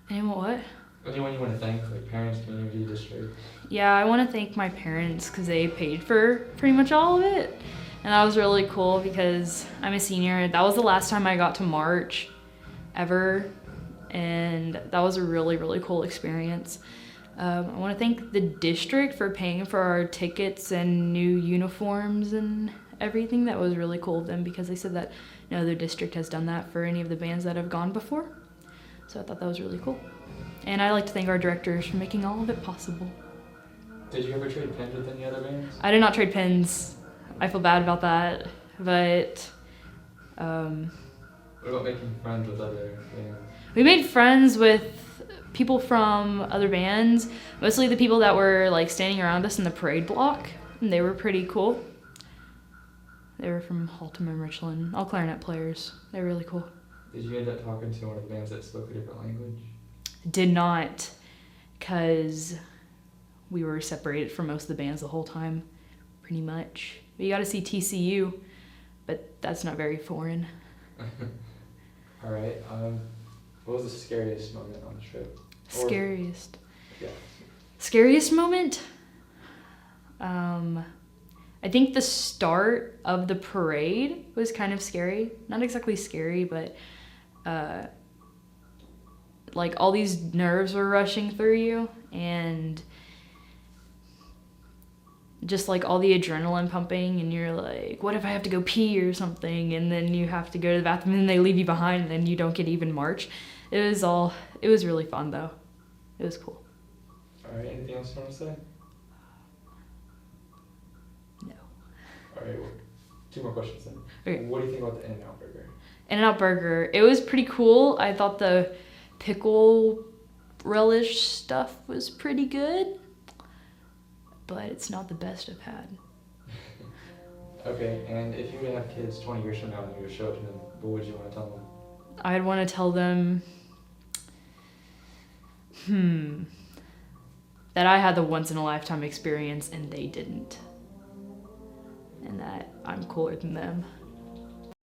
Anyone what? Anyone you want to thank, like parents, community, district? Yeah, I want to thank my parents because they paid for pretty much all of it. And that was really cool because I'm a senior. That was the last time I got to march ever. And that was a really, really cool experience. I want to thank the district for paying for our tickets and new uniforms and everything. That was really cool of them because they said that no other district has done that for any of the bands that have gone before. So I thought that was really cool. And I'd like to thank our directors for making all of it possible. Did you ever trade pens with any other bands? I did not trade pens. I feel bad about that, but What about making friends with other bands? we made friends with people from other bands, mostly the people that were like standing around us in the parade block, and they were pretty cool. They were from Haltom and Richland, all clarinet players. They were really cool. Did you end up talking to one of the bands that spoke a different language? Did not, because we were separated from most of the bands the whole time, pretty much. But you got to see TCU, but that's not very foreign. All right. What was the scariest moment on the trip? Scariest. Yeah. Scariest moment? I think the start of the parade was kind of scary. Not exactly scary, but like all these nerves were rushing through you, and just like all the adrenaline pumping, and you're like, what if I have to go pee or something? And then you have to go to the bathroom and then they leave you behind and then you don't get to even march. It was really fun though. It was cool. All right. Anything else you want to say? No. All right. Well, 2 more questions then. Okay. What do you think about the In-N-Out Burger? In-N-Out Burger. It was pretty cool. I thought the pickle relish stuff was pretty good, but it's not the best I've had. Okay. And if you would have kids 20 years from now and you would show it to them, what would you want to tell them? I'd want to tell them, that I had the once-in-a-lifetime experience and they didn't. And that I'm cooler than them.